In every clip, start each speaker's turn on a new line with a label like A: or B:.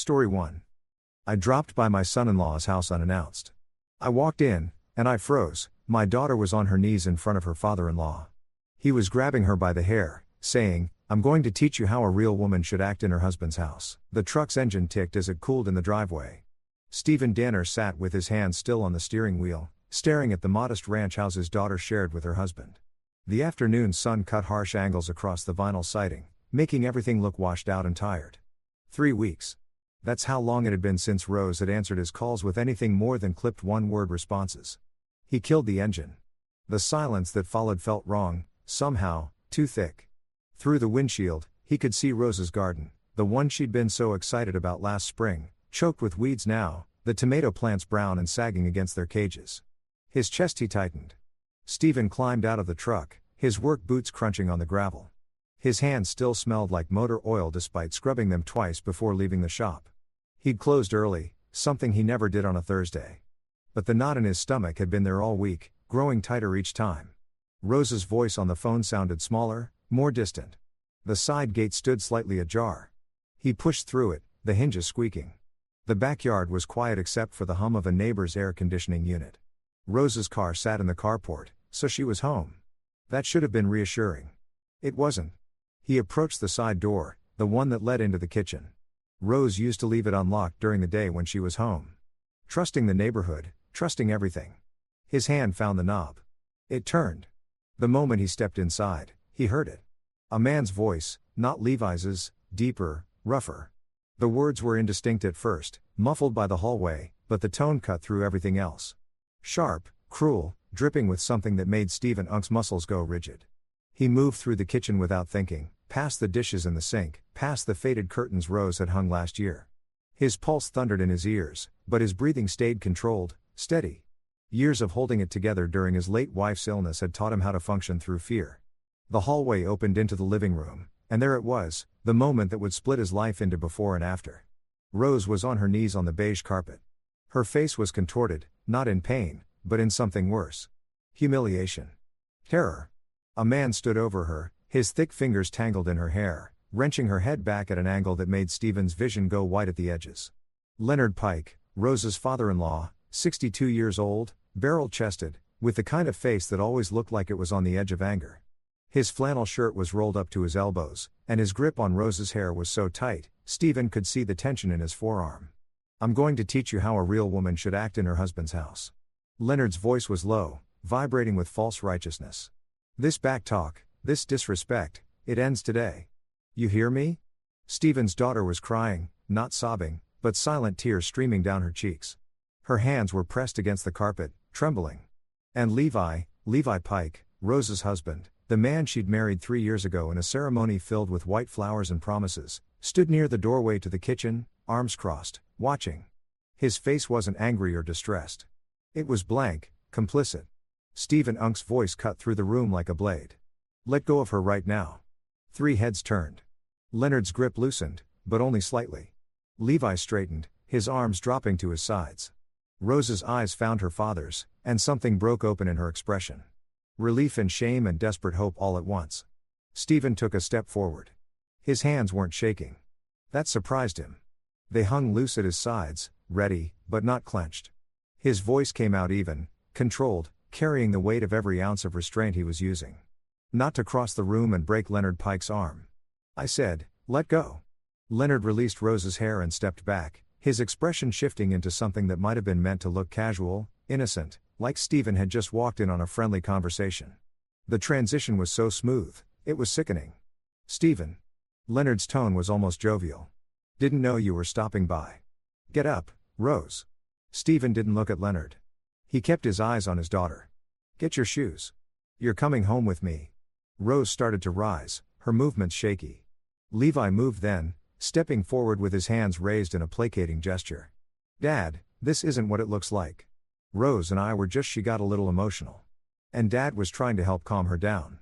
A: Story 1. I dropped by my son-in-law's house unannounced. I walked in, and I froze. My daughter was on her knees in front of her father-in-law. He was grabbing her by the hair, saying, "I'm going to teach you how a real woman should act in her husband's house." The truck's engine ticked as it cooled in the driveway. Stephen Danner sat with his hands still on the steering wheel, staring at the modest ranch house his daughter shared with her husband. The afternoon sun cut harsh angles across the vinyl siding, making everything look washed out and tired. 3 weeks. That's how long it had been since Rose had answered his calls with anything more than clipped one-word responses. He killed the engine. The silence that followed felt wrong, somehow, too thick. Through the windshield, he could see Rose's garden, the one she'd been so excited about last spring, choked with weeds now, the tomato plants brown and sagging against their cages. His chest he tightened. Stephen climbed out of the truck, his work boots crunching on the gravel. His hands still smelled like motor oil despite scrubbing them twice before leaving the shop. He'd closed early, something he never did on a Thursday. But the knot in his stomach had been there all week, growing tighter each time. Rose's voice on the phone sounded smaller, more distant. The side gate stood slightly ajar. He pushed through it, the hinges squeaking. The backyard was quiet except for the hum of a neighbor's air conditioning unit. Rose's car sat in the carport, so she was home. That should have been reassuring. It wasn't. He approached the side door, the one that led into the kitchen. Rose used to leave it unlocked during the day when she was home. Trusting the neighborhood, trusting everything. His hand found the knob. It turned. The moment he stepped inside, he heard it. A man's voice, not Levi's, deeper, rougher. The words were indistinct at first, muffled by the hallway, but the tone cut through everything else. Sharp, cruel, dripping with something that made Stephen Unk's muscles go rigid. He moved through the kitchen without thinking, past the dishes in the sink, past the faded curtains Rose had hung last year. His pulse thundered in his ears, but his breathing stayed controlled, steady. Years of holding it together during his late wife's illness had taught him how to function through fear. The hallway opened into the living room, and there it was, the moment that would split his life into before and after. Rose was on her knees on the beige carpet. Her face was contorted, not in pain, but in something worse. Humiliation. Terror. A man stood over her, his thick fingers tangled in her hair, wrenching her head back at an angle that made Stephen's vision go white at the edges. Leonard Pike, Rose's father-in-law, 62 years old, barrel-chested, with the kind of face that always looked like it was on the edge of anger. His flannel shirt was rolled up to his elbows, and his grip on Rose's hair was so tight, Stephen could see the tension in his forearm. "I'm going to teach you how a real woman should act in her husband's house." Leonard's voice was low, vibrating with false righteousness. "This backtalk, this disrespect, it ends today. You hear me?" Stephen's daughter was crying, not sobbing, but silent tears streaming down her cheeks. Her hands were pressed against the carpet, trembling. And Levi Pike, Rose's husband, the man she'd married 3 years ago in a ceremony filled with white flowers and promises, stood near the doorway to the kitchen, arms crossed, watching. His face wasn't angry or distressed. It was blank, complicit. Stephen Unk's voice cut through the room like a blade. "Let go of her right now." 3 heads turned. Leonard's grip loosened, but only slightly. Levi straightened, his arms dropping to his sides. Rose's eyes found her father's, and something broke open in her expression. Relief and shame and desperate hope all at once. Stephen took a step forward. His hands weren't shaking. That surprised him. They hung loose at his sides, ready, but not clenched. His voice came out even, controlled, carrying the weight of every ounce of restraint he was using. "Not to cross the room and break Leonard Pike's arm." I said, "Let go." Leonard released Rose's hair and stepped back, his expression shifting into something that might have been meant to look casual, innocent, like Stephen had just walked in on a friendly conversation. The transition was so smooth, it was sickening. "Stephen." Leonard's tone was almost jovial. "Didn't know you were stopping by. Get up, Rose." Stephen didn't look at Leonard. He kept his eyes on his daughter. "Get your shoes. You're coming home with me." Rose started to rise, her movements shaky. Levi moved then, stepping forward with his hands raised in a placating gesture. "Dad, this isn't what it looks like. Rose and I were just..." She got a little emotional. And Dad was trying to help calm her down.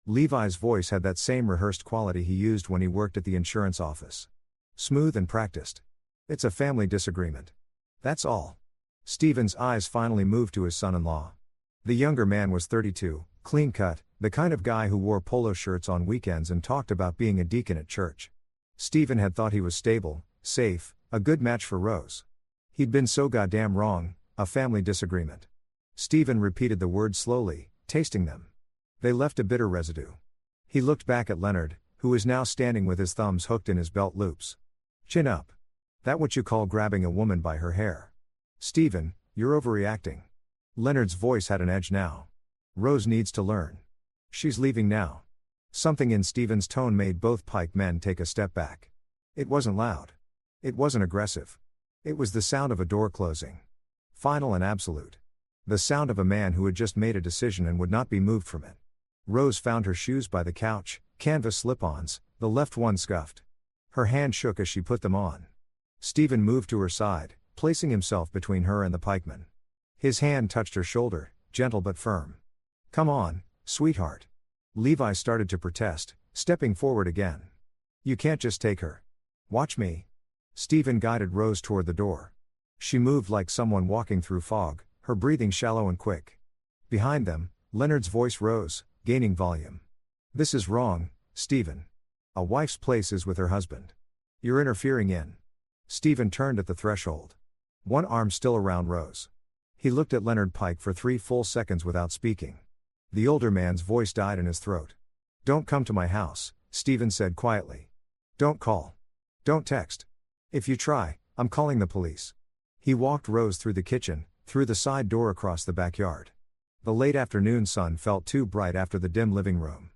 A: Levi's voice had that same rehearsed quality he used when he worked at the insurance office. Smooth and practiced. "It's a family disagreement. That's all." Stephen's eyes finally moved to his son-in-law. The younger man was 32, clean-cut, the kind of guy who wore polo shirts on weekends and talked about being a deacon at church. Stephen had thought he was stable, safe, A good match for Rose. He'd been so goddamn wrong, a family disagreement. Stephen repeated the words slowly, tasting them. They left a bitter residue. He looked back at Leonard, who was now standing with his thumbs hooked in his belt loops. Chin up. That what you call grabbing a woman by her hair? Stephen, you're overreacting. Leonard's voice had an edge now. Rose needs to learn. She's leaving now. Something in Stephen's tone made both Pike men take a step back. It wasn't loud. It wasn't aggressive. It was the sound of a door closing. Final and absolute. The sound of a man who had just made a decision and would not be moved from it. Rose found her shoes by the couch, canvas slip-ons, the left one scuffed. Her hand shook as she put them on. Stephen moved to her side, placing himself between her and the pikeman. His hand touched her shoulder, gentle but firm. Come on, sweetheart. Levi started to protest, stepping forward again. You can't just take her. Watch me. Stephen guided Rose toward the door. She moved like someone walking through fog, her breathing shallow and quick. Behind them, Leonard's voice rose, gaining volume. This is wrong, Stephen. A wife's place is with her husband. You're interfering in. Stephen turned at the threshold. One arm still around Rose. He looked at Leonard Pike for 3 full seconds without speaking. The older man's voice died in his throat. Don't come to my house, Stephen said quietly. Don't call. Don't text. If you try, I'm calling the police. He walked Rose through the kitchen, through the side door across the backyard. The late afternoon sun felt too bright after the dim living room.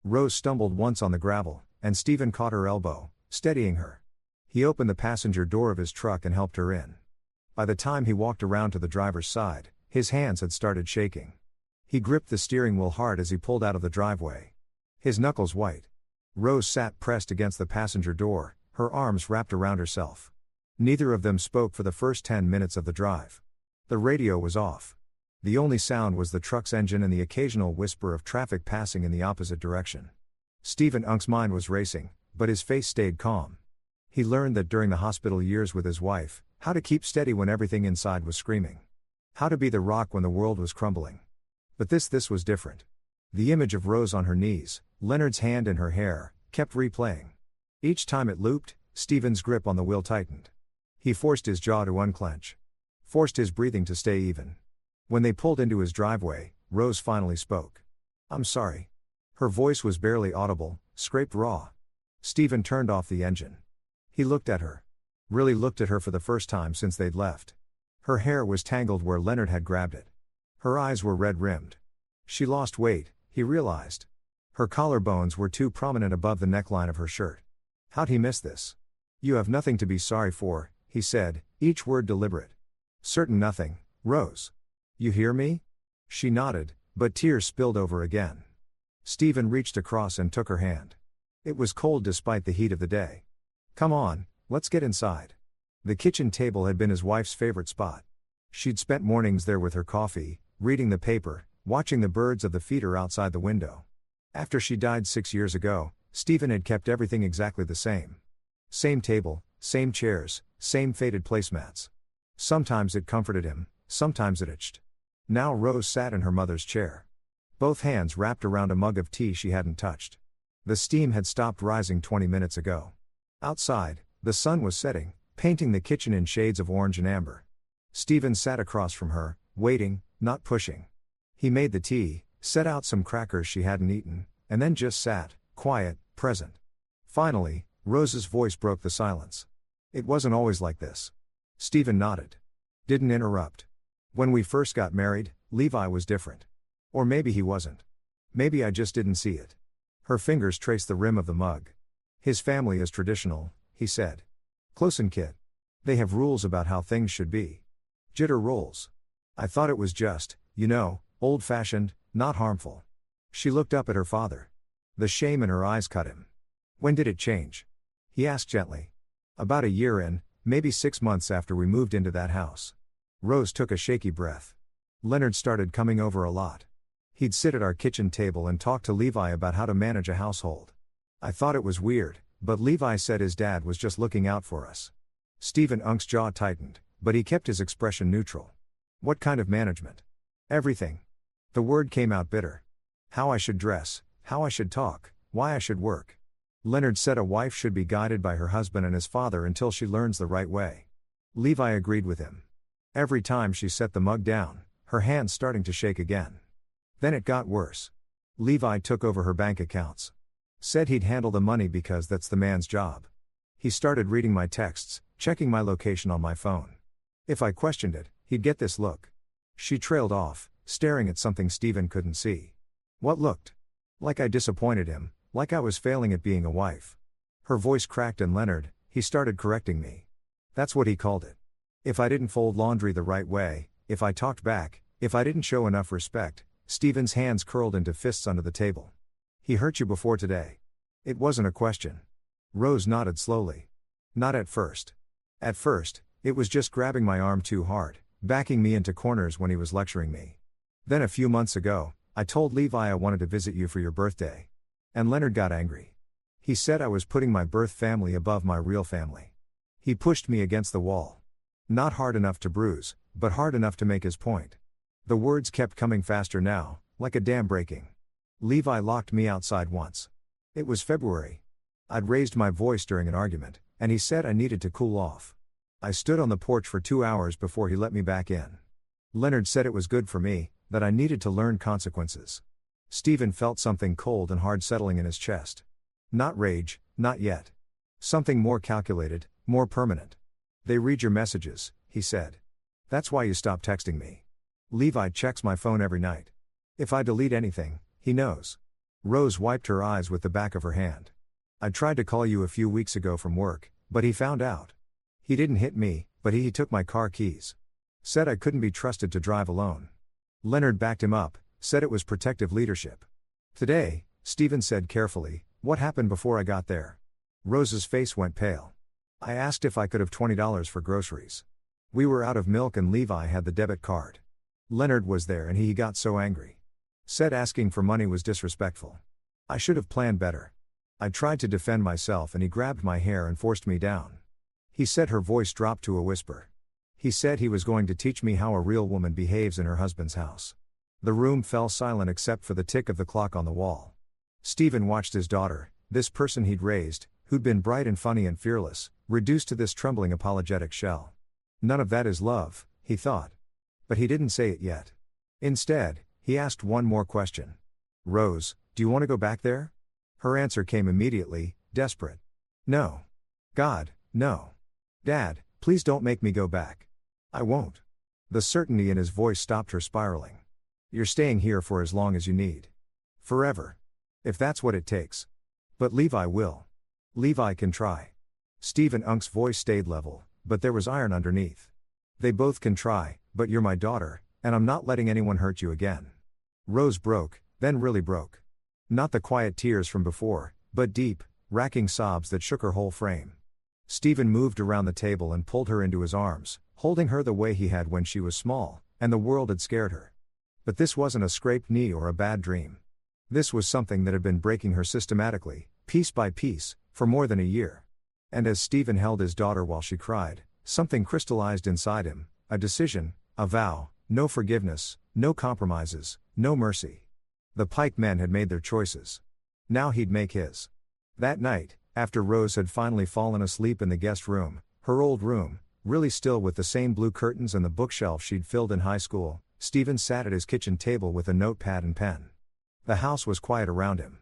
A: Rose stumbled once on the gravel, and Stephen caught her elbow, steadying her. He opened the passenger door of his truck and helped her in. By the time he walked around to the driver's side, his hands had started shaking. He gripped the steering wheel hard as he pulled out of the driveway. His knuckles white. Rose sat pressed against the passenger door, her arms wrapped around herself. Neither of them spoke for the first 10 minutes of the drive. The radio was off. The only sound was the truck's engine and the occasional whisper of traffic passing in the opposite direction. Stephen Unk's mind was racing, but his face stayed calm. He learned that during the hospital years with his wife, how to keep steady when everything inside was screaming. How to be the rock when the world was crumbling. But this was different. The image of Rose on her knees, Leonard's hand in her hair, kept replaying. Each time it looped, Stephen's grip on the wheel tightened. He forced his jaw to unclench. Forced his breathing to stay even. When they pulled into his driveway, Rose finally spoke. I'm sorry. Her voice was barely audible, scraped raw. Stephen turned off the engine. He looked at her. Really looked at her for the first time since they'd left. Her hair was tangled where Leonard had grabbed it. Her eyes were red-rimmed. She lost weight, he realized. Her collarbones were too prominent above the neckline of her shirt. How'd he miss this? You have nothing to be sorry for, he said, each word deliberate. Certain nothing, Rose. You hear me? She nodded, but tears spilled over again. Stephen reached across and took her hand. It was cold despite the heat of the day. Come on, let's get inside. The kitchen table had been his wife's favorite spot. She'd spent mornings there with her coffee, reading the paper, watching the birds of the feeder outside the window. After she died 6 years ago, Stephen had kept everything exactly the same. Same table, same chairs, same faded placemats. Sometimes it comforted him, sometimes it itched. Now Rose sat in her mother's chair. Both hands wrapped around a mug of tea she hadn't touched. The steam had stopped rising 20 minutes ago. Outside, the sun was setting, painting the kitchen in shades of orange and amber. Stephen sat across from her, waiting, not pushing. He made the tea, set out some crackers she hadn't eaten, and then just sat, quiet, present. Finally, Rose's voice broke the silence. It wasn't always like this. Stephen nodded. Didn't interrupt. When we first got married, Levi was different. Or maybe he wasn't. Maybe I just didn't see it. Her fingers traced the rim of the mug. His family is traditional, he said. Closen kid. They have rules about how things should be. Jitter rules. I thought it was just, old-fashioned, not harmful. She looked up at her father. The shame in her eyes cut him. When did it change? He asked gently. About a year in, maybe 6 months after we moved into that house. Rose took a shaky breath. Leonard started coming over a lot. He'd sit at our kitchen table and talk to Levi about how to manage a household. I thought it was weird, but Levi said his dad was just looking out for us. Stephen Unk's jaw tightened, but he kept his expression neutral. What kind of management? Everything. The word came out bitter. How I should dress, how I should talk, why I should work. Leonard said a wife should be guided by her husband and his father until she learns the right way. Levi agreed with him. Every time she set the mug down, her hands starting to shake again. Then it got worse. Levi took over her bank accounts. Said he'd handle the money because that's the man's job. He started reading my texts, checking my location on my phone. If I questioned it, he'd get this look. She trailed off, staring at something Stephen couldn't see. What looked? Like I disappointed him, like I was failing at being a wife. Her voice cracked and Leonard, he started correcting me. That's what he called it. If I didn't fold laundry the right way, if I talked back, if I didn't show enough respect. Stephen's hands curled into fists under the table. He hurt you before today. It wasn't a question. Rose nodded slowly. Not at first. At first, it was just grabbing my arm too hard, backing me into corners when he was lecturing me. Then a few months ago, I told Levi I wanted to visit you for your birthday. And Leonard got angry. He said I was putting my birth family above my real family. He pushed me against the wall. Not hard enough to bruise, but hard enough to make his point. The words kept coming faster now, like a dam breaking. Levi locked me outside once. It was February. I'd raised my voice during an argument, and he said I needed to cool off. I stood on the porch for 2 hours before he let me back in. Leonard said it was good for me, that I needed to learn consequences. Stephen felt something cold and hard settling in his chest. Not rage, not yet. Something more calculated, more permanent. They read your messages, he said. That's why you stopped texting me. Levi checks my phone every night. If I delete anything, he knows. Rose wiped her eyes with the back of her hand. I tried to call you a few weeks ago from work, but he found out. He didn't hit me, but he took my car keys. Said I couldn't be trusted to drive alone. Leonard backed him up, said it was protective leadership. Today, Stephen said carefully, what happened before I got there? Rose's face went pale. I asked if I could have $20 for groceries. We were out of milk and Levi had the debit card. Leonard was there and he got so angry. Said asking for money was disrespectful. I should have planned better. I tried to defend myself and he grabbed my hair and forced me down. He said her voice dropped to a whisper. He said he was going to teach me how a real woman behaves in her husband's house. The room fell silent except for the tick of the clock on the wall. Stephen watched his daughter, this person he'd raised, who'd been bright and funny and fearless, reduced to this trembling apologetic shell. None of that is love, he thought. But he didn't say it yet. Instead, he asked one more question. Rose, do you want to go back there? Her answer came immediately, desperate. No. God, no. Dad, please don't make me go back. I won't. The certainty in his voice stopped her spiraling. You're staying here for as long as you need. Forever. If that's what it takes. But Levi will. Levi can try. Stephen Unk's voice stayed level, but there was iron underneath. They both can try, but you're my daughter, and I'm not letting anyone hurt you again. Rose broke, then really broke. Not the quiet tears from before, but deep, racking sobs that shook her whole frame. Stephen moved around the table and pulled her into his arms, holding her the way he had when she was small, and the world had scared her. But this wasn't a scraped knee or a bad dream. This was something that had been breaking her systematically, piece by piece, for more than a year. And as Stephen held his daughter while she cried, something crystallized inside him, a decision, a vow, no forgiveness, no compromises, no mercy. The Pike men had made their choices. Now he'd make his. That night, after Rose had finally fallen asleep in the guest room, her old room, really still with the same blue curtains and the bookshelf she'd filled in high school, Stephen sat at his kitchen table with a notepad and pen. The house was quiet around him.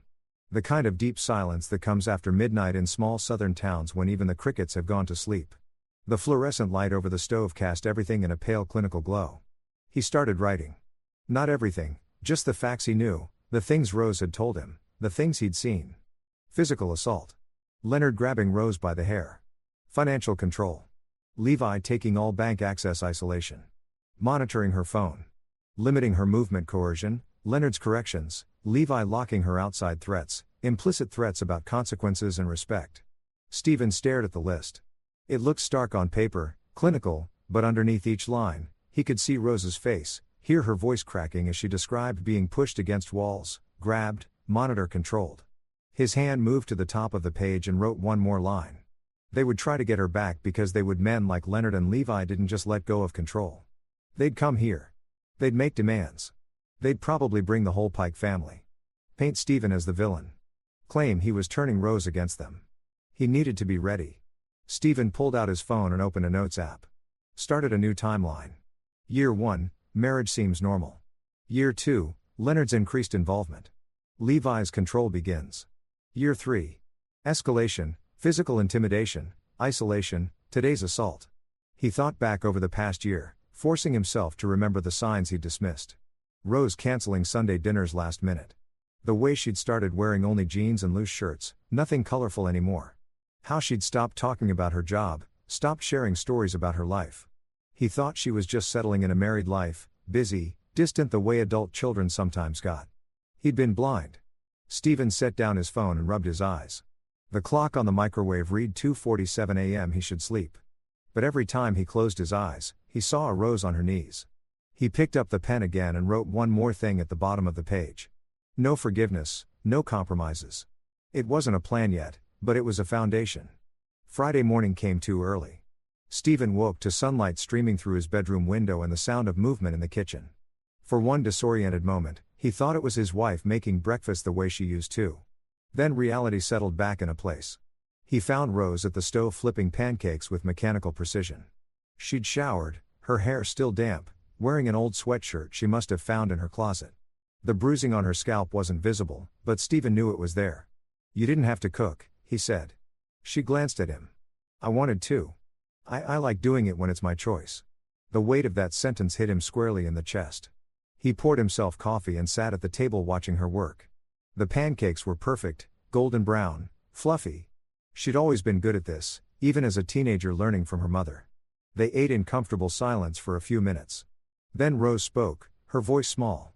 A: The kind of deep silence that comes after midnight in small southern towns when even the crickets have gone to sleep. The fluorescent light over the stove cast everything in a pale clinical glow. He started writing. Not everything, just the facts he knew, the things Rose had told him, the things he'd seen. Physical assault. Leonard grabbing Rose by the hair. Financial control. Levi taking all bank access isolation. Monitoring her phone. Limiting her movement coercion, Leonard's corrections, Levi locking her outside threats, implicit threats about consequences and respect. Stephen stared at the list. It looked stark on paper, clinical, but underneath each line, he could see Rose's face, hear her voice cracking as she described being pushed against walls, grabbed, monitor controlled. His hand moved to the top of the page and wrote one more line. They would try to get her back because they would men like Leonard and Levi didn't just let go of control. They'd come here. They'd make demands. They'd probably bring the whole Pike family. Paint Stephen as the villain. claim he was turning Rose against them. He needed to be ready. Stephen pulled out his phone and opened a notes app. Started a new timeline. Year 1, marriage seems normal. Year 2, Leonard's increased involvement. Levi's control begins. Year 3. Escalation, physical intimidation, isolation, today's assault. He thought back over the past year, forcing himself to remember the signs he'd dismissed. Rose canceling Sunday dinners last minute. The way she'd started wearing only jeans and loose shirts, nothing colorful anymore. How she'd stopped talking about her job, stopped sharing stories about her life. He thought she was just settling in a married life, busy, distant the way adult children sometimes got. He'd been blind. Stephen set down his phone and rubbed his eyes. The clock on the microwave read 2:47 a.m. He should sleep. But every time he closed his eyes, he saw a Rose on her knees. He picked up the pen again and wrote one more thing at the bottom of the page. No forgiveness, no compromises. It wasn't a plan yet, but it was a foundation. Friday morning came too early. Stephen woke to sunlight streaming through his bedroom window and the sound of movement in the kitchen. For one disoriented moment, he thought it was his wife making breakfast the way she used to. Then reality settled back in a place. He found Rose at the stove flipping pancakes with mechanical precision. She'd showered, her hair still damp, wearing an old sweatshirt she must have found in her closet. The bruising on her scalp wasn't visible, but Stephen knew it was there. You didn't have to cook, he said. She glanced at him. I wanted to. I like doing it when it's my choice. The weight of that sentence hit him squarely in the chest. He poured himself coffee and sat at the table watching her work. The pancakes were perfect, golden brown, fluffy. She'd always been good at this, even as a teenager learning from her mother. They ate in comfortable silence for a few minutes. Then Rose spoke, her voice small.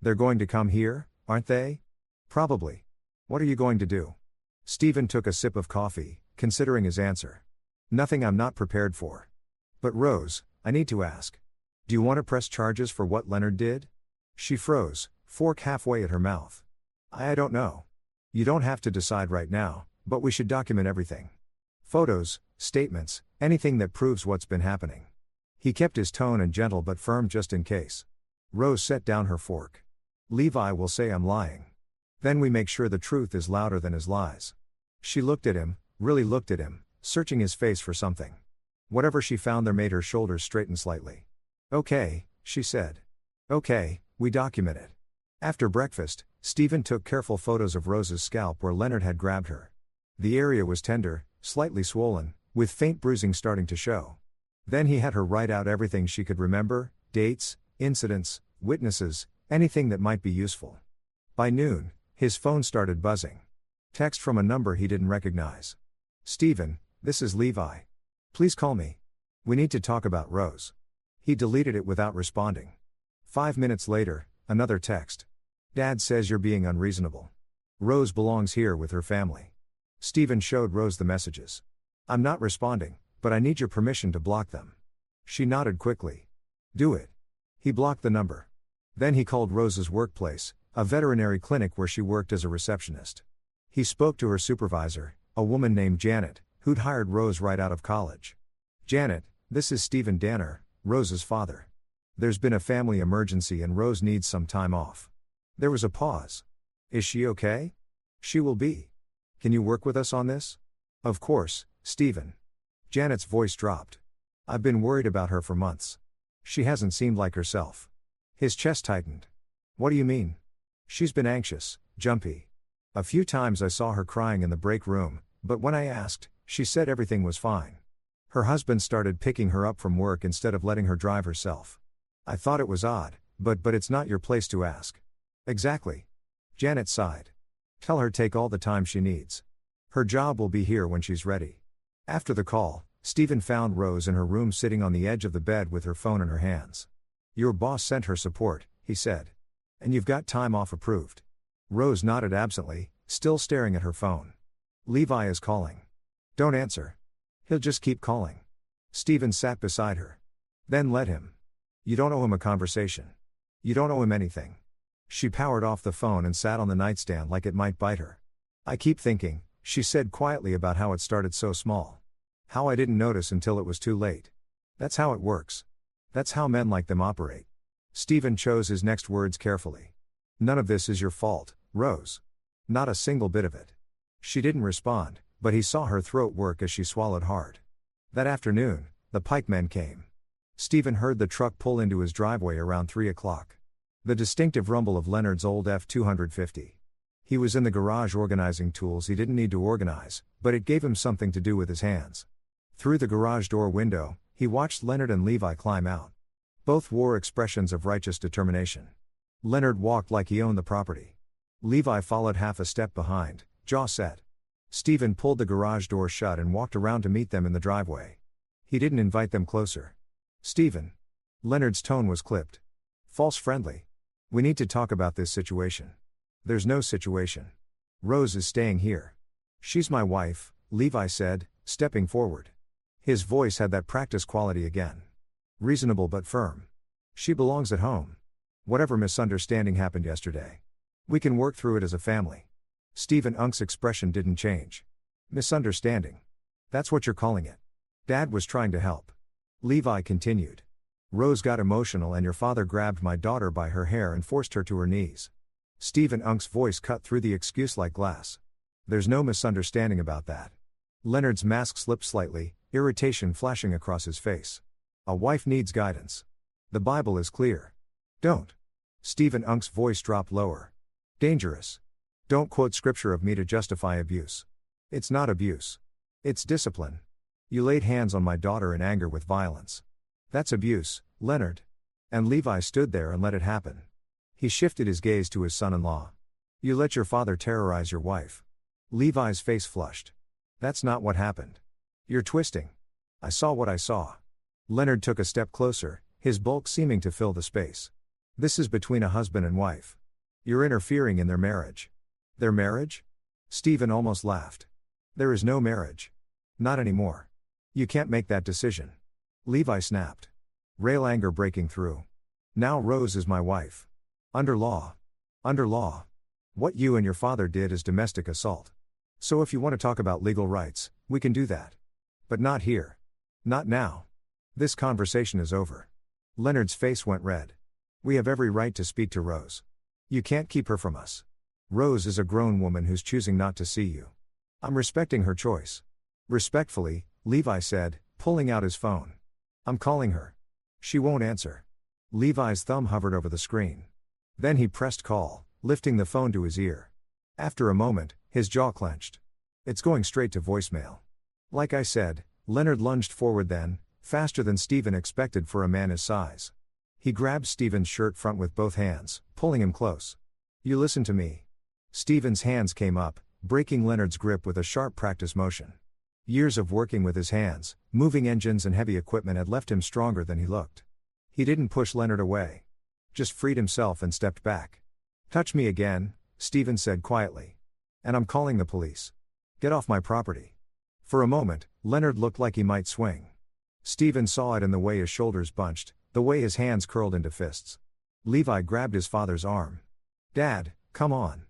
A: They're going to come here, aren't they? Probably. What are you going to do? Stephen took a sip of coffee, considering his answer. Nothing I'm not prepared for. But Rose, I need to ask. Do you want to press charges for what Leonard did? She froze, fork halfway at her mouth. I don't know. You don't have to decide right now, but we should document everything. Photos, statements, anything that proves what's been happening. He kept his tone and gentle but firm just in case. Rose set down her fork. Levi will say I'm lying. Then we make sure the truth is louder than his lies. She looked at him, really looked at him, searching his face for something. Whatever she found there made her shoulders straighten slightly. Okay, she said. Okay, we document it. After breakfast, Stephen took careful photos of Rose's scalp where Leonard had grabbed her. The area was tender, slightly swollen, with faint bruising starting to show. Then he had her write out everything she could remember, dates, incidents, witnesses, anything that might be useful. By noon, his phone started buzzing. Text from a number he didn't recognize. Stephen, this is Levi. Please call me. We need to talk about Rose. He deleted it without responding. 5 minutes later, another text. Dad says you're being unreasonable. Rose belongs here with her family. Stephen showed Rose the messages. I'm not responding, but I need your permission to block them. She nodded quickly. Do it. He blocked the number. Then he called Rose's workplace, a veterinary clinic where she worked as a receptionist. He spoke to her supervisor, a woman named Janet, who'd hired Rose right out of college. Janet, this is Stephen Danner, Rose's father. There's been a family emergency and Rose needs some time off. There was a pause. Is she okay? She will be. Can you work with us on this? Of course, Stephen. Janet's voice dropped. I've been worried about her for months. She hasn't seemed like herself. His chest tightened. What do you mean? She's been anxious, jumpy. A few times I saw her crying in the break room, but when I asked, she said everything was fine. Her husband started picking her up from work instead of letting her drive herself. I thought it was odd, but it's not your place to ask. Exactly. Janet sighed. Tell her take all the time she needs. Her job will be here when she's ready. After the call, Stephen found Rose in her room sitting on the edge of the bed with her phone in her hands. Your boss sent her support, he said. And you've got time off approved. Rose nodded absently, still staring at her phone. Levi is calling. Don't answer. He'll just keep calling. Stephen sat beside her. Then let him. You don't owe him a conversation. You don't owe him anything. She powered off the phone and sat on the nightstand like it might bite her. I keep thinking, she said quietly about how it started so small. How I didn't notice until it was too late. That's how it works. That's how men like them operate. Stephen chose his next words carefully. None of this is your fault, Rose. Not a single bit of it. She didn't respond, but he saw her throat work as she swallowed hard. That afternoon, the pikemen came. Stephen heard the truck pull into his driveway around 3 o'clock. The distinctive rumble of Leonard's old F-250. He was in the garage organizing tools he didn't need to organize, but it gave him something to do with his hands. Through the garage door window, he watched Leonard and Levi climb out. Both wore expressions of righteous determination. Leonard walked like he owned the property. Levi followed half a step behind, jaw set. Stephen pulled the garage door shut and walked around to meet them in the driveway. He didn't invite them closer. "Stephen." Leonard's tone was clipped. "False friendly. We need to talk about this situation." "There's no situation. Rose is staying here." "She's my wife," Levi said, stepping forward. His voice had that practice quality again. Reasonable but firm. "She belongs at home. Whatever misunderstanding happened yesterday. We can work through it as a family." Stephen Unk's expression didn't change. "Misunderstanding. That's what you're calling it." "Dad was trying to help." Levi continued. "Rose got emotional and your father grabbed my daughter by her hair and forced her to her knees." Stephen Unk's voice cut through the excuse like glass. "There's no misunderstanding about that." Leonard's mask slipped slightly, irritation flashing across his face. "A wife needs guidance. The Bible is clear. Don't." Stephen Unk's voice dropped lower. "Dangerous. Don't quote scripture of me to justify abuse. It's not abuse. It's discipline. You laid hands on my daughter in anger with violence. That's abuse, Leonard." And Levi stood there and let it happen. He shifted his gaze to his son-in-law. "You let your father terrorize your wife." Levi's face flushed. "That's not what happened. You're twisting. I saw what I saw." Leonard took a step closer, his bulk seeming to fill the space. "This is between a husband and wife. You're interfering in their marriage." "Their marriage?" Stephen almost laughed. "There is no marriage. Not anymore. You can't make that decision." Levi snapped. Real anger breaking through. "Now Rose is my wife. Under law. Under law. What you and your father did is domestic assault. So if you want to talk about legal rights, we can do that. But not here. Not now. This conversation is over." Leonard's face went red. "We have every right to speak to Rose. You can't keep her from us. Rose is a grown woman who's choosing not to see you. I'm respecting her choice." "Respectfully," Levi said, pulling out his phone. "I'm calling her. She won't answer." Levi's thumb hovered over the screen. Then he pressed call, lifting the phone to his ear. After a moment, his jaw clenched. "It's going straight to voicemail." "Like I said," Leonard lunged forward then, faster than Stephen expected for a man his size. He grabbed Stephen's shirt front with both hands, pulling him close. "You listen to me." Stephen's hands came up, breaking Leonard's grip with a sharp practice motion. Years of working with his hands, moving engines and heavy equipment had left him stronger than he looked. He didn't push Leonard away. Just freed himself and stepped back. "Touch me again," Stephen said quietly. "And I'm calling the police. Get off my property." For a moment, Leonard looked like he might swing. Stephen saw it in the way his shoulders bunched, the way his hands curled into fists. Levi grabbed his father's arm. "Dad, come on."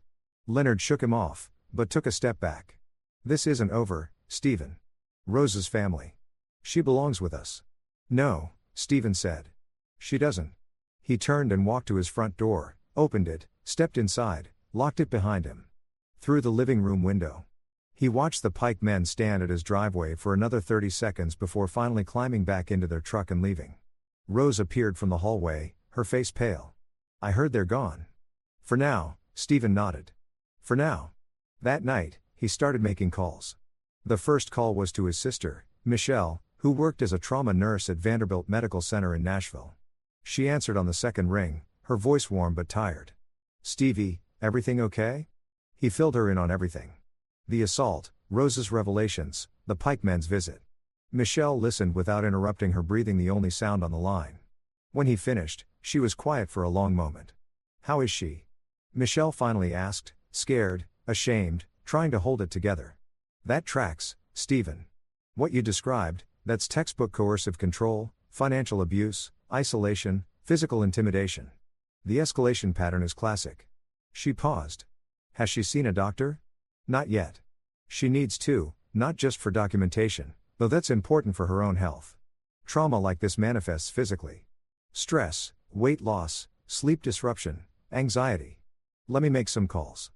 A: Leonard shook him off, but took a step back. "This isn't over, Stephen. Rose's family. She belongs with us." "No," Stephen said. "She doesn't." He turned and walked to his front door, opened it, stepped inside, locked it behind him. Through the living room window. He watched the pike men stand at his driveway for another 30 seconds before finally climbing back into their truck and leaving. Rose appeared from the hallway, her face pale. "I heard they're gone." "For now," Stephen nodded. "For now." That night, he started making calls. The first call was to his sister, Michelle, who worked as a trauma nurse at Vanderbilt Medical Center in Nashville. She answered on the second ring, her voice warm but tired. "Stevie, everything okay?" He filled her in on everything. The assault, Rose's revelations, the pikemen's visit. Michelle listened without interrupting her, breathing the only sound on the line. When he finished, she was quiet for a long moment. "How is she?" Michelle finally asked, scared, ashamed, trying to hold it together. "That tracks, Stephen. What you described, that's textbook coercive control, financial abuse, isolation, physical intimidation. The escalation pattern is classic." She paused. "Has she seen a doctor?" "Not yet. She needs to, not just for documentation, though that's important for her own health. Trauma like this manifests physically. Stress, weight loss, sleep disruption, anxiety. Let me make some calls."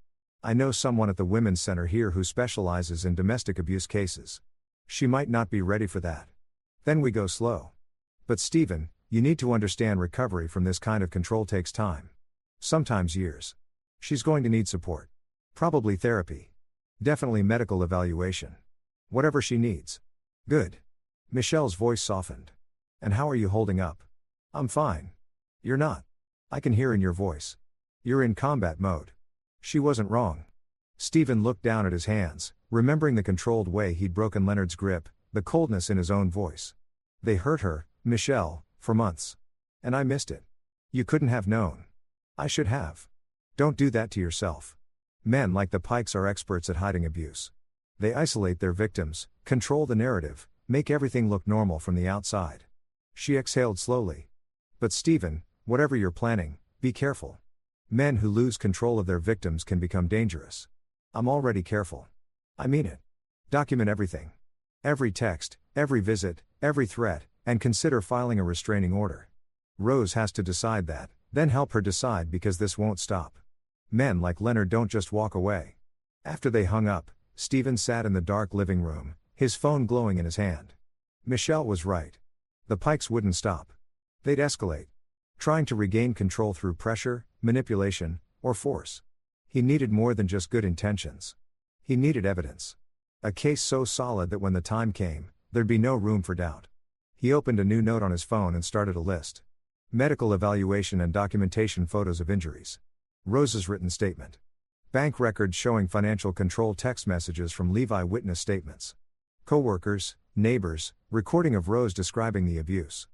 A: I know someone at the Women's Center here who specializes in domestic abuse cases. She might not be ready for that. Then we go slow. But Stephen, you need to understand recovery from this kind of control takes time. Sometimes years. She's going to need support. Probably therapy. Definitely medical evaluation. Whatever she needs. Good. Michelle's voice softened. And how are you holding up? I'm fine. You're not. I can hear in your voice. You're in combat mode. She wasn't wrong. Stephen looked down at his hands, remembering the controlled way he'd broken Leonard's grip, the coldness in his own voice. They hurt her, Michelle, for months. And I missed it. You couldn't have known. I should have. Don't do that to yourself. Men like the Pikes are experts at hiding abuse. They isolate their victims, control the narrative, make everything look normal from the outside. She exhaled slowly. But Stephen, whatever you're planning, be careful. Men who lose control of their victims can become dangerous. I'm already careful. I mean it. Document everything. Every text, every visit, every threat, and consider filing a restraining order. Rose has to decide that, then help her decide because this won't stop. Men like Leonard don't just walk away. After they hung up, Stephen sat in the dark living room, his phone glowing in his hand. Michelle was right. The Pikes wouldn't stop. They'd escalate. Trying to regain control through pressure, manipulation, or force. He needed more than just good intentions. He needed evidence. A case so solid that when the time came, there'd be no room for doubt. He opened a new note on his phone and started a list. Medical evaluation and documentation, photos of injuries. Rose's written statement. Bank records showing financial control, text messages from Levi, witness statements. Co-workers, neighbors, recording of Rose describing the abuse.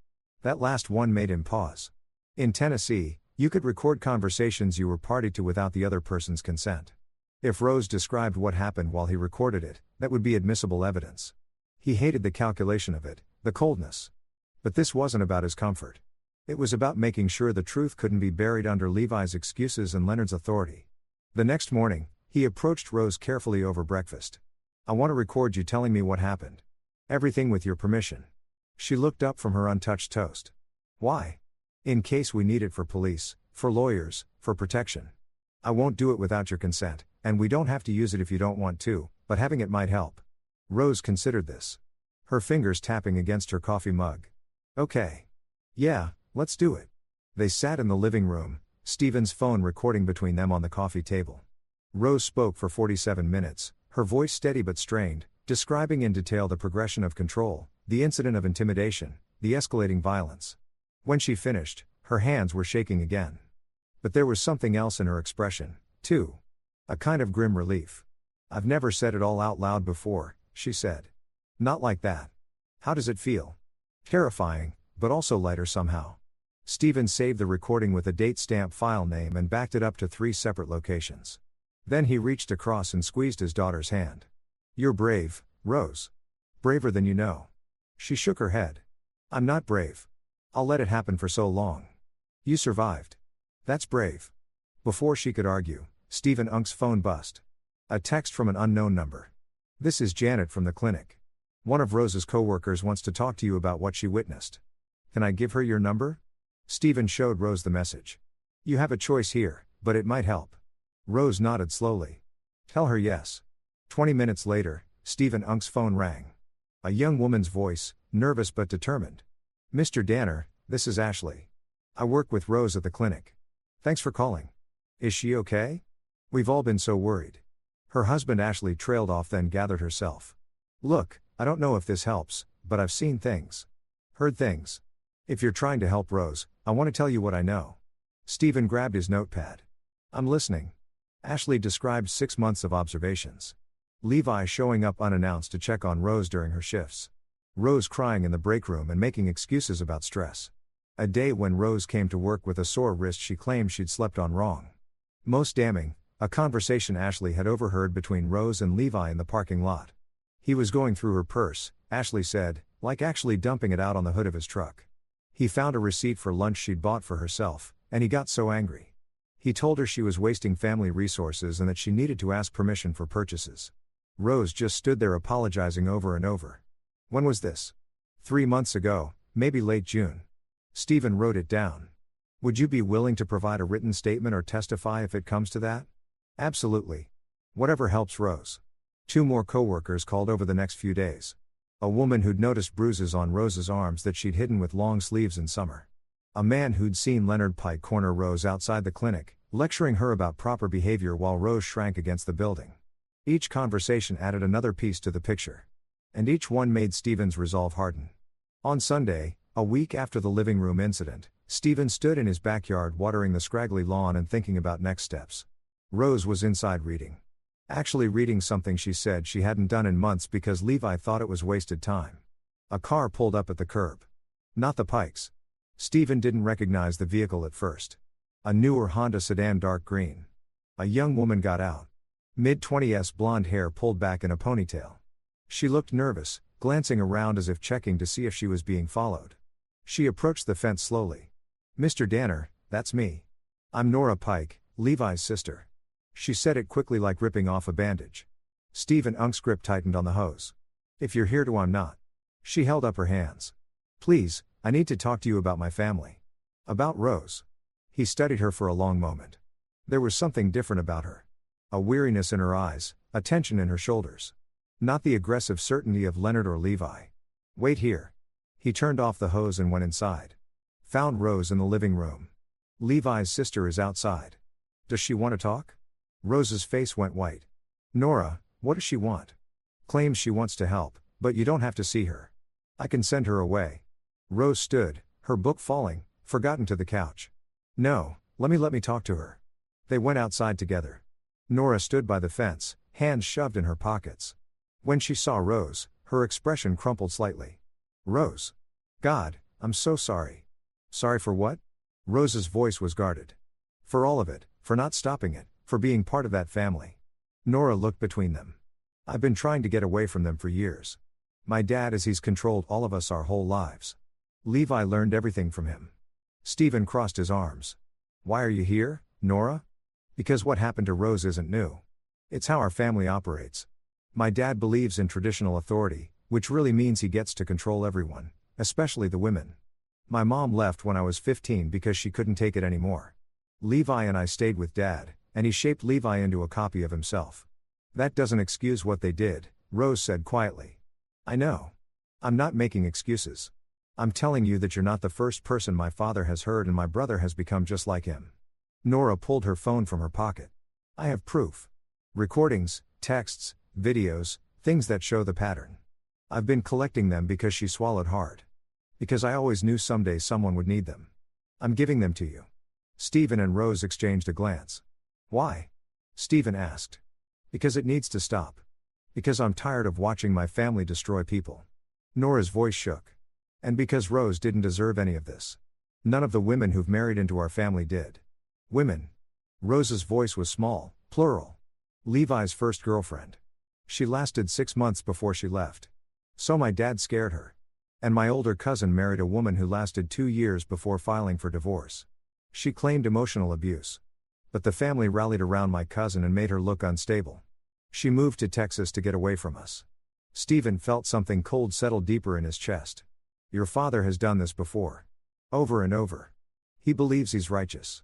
A: That last one made him pause. In Tennessee, you could record conversations you were party to without the other person's consent. If Rose described what happened while he recorded it, that would be admissible evidence. He hated the calculation of it, the coldness. But this wasn't about his comfort. It was about making sure the truth couldn't be buried under Levi's excuses and Leonard's authority. The next morning, he approached Rose carefully over breakfast. I want to record you telling me what happened. Everything with your permission. She looked up from her untouched toast. Why? In case we need it for police, for lawyers, for protection. I won't do it without your consent, and we don't have to use it if you don't want to, but having it might help. Rose considered this. Her fingers tapping against her coffee mug. Okay. Yeah, let's do it. They sat in the living room, Stephen's phone recording between them on the coffee table. Rose spoke for 47 minutes, her voice steady but strained, describing in detail the progression of control, the incident of intimidation, the escalating violence. When she finished, her hands were shaking again. But there was something else in her expression, too. A kind of grim relief. I've never said it all out loud before, she said. Not like that. How does it feel? Terrifying, but also lighter somehow. Stephen saved the recording with a date stamp file name and backed it up to 3 separate locations. Then he reached across and squeezed his daughter's hand. You're brave, Rose. Braver than you know. She shook her head. I'm not brave. I'll let it happen for so long. You survived. That's brave. Before she could argue, Stephen Unk's phone buzzed. A text from an unknown number. This is Janet from the clinic. One of Rose's co-workers wants to talk to you about what she witnessed. Can I give her your number? Stephen showed Rose the message. You have a choice here, but it might help. Rose nodded slowly. Tell her yes. 20 minutes later, Stephen Unk's phone rang. A young woman's voice, nervous but determined. Mr. Danner, this is Ashley. I work with Rose at the clinic. Thanks for calling. Is she okay? We've all been so worried. Her husband Ashley trailed off, then gathered herself. Look, I don't know if this helps, but I've seen things. Heard things. If you're trying to help Rose, I want to tell you what I know. Stephen grabbed his notepad. I'm listening. Ashley described 6 months of observations. Levi showing up unannounced to check on Rose during her shifts. Rose crying in the break room and making excuses about stress. A day when Rose came to work with a sore wrist she claimed she'd slept on wrong. Most damning, a conversation Ashley had overheard between Rose and Levi in the parking lot. He was going through her purse, Ashley said, like actually dumping it out on the hood of his truck. He found a receipt for lunch she'd bought for herself, and he got so angry. He told her she was wasting family resources and that she needed to ask permission for purchases. Rose just stood there apologizing over and over. When was this? 3 months ago, maybe late June. Stephen wrote it down. Would you be willing to provide a written statement or testify if it comes to that? Absolutely. Whatever helps Rose. 2 more coworkers called over the next few days. A woman who'd noticed bruises on Rose's arms that she'd hidden with long sleeves in summer. A man who'd seen Leonard Pike corner Rose outside the clinic, lecturing her about proper behavior while Rose shrank against the building. Each conversation added another piece to the picture. And each one made Stephen's resolve harden. On Sunday, a week after the living room incident, Stephen stood in his backyard watering the scraggly lawn and thinking about next steps. Rose was inside reading. Actually reading something she said she hadn't done in months because Levi thought it was wasted time. A car pulled up at the curb. Not the Pikes. Stephen didn't recognize the vehicle at first. A newer Honda sedan, dark green. A young woman got out. Mid-20s, blonde hair pulled back in a ponytail. She looked nervous, glancing around as if checking to see if she was being followed. She approached the fence slowly. "Mr. Danner, that's me. I'm Nora Pike, Levi's sister." She said it quickly like ripping off a bandage. Stephen's grip tightened on the hose. "If you're here to, I'm not." She held up her hands. "Please, I need to talk to you about my family." "About Rose?" He studied her for a long moment. There was something different about her. A weariness in her eyes, a tension in her shoulders. Not the aggressive certainty of Leonard or Levi. "Wait here." He turned off the hose and went inside. Found Rose in the living room. "Levi's sister is outside. Does she want to talk?" Rose's face went white. "Nora, what does she want?" "Claims she wants to help, but you don't have to see her. I can send her away." Rose stood, her book falling, forgotten, to the couch. "No, let me talk to her." They went outside together. Nora stood by the fence, hands shoved in her pockets. When she saw Rose, her expression crumpled slightly. "Rose. God, I'm so sorry." "Sorry for what?" Rose's voice was guarded. "For all of it, for not stopping it, for being part of that family." Nora looked between them. "I've been trying to get away from them for years. My dad, as he's controlled all of us our whole lives. Levi learned everything from him." Stephen crossed his arms. "Why are you here, Nora?" "Because what happened to Rose isn't new. It's how our family operates. My dad believes in traditional authority, which really means he gets to control everyone, especially the women. My mom left when I was 15 because she couldn't take it anymore. Levi and I stayed with Dad, and he shaped Levi into a copy of himself. That doesn't excuse what they did," Rose said quietly. "I know. I'm not making excuses. I'm telling you that you're not the first person my father has heard, and my brother has become just like him." Nora pulled her phone from her pocket. "I have proof. Recordings, texts, videos, things that show the pattern. I've been collecting them." Because she swallowed hard. "Because I always knew someday someone would need them. I'm giving them to you." Stephen and Rose exchanged a glance. "Why?" Stephen asked. "Because it needs to stop. Because I'm tired of watching my family destroy people." Nora's voice shook. "And because Rose didn't deserve any of this. None of the women who've married into our family did." "Women?" Rose's voice was small, plural. "Levi's first girlfriend. She lasted 6 months before she left. So my dad scared her. And my older cousin married a woman who lasted 2 years before filing for divorce. She claimed emotional abuse. But the family rallied around my cousin and made her look unstable. She moved to Texas to get away from us." Stephen felt something cold settle deeper in his chest. "Your father has done this before. Over and over. He believes he's righteous.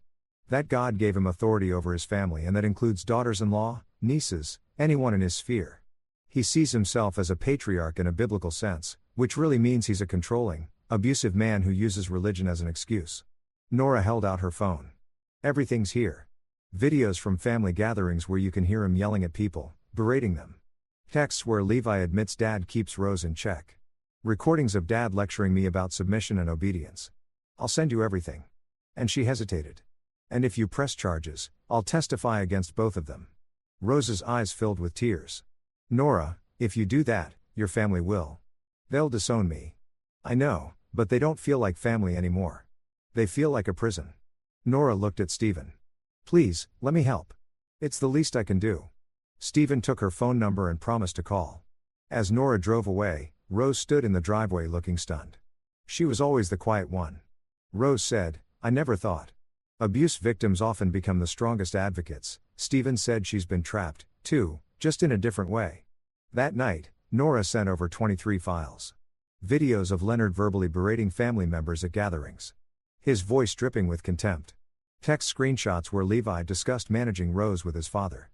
A: That God gave him authority over his family, and that includes daughters-in-law, nieces, anyone in his sphere. He sees himself as a patriarch in a biblical sense, which really means he's a controlling, abusive man who uses religion as an excuse." Nora held out her phone. "Everything's here. Videos from family gatherings where you can hear him yelling at people, berating them. Texts where Levi admits Dad keeps Rose in check. Recordings of Dad lecturing me about submission and obedience. I'll send you everything." And she hesitated. "And if you press charges, I'll testify against both of them." Rose's eyes filled with tears. "Nora, if you do that, your family will. They'll disown me. I know, but they don't feel like family anymore. They feel like a prison." Nora looked at Stephen. "Please, let me help. It's the least I can do." Stephen took her phone number and promised to call. As Nora drove away, Rose stood in the driveway looking stunned. She was always the quiet one. Rose said, "I never thought. Abuse victims often become the strongest advocates." Stephen said she's been trapped, too, just in a different way. That night, Nora sent over 23 files. Videos of Leonard verbally berating family members at gatherings. His voice dripping with contempt. Text screenshots where Levi discussed managing Rose with his father.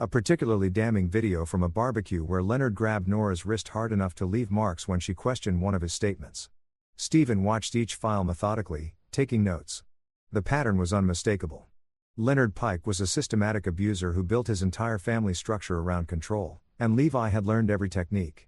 A: A particularly damning video from a barbecue where Leonard grabbed Nora's wrist hard enough to leave marks when she questioned one of his statements. Stephen watched each file methodically, taking notes. The pattern was unmistakable. Leonard Pike was a systematic abuser who built his entire family structure around control, and Levi had learned every technique.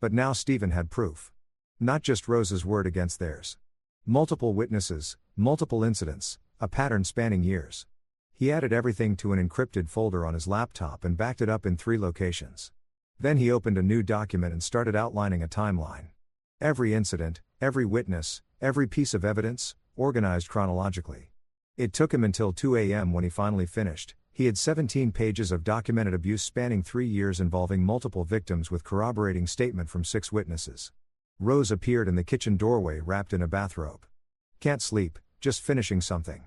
A: But now Stephen had proof. Not just Rose's word against theirs. Multiple witnesses, multiple incidents, a pattern spanning years. He added everything to an encrypted folder on his laptop and backed it up in 3 locations. Then he opened a new document and started outlining a timeline. Every incident, every witness, every piece of evidence, organized chronologically. It took him until 2 a.m. when he finally finished. He had 17 pages of documented abuse spanning 3 years involving multiple victims with corroborating statement from 6 witnesses. Rose appeared in the kitchen doorway wrapped in a bathrobe. "Can't sleep, just finishing something."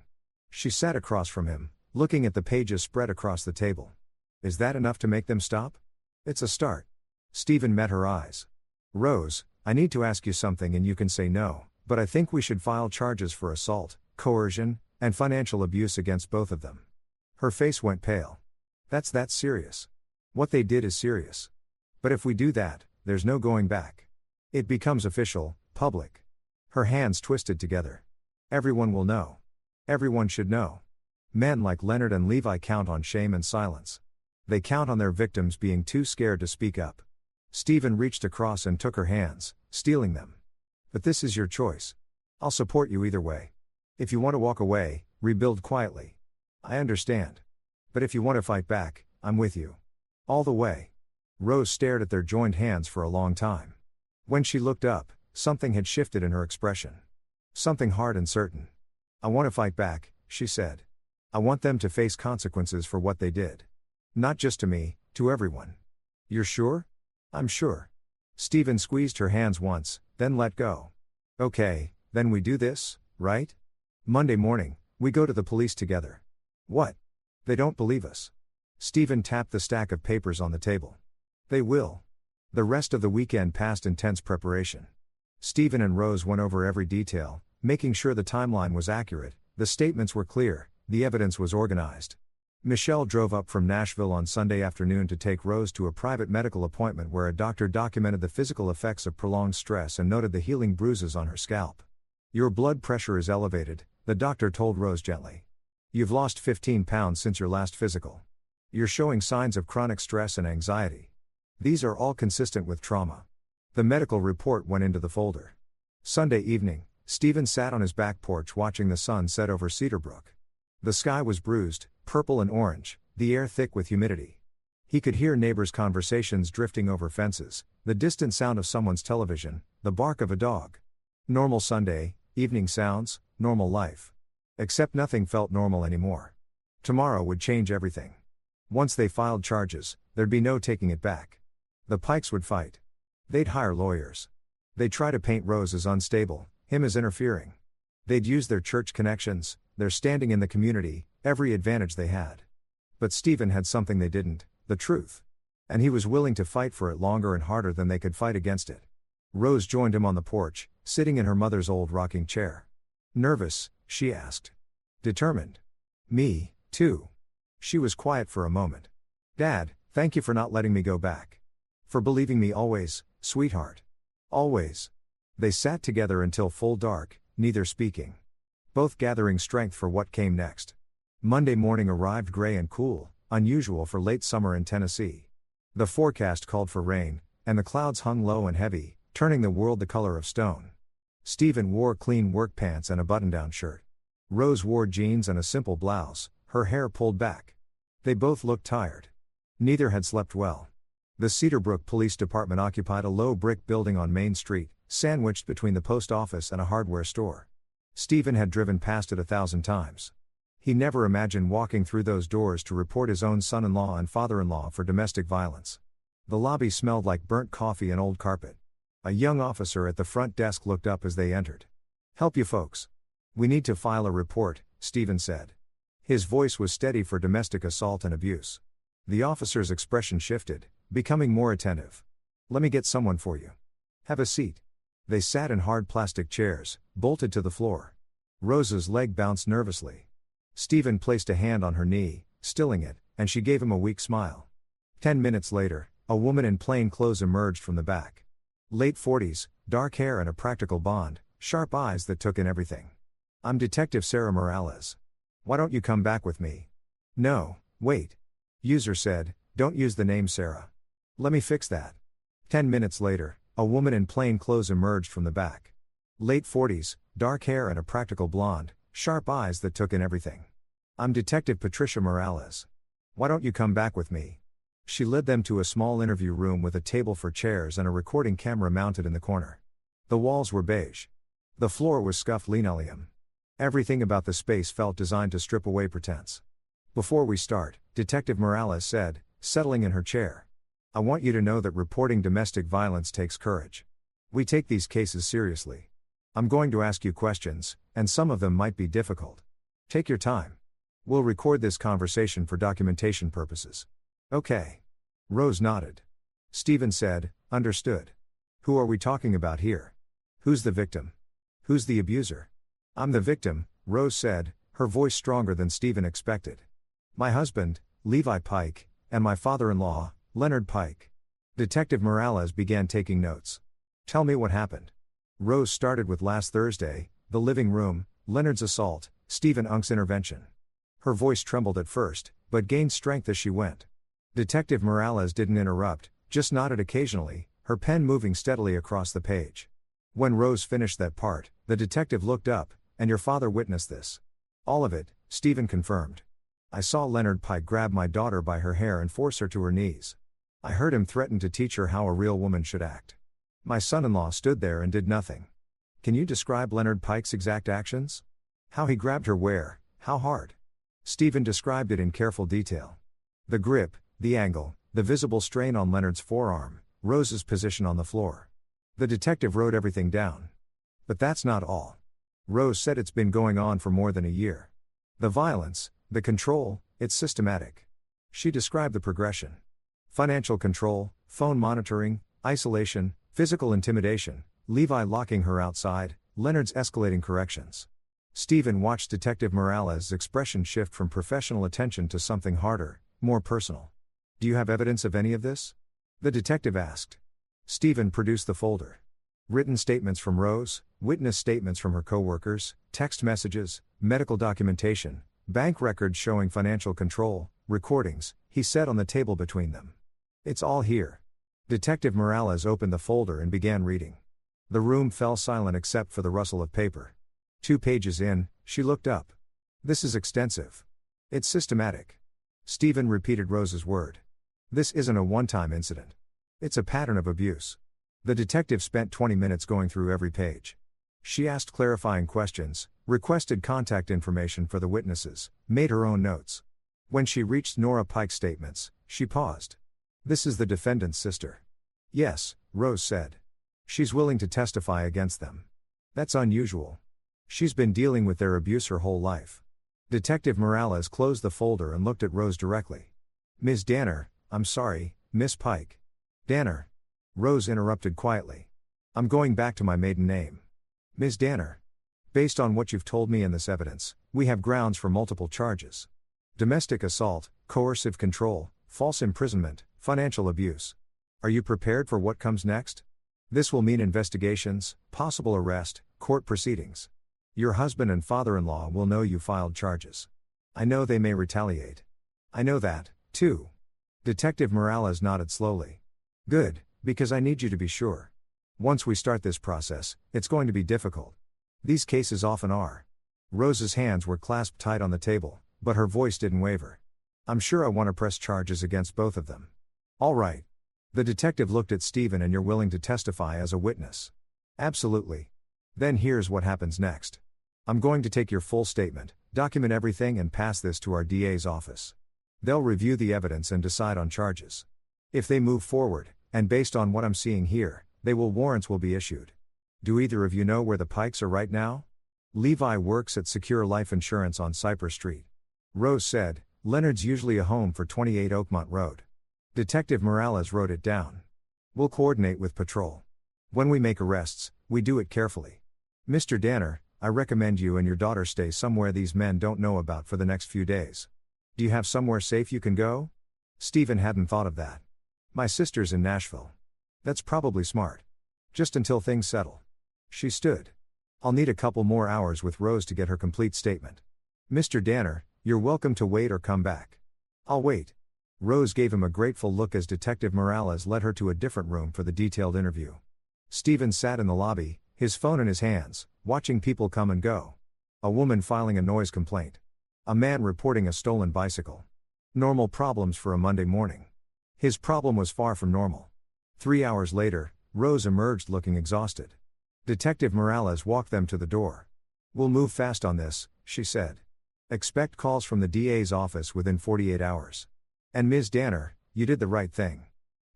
A: She sat across from him, looking at the pages spread across the table. "Is that enough to make them stop?" "It's a start." Stephen met her eyes. "Rose, I need to ask you something and you can say no, but I think we should file charges for assault, coercion, and financial abuse against both of them." Her face went pale. "That's that serious. What they did is serious. But if we do that, there's no going back. It becomes official, public." Her hands twisted together. "Everyone will know. Everyone should know. Men like Leonard and Levi count on shame and silence. They count on their victims being too scared to speak up." Stephen reached across and took her hands, stealing them. "But this is your choice. I'll support you either way. If you want to walk away, rebuild quietly. I understand. But if you want to fight back, I'm with you. All the way." Rose stared at their joined hands for a long time. When she looked up, something had shifted in her expression. Something hard and certain. "I want to fight back," she said. "I want them to face consequences for what they did. Not just to me, to everyone." "You're sure?" "I'm sure." Stephen squeezed her hands once, then let go. "Okay, then we do this, right? Monday morning, we go to the police together." "What? They don't believe us." Stephen tapped the stack of papers on the table. "They will." The rest of the weekend passed in tense preparation. Stephen and Rose went over every detail, making sure the timeline was accurate, the statements were clear, the evidence was organized. Michelle drove up from Nashville on Sunday afternoon to take Rose to a private medical appointment where a doctor documented the physical effects of prolonged stress and noted the healing bruises on her scalp. "Your blood pressure is elevated," the doctor told Rose gently. "You've lost 15 pounds since your last physical. You're showing signs of chronic stress and anxiety. These are all consistent with trauma." The medical report went into the folder. Sunday evening, Stephen sat on his back porch watching the sun set over Cedar Brook. The sky was bruised, purple and orange, the air thick with humidity. He could hear neighbors' conversations drifting over fences, the distant sound of someone's television, the bark of a dog. Normal Sunday, evening sounds, normal life. Except nothing felt normal anymore. Tomorrow would change everything. Once they filed charges, there'd be no taking it back. The Pikes would fight. They'd hire lawyers. They'd try to paint Rose as unstable, him as interfering. They'd use their church connections, their standing in the community, every advantage they had. But Stephen had something they didn't, the truth. And he was willing to fight for it longer and harder than they could fight against it. Rose joined him on the porch, sitting in her mother's old rocking chair. "Nervous?" she asked. "Determined." "Me, too." She was quiet for a moment. "Dad, thank you for not letting me go back. For believing me always, sweetheart. Always." They sat together until full dark, neither speaking. Both gathering strength for what came next. Monday morning arrived gray and cool, unusual for late summer in Tennessee. The forecast called for rain, and the clouds hung low and heavy, turning the world the color of stone. Stephen wore clean work pants and a button-down shirt. Rose wore jeans and a simple blouse, her hair pulled back. They both looked tired. Neither had slept well. The Cedar Brook Police Department occupied a low brick building on Main Street, sandwiched between the post office and a hardware store. Stephen had driven past it 1,000 times. He never imagined walking through those doors to report his own son-in-law and father-in-law for domestic violence. The lobby smelled like burnt coffee and old carpet. A young officer at the front desk looked up as they entered. "Help you folks. We need to file a report," Stephen said. His voice was steady for domestic assault and abuse. The officer's expression shifted, becoming more attentive. "Let me get someone for you. Have a seat." They sat in hard plastic chairs, bolted to the floor. Rose's leg bounced nervously. Stephen placed a hand on her knee, stilling it, and she gave him a weak smile. 10 minutes later, a woman in plain clothes emerged from the back. Late 40s, dark hair and a practical blonde, sharp eyes that took in everything. "I'm Detective Sarah Morales. Why don't you come back with me?" "No, wait." User said, "Don't use the name Sarah. Let me fix that." 10 minutes later, a woman in plain clothes emerged from the back. Late 40s, dark hair and a practical blonde, sharp eyes that took in everything. "I'm Detective Patricia Morales. Why don't you come back with me?" She led them to a small interview room with a table for chairs and a recording camera mounted in the corner. The walls were beige. The floor was scuffed linoleum. Everything about the space felt designed to strip away pretense. "Before we start," Detective Morales said, settling in her chair, "I want you to know that reporting domestic violence takes courage. We take these cases seriously. I'm going to ask you questions, and some of them might be difficult. Take your time. We'll record this conversation for documentation purposes." "Okay." Rose nodded. Stephen said, "Understood. Who are we talking about here? Who's the victim? Who's the abuser?" "I'm the victim," Rose said, her voice stronger than Stephen expected. "My husband, Levi Pike, and my father-in-law, Leonard Pike." Detective Morales began taking notes. "Tell me what happened." Rose started with last Thursday, the living room, Leonard's assault, Stephen Unk's intervention. Her voice trembled at first, but gained strength as she went. Detective Morales didn't interrupt, just nodded occasionally, her pen moving steadily across the page. When Rose finished that part, the detective looked up, "And your father witnessed this?" "All of it," Stephen confirmed. "I saw Leonard Pike grab my daughter by her hair and force her to her knees. I heard him threaten to teach her how a real woman should act. My son-in-law stood there and did nothing." "Can you describe Leonard Pike's exact actions? How he grabbed her where, how hard?" Stephen described it in careful detail. The grip, the angle, the visible strain on Leonard's forearm, Rose's position on the floor. The detective wrote everything down. "But that's not all." Rose said, "It's been going on for more than a year. The violence, the control, it's systematic." She described the progression. Financial control, phone monitoring, isolation, physical intimidation, Levi locking her outside, Leonard's escalating corrections. Stephen watched Detective Morales' expression shift from professional attention to something harder, more personal. "Do you have evidence of any of this?" the detective asked. Stephen produced the folder. Written statements from Rose, witness statements from her co-workers, text messages, medical documentation, bank records showing financial control, recordings, he said on the table between them. "It's all here." Detective Morales opened the folder and began reading. The room fell silent except for the rustle of paper. 2 pages in, she looked up. "This is extensive. It's systematic." Stephen repeated Rose's word. "This isn't a one-time incident. It's a pattern of abuse." The detective spent 20 minutes going through every page. She asked clarifying questions, requested contact information for the witnesses, made her own notes. When she reached Nora Pike's statements, she paused. "This is the defendant's sister." "Yes," Rose said. "She's willing to testify against them." "That's unusual. She's been dealing with their abuse her whole life." Detective Morales closed the folder and looked at Rose directly. "Ms. Danner, I'm sorry, Miss Pike." "Danner." Rose interrupted quietly. "I'm going back to my maiden name. Ms. Danner. Based on what you've told me in this evidence, we have grounds for multiple charges. Domestic assault, coercive control, false imprisonment, financial abuse. Are you prepared for what comes next? This will mean investigations, possible arrest, court proceedings. Your husband and father-in-law will know you filed charges. I know they may retaliate. I know that, too." Detective Morales nodded slowly. "Good, because I need you to be sure. Once we start this process, it's going to be difficult. These cases often are." Rose's hands were clasped tight on the table, but her voice didn't waver. "I'm sure I want to press charges against both of them." "All right." The detective looked at Stephen. "And you're willing to testify as a witness?" "Absolutely." "Then here's what happens next. I'm going to take your full statement, document everything and pass this to our DA's office. They'll review the evidence and decide on charges. If they move forward, and based on what I'm seeing here, warrants will be issued. Do either of you know where the Pikes are right now?" "Levi works at Secure Life Insurance on Cypress Street." Rose said, "Leonard's usually a home for 28 Oakmont Road." Detective Morales wrote it down. "We'll coordinate with patrol. When we make arrests, we do it carefully. Mr. Danner, I recommend you and your daughter stay somewhere these men don't know about for the next few days. Do you have somewhere safe you can go? Stephen hadn't thought of that. My sister's in Nashville. That's probably smart. Just until things settle. She stood. I'll need a couple more hours with Rose to get her complete statement. Mr. Danner, you're welcome to wait or come back. I'll wait. Rose gave him a grateful look as Detective Morales led her to a different room for the detailed interview. Stephen sat in the lobby, his phone in his hands, watching people come and go. A woman filing a noise complaint. A man reporting a stolen bicycle. Normal problems for a Monday morning. His problem was far from normal. 3 hours later, Rose emerged looking exhausted. Detective Morales walked them to the door. We'll move fast on this, she said. Expect calls from the DA's office within 48 hours. And Ms. Danner, you did the right thing.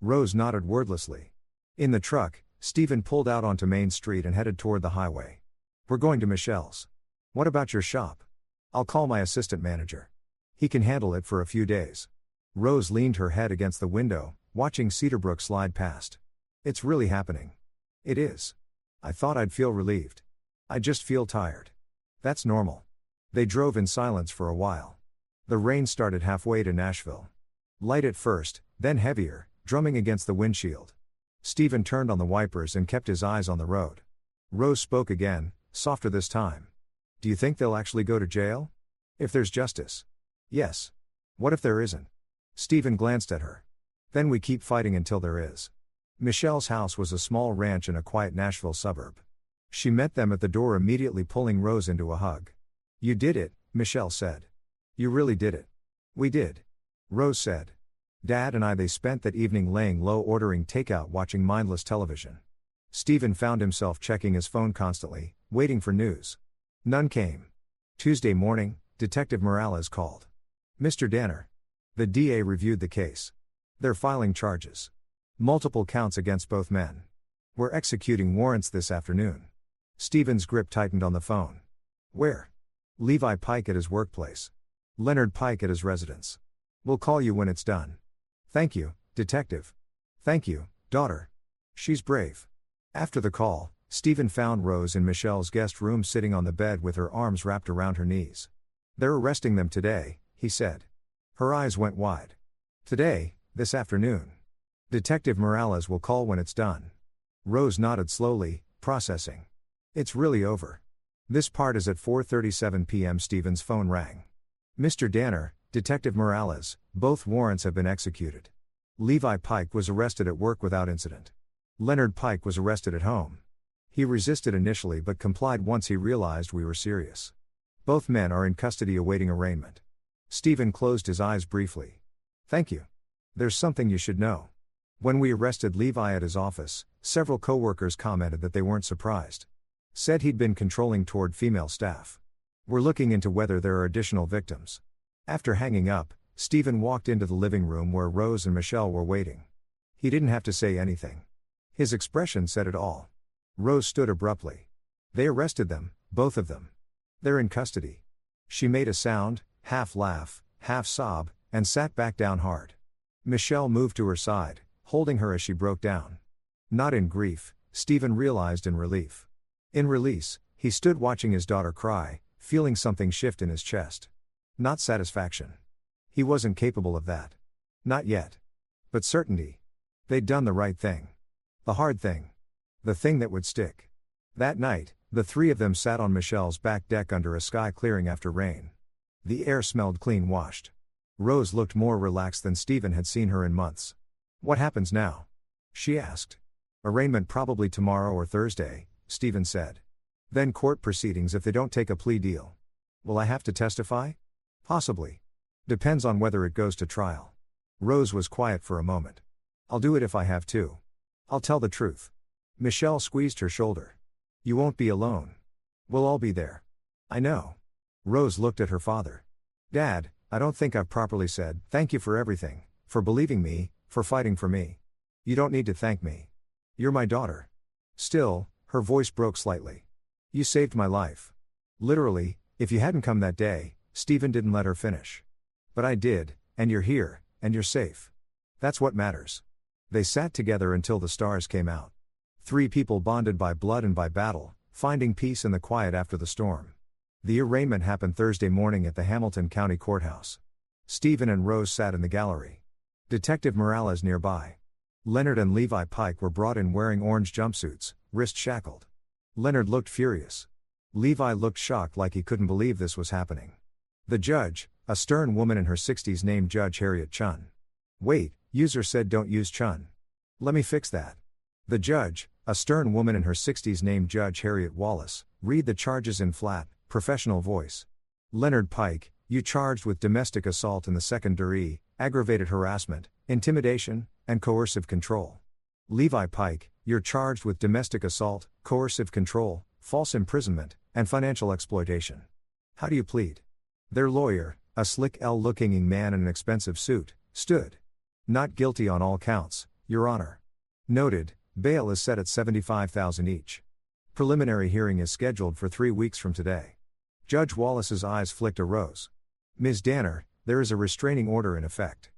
A: Rose nodded wordlessly. In the truck, Stephen pulled out onto Main Street and headed toward the highway. We're going to Michelle's. What about your shop? I'll call my assistant manager. He can handle it for a few days. Rose leaned her head against the window, watching Cedarbrook slide past. It's really happening. It is. I thought I'd feel relieved. I just feel tired. That's normal. They drove in silence for a while. The rain started halfway to Nashville. Light at first, then heavier, drumming against the windshield. Stephen turned on the wipers and kept his eyes on the road. Rose spoke again, softer this time. Do you think they'll actually go to jail? If there's justice. Yes. What if there isn't? Stephen glanced at her. Then we keep fighting until there is. Michelle's house was a small ranch in a quiet Nashville suburb. She met them at the door, immediately pulling Rose into a hug. You did it, Michelle said. You really did it. We did. Rose said. Dad and they spent that evening laying low, ordering takeout, watching mindless television. Stephen found himself checking his phone constantly, waiting for news. None came. Tuesday morning, Detective Morales called. Mr. Danner. The DA reviewed the case. They're filing charges. Multiple counts against both men. We're executing warrants this afternoon. Stephen's grip tightened on the phone. Where? Levi Pike at his workplace. Leonard Pike at his residence. We'll call you when it's done. Thank you, Detective. Thank you, daughter. She's brave. After the call, Stephen found Rose in Michelle's guest room, sitting on the bed with her arms wrapped around her knees. They're arresting them today, he said. Her eyes went wide. Today, this afternoon. Detective Morales will call when it's done. Rose nodded slowly, processing. It's really over. This part is at 4:37 p.m. Stephen's phone rang. Mr. Danner, Detective Morales, both warrants have been executed. Levi Pike was arrested at work without incident. Leonard Pike was arrested at home. He resisted initially but complied once he realized we were serious. Both men are in custody awaiting arraignment. Stephen closed his eyes briefly. Thank you. There's something you should know. When we arrested Levi at his office, several co-workers commented that they weren't surprised. Said he'd been controlling toward female staff. We're looking into whether there are additional victims. After hanging up, Stephen walked into the living room where Rose and Michelle were waiting. He didn't have to say anything. His expression said it all. Rose stood abruptly. They arrested them, both of them. They're in custody. She made a sound, half laugh, half sob, and sat back down hard. Michelle moved to her side, holding her as she broke down. Not in grief, Stephen realized, in relief. In release, he stood watching his daughter cry, feeling something shift in his chest. Not satisfaction. He wasn't capable of that. Not yet. But certainty. They'd done the right thing. The hard thing. The thing that would stick. That night, the three of them sat on Michelle's back deck under a sky clearing after rain. The air smelled clean washed. Rose looked more relaxed than Stephen had seen her in months. What happens now? She asked. Arraignment probably tomorrow or Thursday, Stephen said. Then court proceedings if they don't take a plea deal. Will I have to testify? Possibly. Depends on whether it goes to trial. Rose was quiet for a moment. I'll do it if I have to. I'll tell the truth. Michelle squeezed her shoulder. You won't be alone. We'll all be there. I know. Rose looked at her father. Dad, I don't think I've properly said thank you for everything, for believing me, for fighting for me. You don't need to thank me. You're my daughter. Still, her voice broke slightly. You saved my life. Literally, if you hadn't come that day, Stephen didn't let her finish. But I did, and you're here, and you're safe. That's what matters. They sat together until the stars came out. Three people bonded by blood and by battle, finding peace in the quiet after the storm. The arraignment happened Thursday morning at the Hamilton County Courthouse. Stephen and Rose sat in the gallery. Detective Morales nearby. Leonard and Levi Pike were brought in wearing orange jumpsuits, wrist shackled. Leonard looked furious. Levi looked shocked, like he couldn't believe this was happening. The judge, a stern woman in her 60s named Judge Harriet Chun. Wait, user said don't use Chun. Let me fix that. The judge, a stern woman in her 60s named Judge Harriet Wallace, read the charges in flat, professional voice. Leonard Pike, you charged with domestic assault in the second degree, aggravated harassment, intimidation, and coercive control. Levi Pike, you're charged with domestic assault, coercive control, false imprisonment, and financial exploitation. How do you plead? Their lawyer, a slick L-looking man in an expensive suit, stood. Not guilty on all counts, Your Honor. Noted, bail is set at $75,000 each. Preliminary hearing is scheduled for 3 weeks from today. Judge Wallace's eyes flicked to Rose. Ms. Danner, there is a restraining order in effect.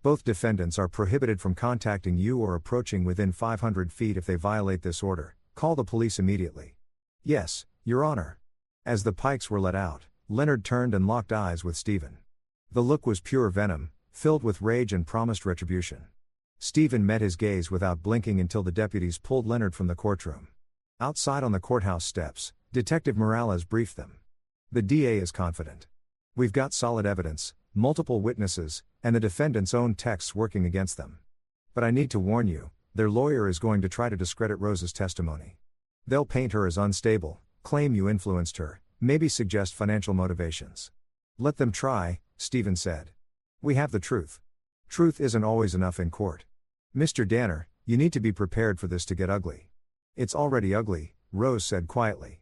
A: Both defendants are prohibited from contacting you or approaching within 500 feet if they violate this order. Call the police immediately. Yes, Your Honor. As the Pikes were let out, Leonard turned and locked eyes with Stephen. The look was pure venom, filled with rage and promised retribution. Stephen met his gaze without blinking until the deputies pulled Leonard from the courtroom. Outside on the courthouse steps, Detective Morales briefed them. The DA is confident. We've got solid evidence, multiple witnesses, and the defendant's own texts working against them. But I need to warn you, their lawyer is going to try to discredit Rose's testimony. They'll paint her as unstable, claim you influenced her, maybe suggest financial motivations. Let them try, Stephen said. We have the truth. Truth isn't always enough in court. Mr. Danner, you need to be prepared for this to get ugly. It's already ugly, Rose said quietly.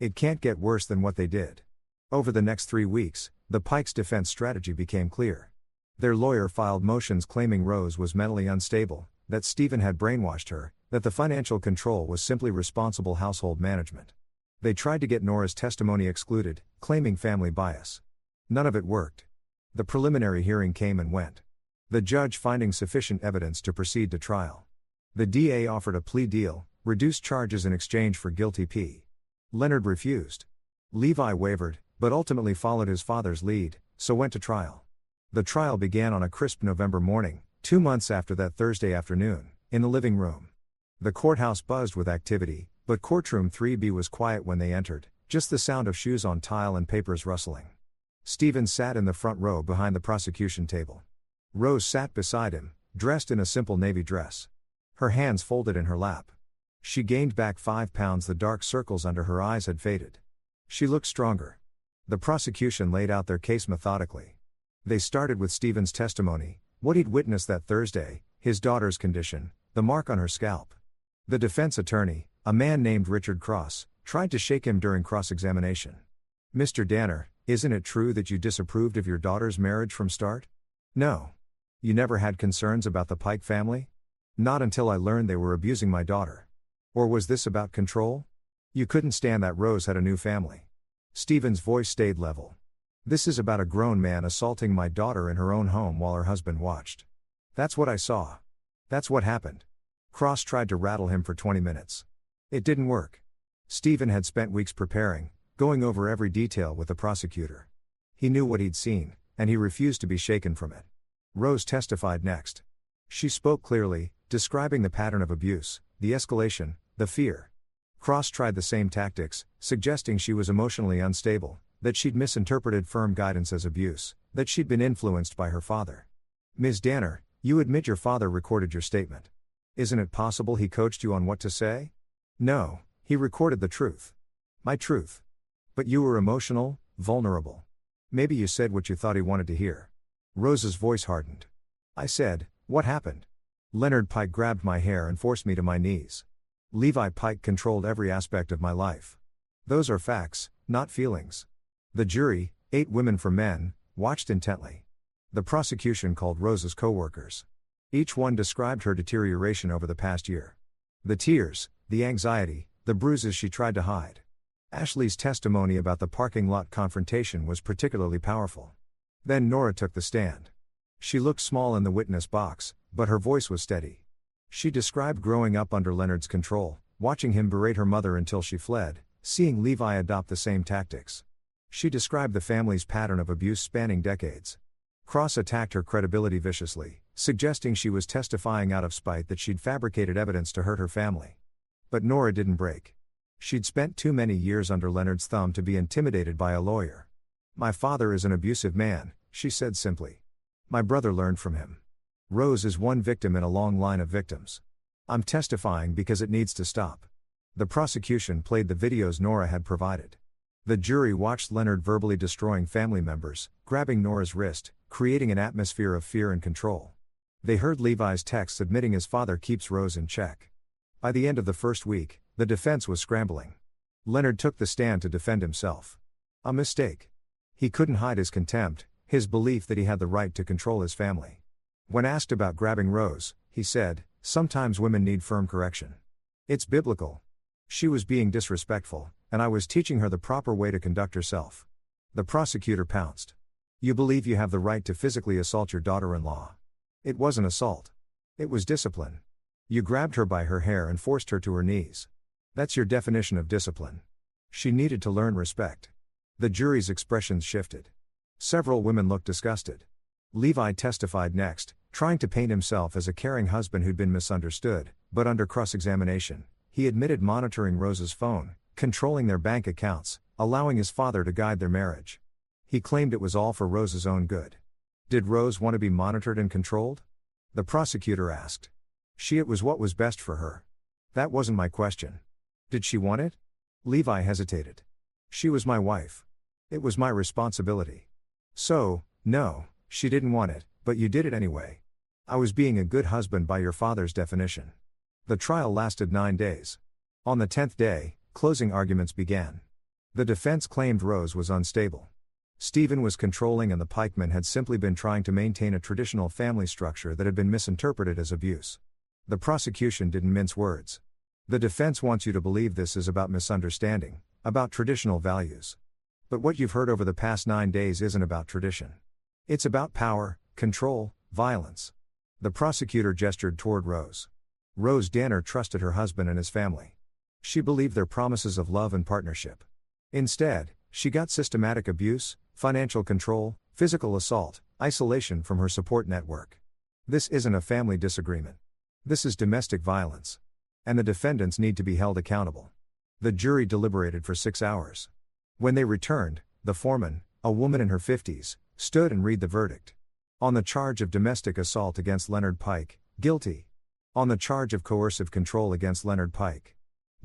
A: It can't get worse than what they did. Over the next 3 weeks, the Pikes' defense strategy became clear. Their lawyer filed motions claiming Rose was mentally unstable, that Stephen had brainwashed her, that the financial control was simply responsible household management. They tried to get Nora's testimony excluded, claiming family bias. None of it worked. The preliminary hearing came and went. The judge finding sufficient evidence to proceed to trial. The DA offered a plea deal, reduced charges in exchange for guilty plea. Leonard refused. Levi wavered, but ultimately followed his father's lead, so went to trial. The trial began on a crisp November morning, 2 months after that Thursday afternoon, in the living room. The courthouse buzzed with activity, but courtroom 3B was quiet when they entered, just the sound of shoes on tile and papers rustling. Stephen sat in the front row behind the prosecution table. Rose sat beside him, dressed in a simple navy dress. Her hands folded in her lap. She gained back 5 pounds, the dark circles under her eyes had faded. She looked stronger. The prosecution laid out their case methodically. They started with Stephen's testimony, what he'd witnessed that Thursday, his daughter's condition, the mark on her scalp. The defense attorney, a man named Richard Cross, tried to shake him during cross-examination. Mr. Danner, isn't it true that you disapproved of your daughter's marriage from start? No. You never had concerns about the Pike family? Not until I learned they were abusing my daughter. Or was this about control? You couldn't stand that Rose had a new family. Stephen's voice stayed level. This is about a grown man assaulting my daughter in her own home while her husband watched. That's what I saw. That's what happened. Cross tried to rattle him for 20 minutes. It didn't work. Stephen had spent weeks preparing, going over every detail with the prosecutor. He knew what he'd seen, and he refused to be shaken from it. Rose testified next. She spoke clearly, describing the pattern of abuse, the escalation, the fear. Cross tried the same tactics, suggesting she was emotionally unstable, that she'd misinterpreted firm guidance as abuse, that she'd been influenced by her father. Ms. Danner, you admit your father recorded your statement. Isn't it possible he coached you on what to say? No, he recorded the truth. My truth. But you were emotional, vulnerable. Maybe you said what you thought he wanted to hear. Rose's voice hardened. I said, what happened? Leonard Pike grabbed my hair and forced me to my knees. Levi Pike controlled every aspect of my life. Those are facts, not feelings. The jury, 8 women for men, watched intently. The prosecution called Rose's co-workers. Each one described her deterioration over the past year. The tears, the anxiety, the bruises she tried to hide. Ashley's testimony about the parking lot confrontation was particularly powerful. Then Nora took the stand. She looked small in the witness box, but her voice was steady. She described growing up under Leonard's control, watching him berate her mother until she fled, seeing Levi adopt the same tactics. She described the family's pattern of abuse spanning decades. Cross attacked her credibility viciously, suggesting she was testifying out of spite that she'd fabricated evidence to hurt her family. But Nora didn't break. She'd spent too many years under Leonard's thumb to be intimidated by a lawyer. "My father is an abusive man," she said simply. "My brother learned from him. Rose is one victim in a long line of victims. I'm testifying because it needs to stop." The prosecution played the videos Nora had provided. The jury watched Leonard verbally destroying family members, grabbing Nora's wrist, creating an atmosphere of fear and control. They heard Levi's texts admitting his father keeps Rose in check. By the end of the first week, the defense was scrambling. Leonard took the stand to defend himself. A mistake. He couldn't hide his contempt, his belief that he had the right to control his family. When asked about grabbing Rose, he said, "Sometimes women need firm correction. It's biblical. She was being disrespectful, and I was teaching her the proper way to conduct herself." The prosecutor pounced. "You believe you have the right to physically assault your daughter-in-law. It wasn't assault. It was discipline. You grabbed her by her hair and forced her to her knees. That's your definition of discipline. She needed to learn respect." The jury's expressions shifted. Several women looked disgusted. Levi testified next, trying to paint himself as a caring husband who'd been misunderstood, but under cross-examination, he admitted monitoring Rose's phone, controlling their bank accounts, allowing his father to guide their marriage. He claimed it was all for Rose's own good. Did Rose want to be monitored and controlled? The prosecutor asked. It was what was best for her. That wasn't my question. Did she want it? Levi hesitated. She was my wife. It was my responsibility. So, no, she didn't want it, but you did it anyway. I was being a good husband by your father's definition. The trial lasted 9 days. On the 10th day, closing arguments began. The defense claimed Rose was unstable. Stephen was controlling and the pikemen had simply been trying to maintain a traditional family structure that had been misinterpreted as abuse. The prosecution didn't mince words. The defense wants you to believe this is about misunderstanding, about traditional values. But what you've heard over the past 9 days isn't about tradition. It's about power, control, violence. The prosecutor gestured toward Rose. Rose Danner trusted her husband and his family. She believed their promises of love and partnership. Instead, she got systematic abuse, financial control, physical assault, isolation from her support network. This isn't a family disagreement. This is domestic violence. And the defendants need to be held accountable. The jury deliberated for 6 hours. When they returned, the foreman, a woman in her 50s, stood and read the verdict. On the charge of domestic assault against Leonard Pike, guilty. On the charge of coercive control against Leonard Pike,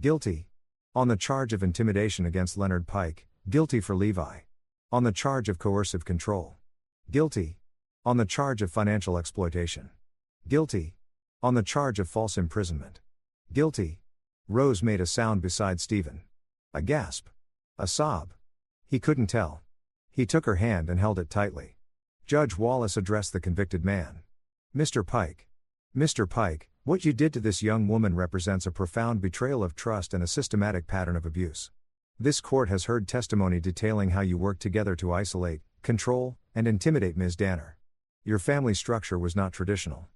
A: guilty. On the charge of intimidation against Leonard Pike, guilty for Levi. On the charge of coercive control, guilty. On the charge of financial exploitation, guilty. On the charge of false imprisonment, guilty. Rose made a sound beside Stephen. A gasp. A sob. He couldn't tell. He took her hand and held it tightly. Judge Wallace addressed the convicted man. Mr. Pike. Mr. Pike, what you did to this young woman represents a profound betrayal of trust and a systematic pattern of abuse. This court has heard testimony detailing how you worked together to isolate, control, and intimidate Ms. Danner. Your family structure was not traditional.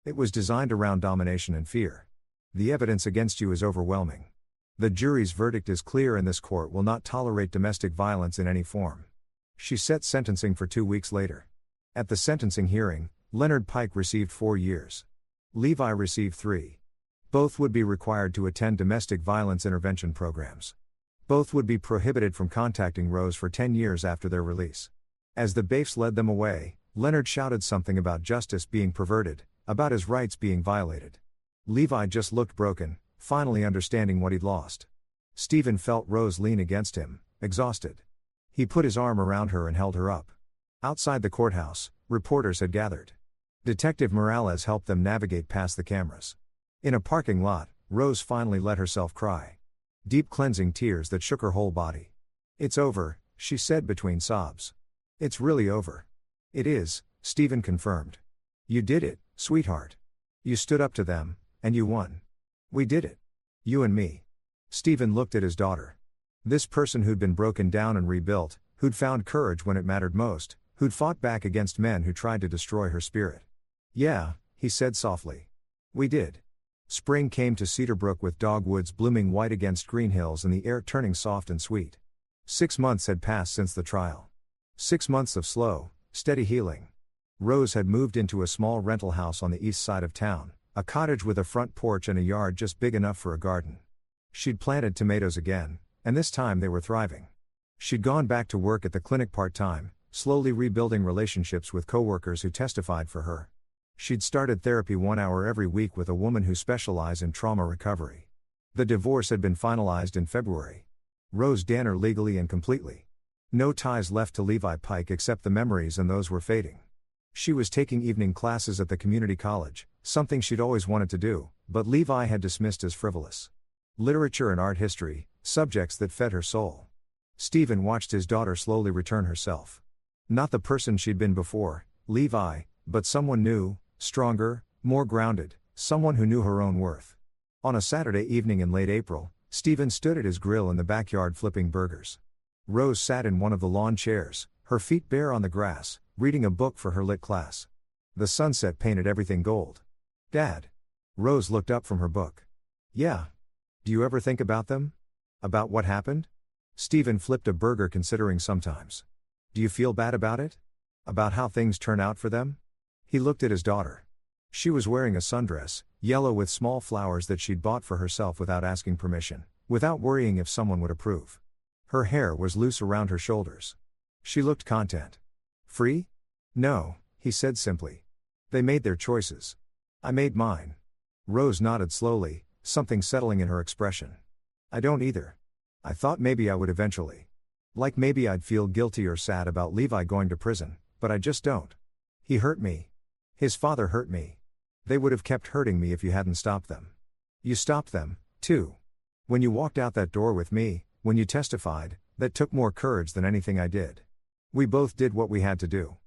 A: It was designed around domination and fear. The evidence against you is overwhelming. The jury's verdict is clear and this court will not tolerate domestic violence in any form. She set sentencing for 2 weeks later. At the sentencing hearing, Leonard Pike received 4 years. Levi received 3. Both would be required to attend domestic violence intervention programs. Both would be prohibited from contacting Rose for 10 years after their release. As the baifs led them away, Leonard shouted something about justice being perverted, about his rights being violated. Levi just looked broken, finally understanding what he'd lost. Stephen felt Rose lean against him, exhausted. He put his arm around her and held her up. Outside the courthouse, reporters had gathered. Detective Morales helped them navigate past the cameras. In a parking lot, Rose finally let herself cry. Deep cleansing tears that shook her whole body. "It's over," she said between sobs. "It's really over." "It is," Stephen confirmed. "You did it, sweetheart. You stood up to them, and you won. We did it. You and me." Stephen looked at his daughter. This person who'd been broken down and rebuilt, who'd found courage when it mattered most, who'd fought back against men who tried to destroy her spirit. "Yeah," he said softly. "We did." Spring came to Cedarbrook with dogwoods blooming white against green hills and the air turning soft and sweet. 6 months had passed since the trial. 6 months of slow, steady healing. Rose had moved into a small rental house on the east side of town, a cottage with a front porch and a yard just big enough for a garden. She'd planted tomatoes again, and this time they were thriving. She'd gone back to work at the clinic part-time, slowly rebuilding relationships with coworkers who testified for her. She'd started therapy 1 hour every week with a woman who specialized in trauma recovery. The divorce had been finalized in February. Rose Danner legally and completely. No ties left to Levi Pike except the memories, and those were fading. She was taking evening classes at the community college, something she'd always wanted to do, but Levi had dismissed as frivolous. Literature and art history, subjects that fed her soul. Stephen watched his daughter slowly return herself. Not the person she'd been before, Levi, but someone new, stronger, more grounded, someone who knew her own worth. On a Saturday evening in late April, Stephen stood at his grill in the backyard flipping burgers. Rose sat in one of the lawn chairs, her feet bare on the grass, reading a book for her lit class. The sunset painted everything gold. "Dad." Rose looked up from her book. "Yeah. Do you ever think about them? About what happened?" Stephen flipped a burger, considering sometimes. "Do you feel bad about it? About how things turn out for them?" He looked at his daughter. She was wearing a sundress, yellow with small flowers that she'd bought for herself without asking permission, without worrying if someone would approve. Her hair was loose around her shoulders. She looked content. "Free?" "No," he said simply. "They made their choices. I made mine." Rose nodded slowly, something settling in her expression. "I don't either. I thought maybe I would eventually. Like maybe I'd feel guilty or sad about Levi going to prison, but I just don't. He hurt me. His father hurt me. They would have kept hurting me if you hadn't stopped them. You stopped them, too. When you walked out that door with me, when you testified, that took more courage than anything I did. We both did what we had to do.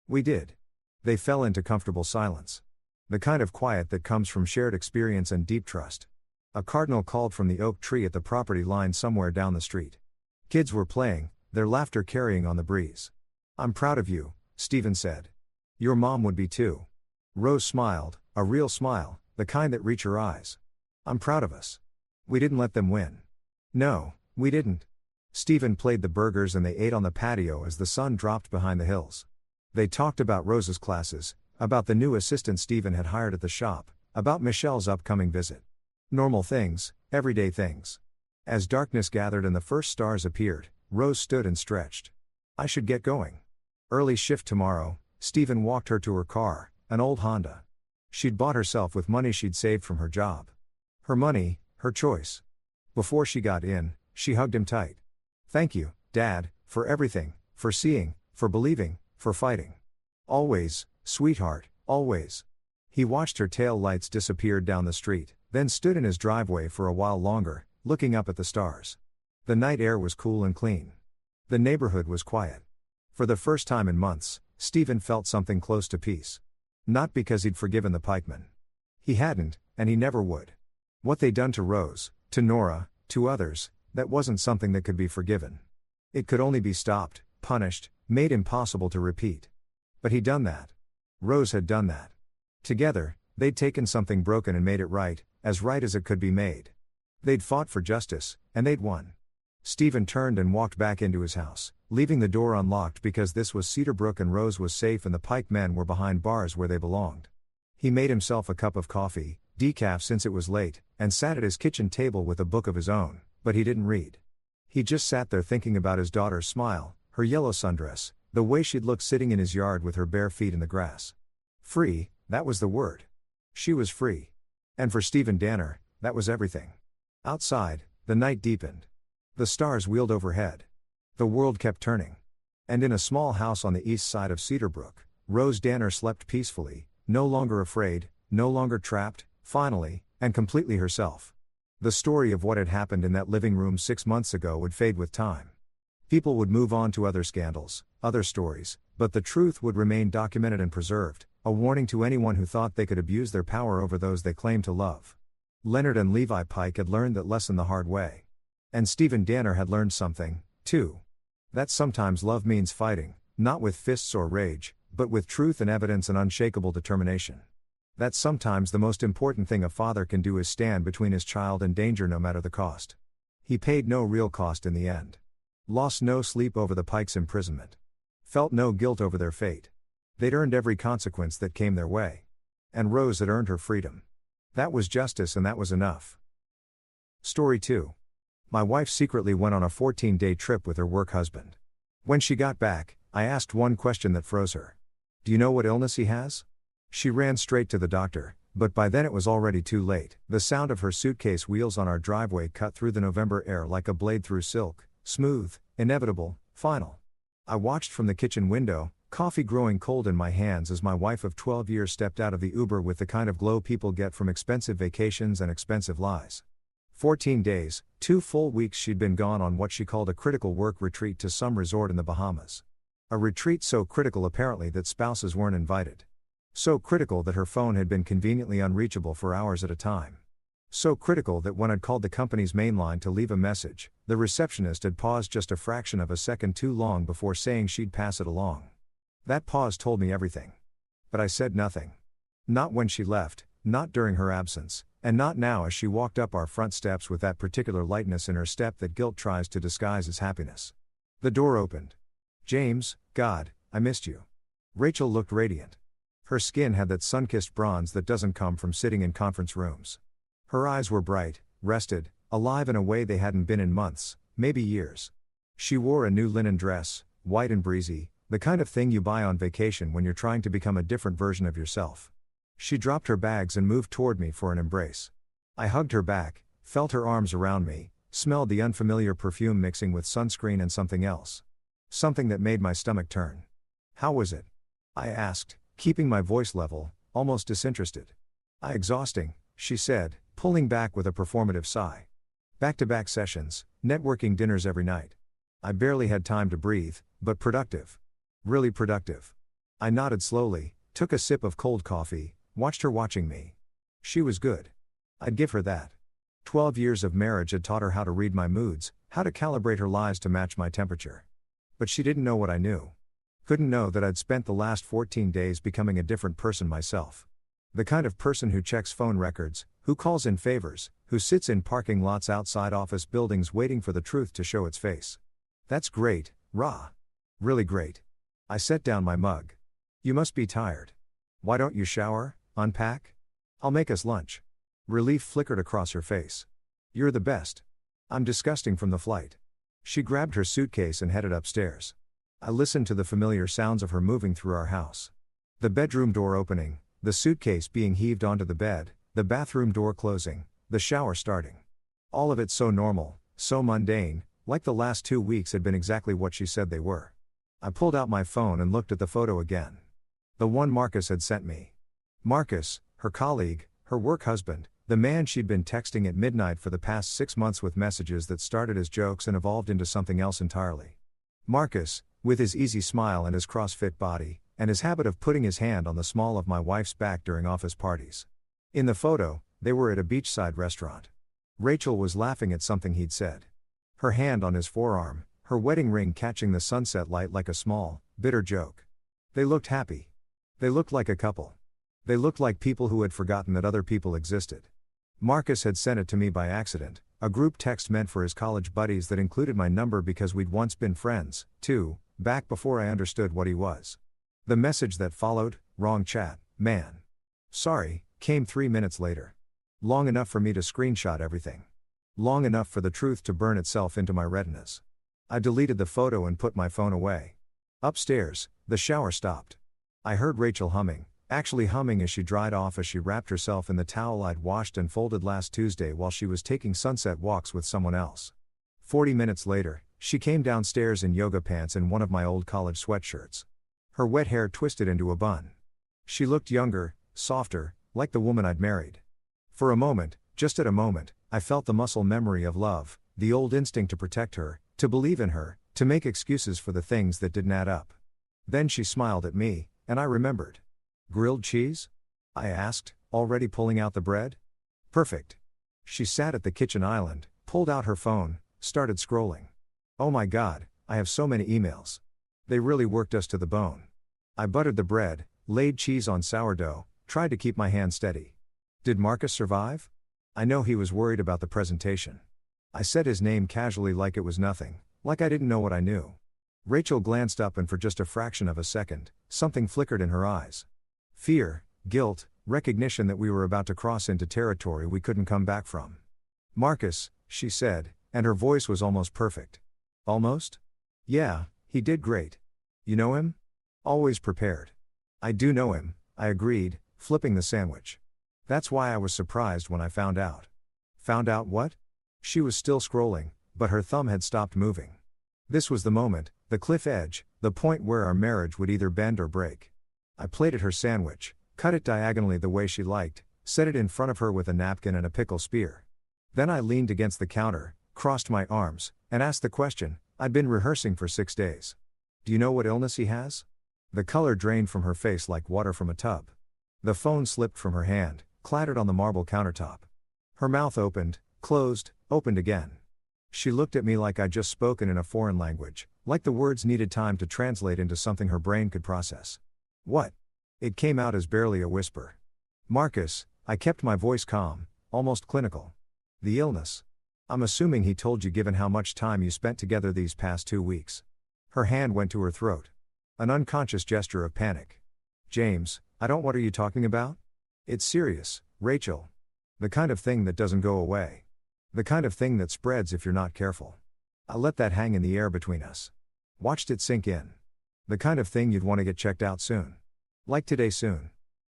A: We did." They fell into comfortable silence. The kind of quiet that comes from shared experience and deep trust. A cardinal called from the oak tree at the property line somewhere down the street. Kids were playing, their laughter carrying on the breeze. "I'm proud of you," Stephen said. "Your mom would be too." Rose smiled, a real smile, the kind that reached her eyes. "I'm proud of us. We didn't let them win." "No, we didn't." Stephen played the burgers and they ate on the patio as the sun dropped behind the hills. They talked about Rose's classes, about the new assistant Stephen had hired at the shop, about Michelle's upcoming visit. Normal things, everyday things. As darkness gathered and the first stars appeared, Rose stood and stretched. "I should get going. Early shift tomorrow." Stephen walked her to her car, an old Honda. She'd bought herself with money she'd saved from her job. Her money, her choice. Before she got in, she hugged him tight. "Thank you, Dad, for everything, for seeing, for believing, for fighting. Always, sweetheart, always." He watched her tail lights disappear down the street, then stood in his driveway for a while longer, looking up at the stars. The night air was cool and clean. The neighborhood was quiet. For the first time in months, Stephen felt something close to peace. Not because he'd forgiven the pikemen. He hadn't, and he never would. What they'd done to Rose, to Nora, to others, that wasn't something that could be forgiven. It could only be stopped, punished, made impossible to repeat. But he'd done that. Rose had done that. Together, they'd taken something broken and made it right as it could be made. They'd fought for justice, and they'd won. Stephen turned and walked back into his house, leaving the door unlocked because this was Cedarbrook and Rose was safe and the pike men were behind bars where they belonged. He made himself a cup of coffee, decaf since it was late, and sat at his kitchen table with a book of his own, but he didn't read. He just sat there thinking about his daughter's smile, her yellow sundress, the way she'd look sitting in his yard with her bare feet in the grass. Free, that was the word. She was free. And for Stephen Danner, that was everything. Outside, the night deepened. The stars wheeled overhead. The world kept turning. And in a small house on the east side of Cedarbrook, Rose Danner slept peacefully, no longer afraid, no longer trapped, finally, and completely herself. The story of what had happened in that living room 6 months ago would fade with time. People would move on to other scandals, other stories, but the truth would remain documented and preserved, a warning to anyone who thought they could abuse their power over those they claimed to love. Leonard and Levi Pike had learned that lesson the hard way. And Stephen Danner had learned something, too. That sometimes love means fighting, not with fists or rage, but with truth and evidence and unshakable determination. That sometimes the most important thing a father can do is stand between his child and danger no matter the cost. He paid no real cost in the end. Lost no sleep over the Pikes' imprisonment. Felt no guilt over their fate. They'd earned every consequence that came their way. And Rose had earned her freedom. That was justice, and that was enough. Story 2. My wife secretly went on a 14-day trip with her work husband. When she got back, I asked one question that froze her. Do you know what illness he has? She ran straight to the doctor, but by then it was already too late. The sound of her suitcase wheels on our driveway cut through the November air like a blade through silk, smooth, inevitable, final. I watched from the kitchen window, coffee growing cold in my hands as my wife of 12 years stepped out of the Uber with the kind of glow people get from expensive vacations and expensive lies. 14 days, 2 full weeks she'd been gone on what she called a critical work retreat to some resort in the Bahamas. A retreat so critical apparently that spouses weren't invited. So critical that her phone had been conveniently unreachable for hours at a time. So critical that when I'd called the company's main line to leave a message, the receptionist had paused just a fraction of a second too long before saying she'd pass it along. That pause told me everything. But I said nothing. Not when she left, not during her absence, and not now as she walked up our front steps with that particular lightness in her step that guilt tries to disguise as happiness. The door opened. James, God, I missed you. Rachel looked radiant. Her skin had that sun-kissed bronze that doesn't come from sitting in conference rooms. Her eyes were bright, rested, alive in a way they hadn't been in months, maybe years. She wore a new linen dress, white and breezy, the kind of thing you buy on vacation when you're trying to become a different version of yourself. She dropped her bags and moved toward me for an embrace. I hugged her back, felt her arms around me, smelled the unfamiliar perfume mixing with sunscreen and something else. Something that made my stomach turn. How was it? I asked, keeping my voice level, almost disinterested. Exhausting, she said, pulling back with a performative sigh. Back-to-back sessions, networking dinners every night. I barely had time to breathe, but productive. Really productive. I nodded slowly, took a sip of cold coffee, watched her watching me. She was good. I'd give her that. 12 years of marriage had taught her how to read my moods, how to calibrate her lies to match my temperature. But she didn't know what I knew. Couldn't know that I'd spent the last 14 days becoming a different person myself. The kind of person who checks phone records, who calls in favors, who sits in parking lots outside office buildings waiting for the truth to show its face. That's great, Ra. Really great. I set down my mug. You must be tired. Why don't you shower, unpack? I'll make us lunch. Relief flickered across her face. You're the best. I'm disgusting from the flight. She grabbed her suitcase and headed upstairs. I listened to the familiar sounds of her moving through our house. The bedroom door opening, the suitcase being heaved onto the bed, the bathroom door closing, the shower starting. All of it so normal, so mundane, like the last 2 weeks had been exactly what she said they were. I pulled out my phone and looked at the photo again. The one Marcus had sent me. Marcus, her colleague, her work husband, the man she'd been texting at midnight for the past 6 months with messages that started as jokes and evolved into something else entirely. Marcus, with his easy smile and his CrossFit body, and his habit of putting his hand on the small of my wife's back during office parties. In the photo, they were at a beachside restaurant. Rachel was laughing at something he'd said. Her hand on his forearm, her wedding ring catching the sunset light like a small, bitter joke. They looked happy. They looked like a couple. They looked like people who had forgotten that other people existed. Marcus had sent it to me by accident, a group text meant for his college buddies that included my number because we'd once been friends, too, back before I understood what he was. The message that followed, wrong chat, man. Sorry, came 3 minutes later. Long enough for me to screenshot everything. Long enough for the truth to burn itself into my retinas. I deleted the photo and put my phone away. Upstairs, the shower stopped. I heard Rachel humming, actually humming as she dried off as she wrapped herself in the towel I'd washed and folded last Tuesday while she was taking sunset walks with someone else. 40 minutes later, she came downstairs in yoga pants and one of my old college sweatshirts. Her wet hair twisted into a bun. She looked younger, softer, like the woman I'd married. For a moment, just at a moment, I felt the muscle memory of love, the old instinct to protect her, to believe in her, to make excuses for the things that didn't add up. Then she smiled at me, and I remembered. Grilled cheese? I asked, already pulling out the bread. Perfect. She sat at the kitchen island, pulled out her phone, started scrolling. Oh my God, I have so many emails. They really worked us to the bone. I buttered the bread, laid cheese on sourdough, tried to keep my hand steady. Did Marcus survive? I know he was worried about the presentation. I said his name casually like it was nothing, like I didn't know what I knew. Rachel glanced up and for just a fraction of a second, something flickered in her eyes. Fear, guilt, recognition that we were about to cross into territory we couldn't come back from. Marcus, she said, and her voice was almost perfect. Almost? Yeah, he did great. You know him? Always prepared. I do know him, I agreed, flipping the sandwich. That's why I was surprised when I found out. Found out what? She was still scrolling, but her thumb had stopped moving. This was the moment, the cliff edge, the point where our marriage would either bend or break. I plated her sandwich, cut it diagonally the way she liked, set it in front of her with a napkin and a pickle spear. Then I leaned against the counter, crossed my arms, and asked the question I'd been rehearsing for 6 days. Do you know what illness he has? The color drained from her face like water from a tub. The phone slipped from her hand, clattered on the marble countertop. Her mouth opened, closed, opened again. She looked at me like I'd just spoken in a foreign language, like the words needed time to translate into something her brain could process. What? It came out as barely a whisper. Marcus, I kept my voice calm, almost clinical. The illness. I'm assuming he told you given how much time you spent together these past 2 weeks. Her hand went to her throat. An unconscious gesture of panic. James, what are you talking about? It's serious, Rachel. The kind of thing that doesn't go away. The kind of thing that spreads if you're not careful. I let that hang in the air between us. Watched it sink in. The kind of thing you'd want to get checked out soon. Like today soon.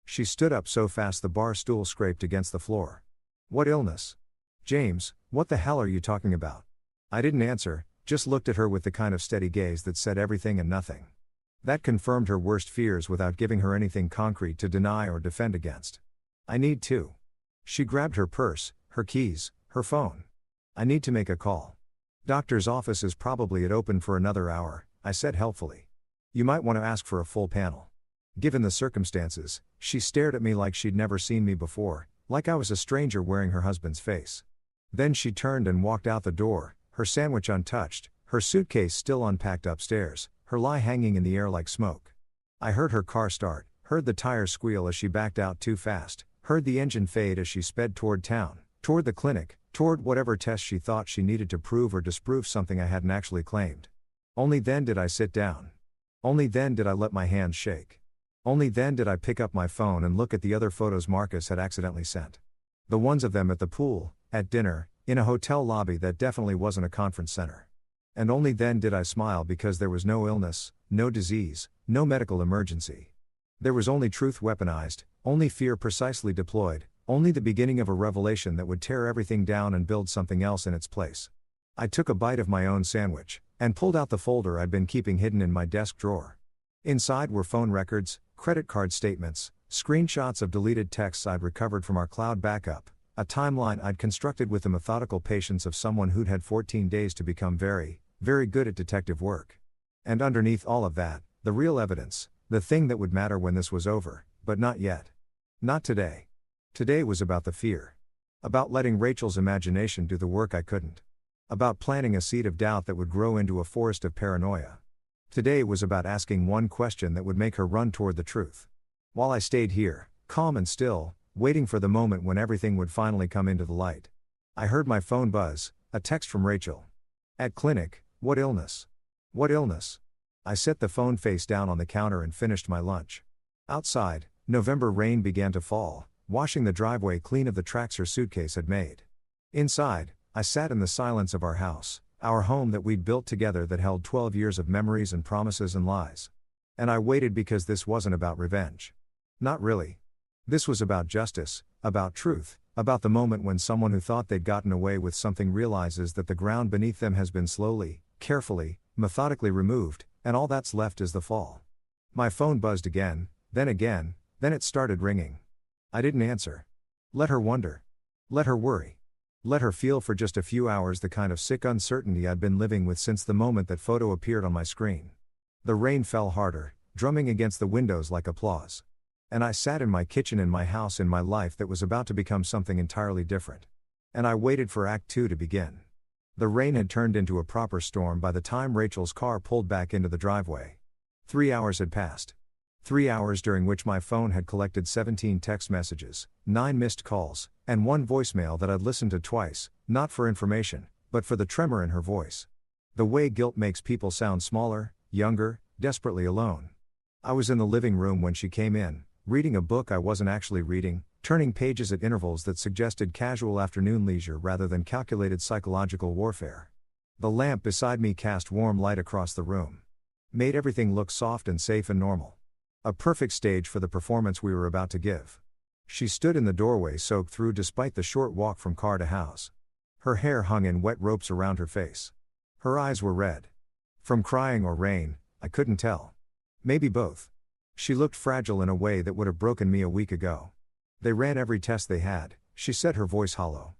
A: She stood up so fast the bar stool scraped against the floor. What illness? James, what the hell are you talking about? I didn't answer, just looked at her with the kind of steady gaze that said everything and nothing. That confirmed her worst fears without giving her anything concrete to deny or defend against. I need to. She grabbed her purse, her keys, her phone. I need to make a call. Doctor's office is probably open for another hour, I said helpfully. You might want to ask for a full panel. Given the circumstances, she stared at me like she'd never seen me before, like I was a stranger wearing her husband's face. Then she turned and walked out the door, her sandwich untouched, her suitcase still unpacked upstairs, her lie hanging in the air like smoke. I heard her car start, heard the tires squeal as she backed out too fast, heard the engine fade as she sped toward town, toward the clinic, toward whatever test she thought she needed to prove or disprove something I hadn't actually claimed. Only then did I sit down. Only then did I let my hands shake. Only then did I pick up my phone and look at the other photos Marcus had accidentally sent. The ones of them at the pool, at dinner, in a hotel lobby that definitely wasn't a conference center. And only then did I smile because there was no illness, no disease, no medical emergency. There was only truth weaponized, only fear precisely deployed, only the beginning of a revelation that would tear everything down and build something else in its place. I took a bite of my own sandwich, and pulled out the folder I'd been keeping hidden in my desk drawer. Inside were phone records, credit card statements, screenshots of deleted texts I'd recovered from our cloud backup, a timeline I'd constructed with the methodical patience of someone who'd had 14 days to become very, very good at detective work. And underneath all of that, the real evidence, the thing that would matter when this was over, but not yet. Not today. Today was about the fear. About letting Rachel's imagination do the work I couldn't. About planting a seed of doubt that would grow into a forest of paranoia. Today was about asking one question that would make her run toward the truth. While I stayed here, calm and still, waiting for the moment when everything would finally come into the light, I heard my phone buzz, a text from Rachel. At clinic, what illness? What illness? I set the phone face down on the counter and finished my lunch. Outside, November rain began to fall, washing the driveway clean of the tracks her suitcase had made. Inside, I sat in the silence of our house, our home that we'd built together that held 12 years of memories and promises and lies. And I waited because this wasn't about revenge. Not really. This was about justice, about truth, about the moment when someone who thought they'd gotten away with something realizes that the ground beneath them has been slowly, carefully, methodically removed, and all that's left is the fall. My phone buzzed again, then it started ringing. I didn't answer. Let her wonder. Let her worry. Let her feel for just a few hours the kind of sick uncertainty I'd been living with since the moment that photo appeared on my screen. The rain fell harder, drumming against the windows like applause. And I sat in my kitchen in my house in my life that was about to become something entirely different. And I waited for Act 2 to begin. The rain had turned into a proper storm by the time Rachel's car pulled back into the driveway. 3 hours had passed. 3 hours during which my phone had collected 17 text messages, 9 missed calls, and 1 voicemail that I'd listened to twice, not for information, but for the tremor in her voice. The way guilt makes people sound smaller, younger, desperately alone. I was in the living room when she came in, reading a book I wasn't actually reading, turning pages at intervals that suggested casual afternoon leisure rather than calculated psychological warfare. The lamp beside me cast warm light across the room. Made everything look soft and safe and normal. A perfect stage for the performance we were about to give. She stood in the doorway soaked through despite the short walk from car to house. Her hair hung in wet ropes around her face. Her eyes were red. From crying or rain, I couldn't tell. Maybe both. She looked fragile in a way that would have broken me a week ago. They ran every test they had, she said, her voice hollow.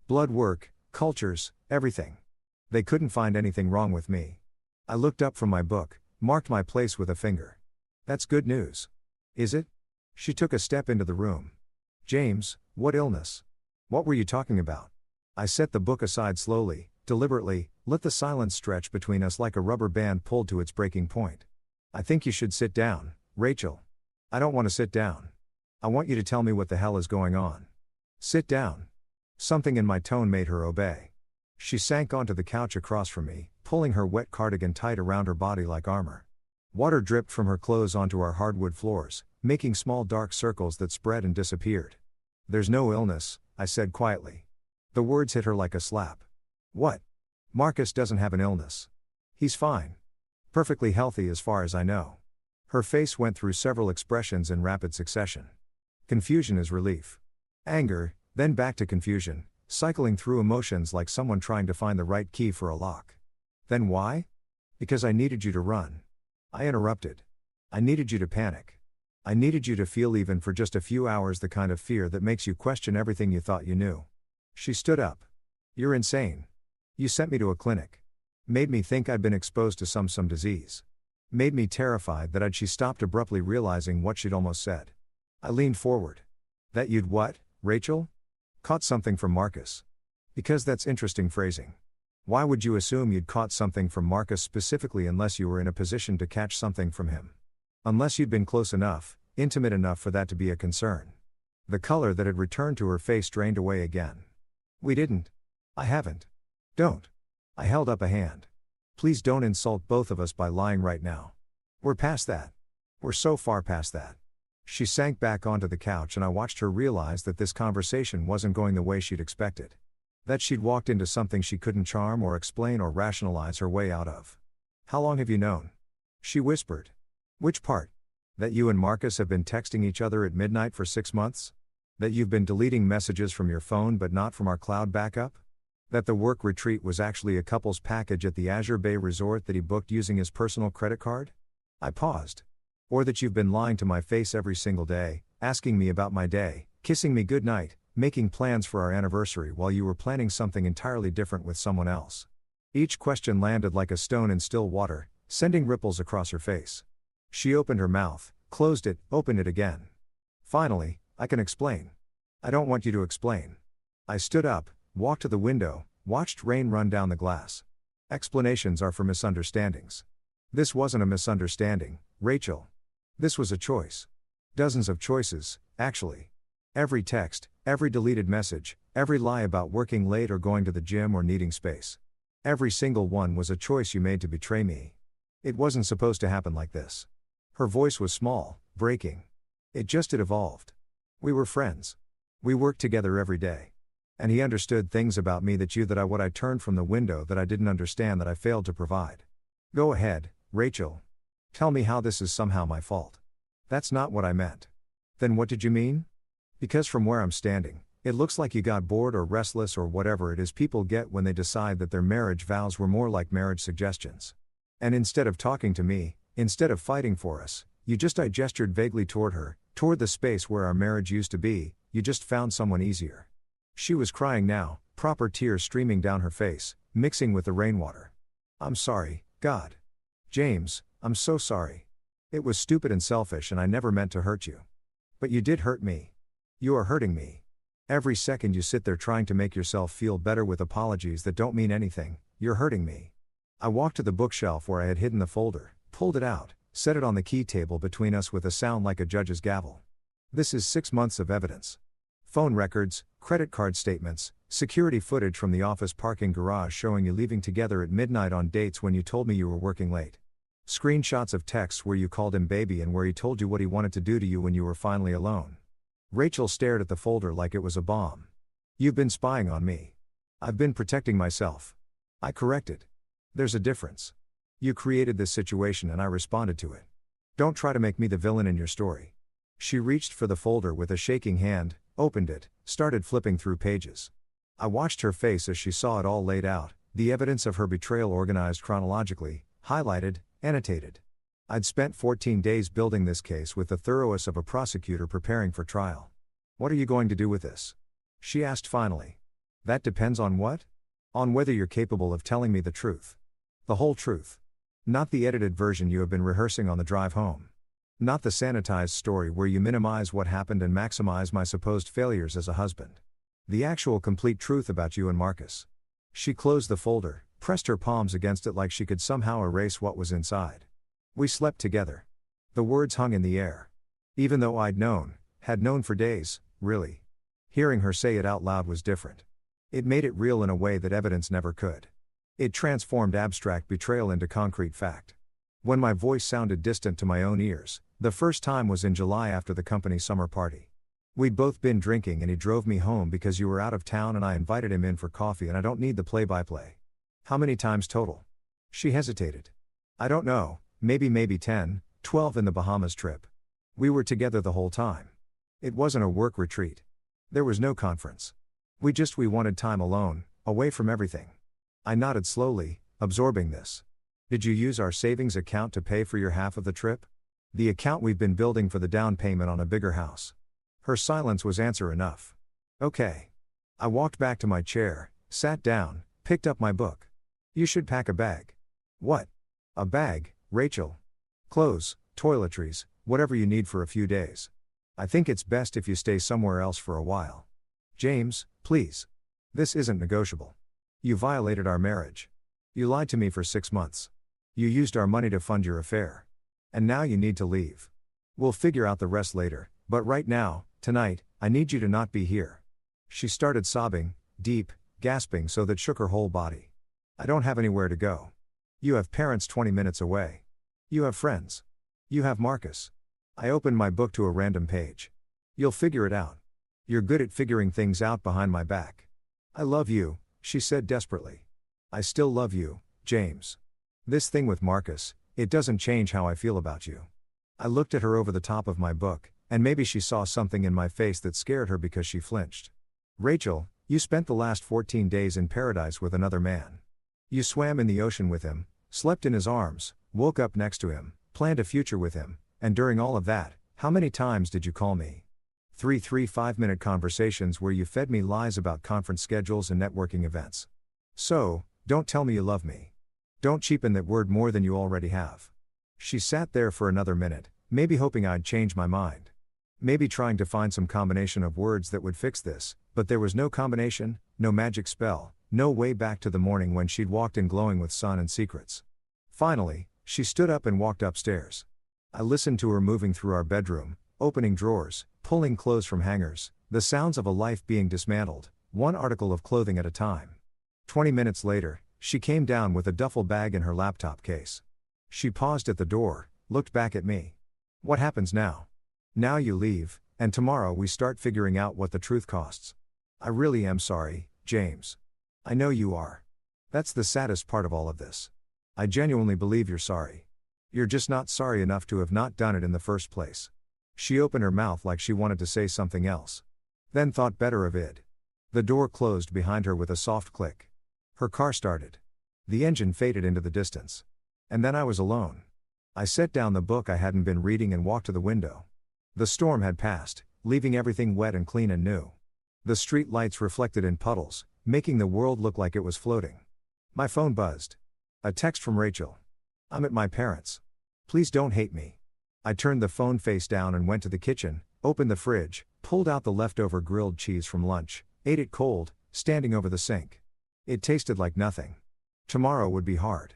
A: Blood work, cultures, everything. They couldn't find anything wrong with me. I looked up from my book, marked my place with a finger. That's good news. Is it? She took a step into the room. James, what illness? What were you talking about? I set the book aside slowly, deliberately, let the silence stretch between us like a rubber band pulled to its breaking point. I think you should sit down, Rachel. I don't want to sit down. I want you to tell me what the hell is going on. Sit down. Something in my tone made her obey. She sank onto the couch across from me, pulling her wet cardigan tight around her body like armor. Water dripped from her clothes onto our hardwood floors, making small dark circles that spread and disappeared. There's no illness, I said quietly. The words hit her like a slap. What? Marcus doesn't have an illness. He's fine. Perfectly healthy as far as I know. Her face went through several expressions in rapid succession. Confusion is relief. Anger, then back to confusion, cycling through emotions like someone trying to find the right key for a lock. Then why? Because I needed you to run. I interrupted. I needed you to panic. I needed you to feel, even for just a few hours, the kind of fear that makes you question everything you thought you knew. She stood up. You're insane. You sent me to a clinic. Made me think I'd been exposed to some disease. Made me terrified that She stopped abruptly, realizing what she'd almost said. I leaned forward. That you'd what, Rachel? Caught something from Marcus. Because that's interesting phrasing. Why would you assume you'd caught something from Marcus specifically unless you were in a position to catch something from him? Unless you'd been close enough, intimate enough for that to be a concern. The color that had returned to her face drained away again. We didn't. I haven't. Don't. I held up a hand. Please don't insult both of us by lying right now. We're past that. We're so far past that. She sank back onto the couch and I watched her realize that this conversation wasn't going the way she'd expected. That she'd walked into something she couldn't charm or explain or rationalize her way out of. How long have you known? She whispered. Which part? That you and Marcus have been texting each other at midnight for 6 months? That you've been deleting messages from your phone but not from our cloud backup? That the work retreat was actually a couple's package at the Azure Bay Resort that he booked using his personal credit card? I paused. Or that you've been lying to my face every single day, asking me about my day, kissing me goodnight, making plans for our anniversary while you were planning something entirely different with someone else. Each question landed like a stone in still water, sending ripples across her face. She opened her mouth, closed it, opened it again. Finally, I can explain. I don't want you to explain. I stood up, walked to the window, watched rain run down the glass. Explanations are for misunderstandings. This wasn't a misunderstanding, Rachel. This was a choice. Dozens of choices, actually. Every text, every deleted message, every lie about working late or going to the gym or needing space. Every single one was a choice you made to betray me. It wasn't supposed to happen like this. Her voice was small, breaking. It evolved. We were friends. We worked together every day. And he understood things about me that I turned from the window that I didn't understand, that I failed to provide. Go ahead, Rachel. Tell me how this is somehow my fault. That's not what I meant. Then what did you mean? Because from where I'm standing, it looks like you got bored or restless or whatever it is people get when they decide that their marriage vows were more like marriage suggestions. And instead of talking to me, instead of fighting for us, I gestured vaguely toward her, toward the space where our marriage used to be. You just found someone easier. She was crying now, proper tears streaming down her face, mixing with the rainwater. I'm sorry, God. James, I'm so sorry. It was stupid and selfish and I never meant to hurt you. But you did hurt me. You are hurting me. Every second you sit there trying to make yourself feel better with apologies that don't mean anything, you're hurting me. I walked to the bookshelf where I had hidden the folder, pulled it out, set it on the key table between us with a sound like a judge's gavel. This is 6 months of evidence. Phone records, credit card statements, security footage from the office parking garage showing you leaving together at midnight on dates when you told me you were working late. Screenshots of texts where you called him baby and where he told you what he wanted to do to you when you were finally alone. Rachel stared at the folder like it was a bomb. You've been spying on me. I've been protecting myself. I corrected. There's a difference. You created this situation and I responded to it. Don't try to make me the villain in your story. She reached for the folder with a shaking hand, opened it, started flipping through pages. I watched her face as she saw it all laid out, the evidence of her betrayal organized chronologically, highlighted, annotated. I'd spent 14 days building this case with the thoroughness of a prosecutor preparing for trial. What are you going to do with this? She asked finally. That depends on what? On whether you're capable of telling me the truth. The whole truth. Not the edited version you have been rehearsing on the drive home. Not the sanitized story where you minimize what happened and maximize my supposed failures as a husband. The actual complete truth about you and Marcus. She closed the folder, pressed her palms against it like she could somehow erase what was inside. We slept together. The words hung in the air. Even though I'd known, had known for days, really. Hearing her say it out loud was different. It made it real in a way that evidence never could. It transformed abstract betrayal into concrete fact. When my voice sounded distant to my own ears, the first time was in July after the company summer party. We'd both been drinking and he drove me home because you were out of town and I invited him in for coffee and I don't need the play-by-play. How many times total? She hesitated. I don't know, maybe 10, 12 in the Bahamas trip. We were together the whole time. It wasn't a work retreat. There was no conference. We wanted time alone, away from everything. I nodded slowly, absorbing this. Did you use our savings account to pay for your half of the trip? The account we've been building for the down payment on a bigger house. Her silence was answer enough. Okay. I walked back to my chair, sat down, picked up my book. You should pack a bag. What? A bag, Rachel. Clothes, toiletries, whatever you need for a few days. I think it's best if you stay somewhere else for a while. James, please. This isn't negotiable. You violated our marriage. You lied to me for 6 months. You used our money to fund your affair. And now you need to leave. We'll figure out the rest later, but right now, tonight, I need you to not be here. She started sobbing, deep, gasping so that shook her whole body. I don't have anywhere to go. You have parents 20 minutes away. You have friends. You have Marcus. I opened my book to a random page. You'll figure it out. You're good at figuring things out behind my back. I love you, she said desperately. I still love you, James. This thing with Marcus, it doesn't change how I feel about you. I looked at her over the top of my book, and maybe she saw something in my face that scared her because she flinched. Rachel, you spent the last 14 days in paradise with another man. You swam in the ocean with him, slept in his arms, woke up next to him, planned a future with him, and during all of that, how many times did you call me? 3 5-minute conversations where you fed me lies about conference schedules and networking events. So, don't tell me you love me. Don't cheapen that word more than you already have. She sat there for another minute, maybe hoping I'd change my mind. Maybe trying to find some combination of words that would fix this, but there was no combination, no magic spell, no way back to the morning when she'd walked in glowing with sun and secrets. Finally, she stood up and walked upstairs. I listened to her moving through our bedroom, opening drawers, pulling clothes from hangers, the sounds of a life being dismantled, one article of clothing at a time. 20 minutes later, she came down with a duffel bag in her laptop case. She paused at the door, looked back at me. What happens now? Now you leave, and tomorrow we start figuring out what the truth costs. I really am sorry, James. I know you are. That's the saddest part of all of this. I genuinely believe you're sorry. You're just not sorry enough to have not done it in the first place. She opened her mouth like she wanted to say something else. Then thought better of it. The door closed behind her with a soft click. Her car started. The engine faded into the distance. And then I was alone. I set down the book I hadn't been reading and walked to the window. The storm had passed, leaving everything wet and clean and new. The street lights reflected in puddles, making the world look like it was floating. My phone buzzed. A text from Rachel. I'm at my parents'. Please don't hate me. I turned the phone face down and went to the kitchen, opened the fridge, pulled out the leftover grilled cheese from lunch, ate it cold, standing over the sink. It tasted like nothing. Tomorrow would be hard.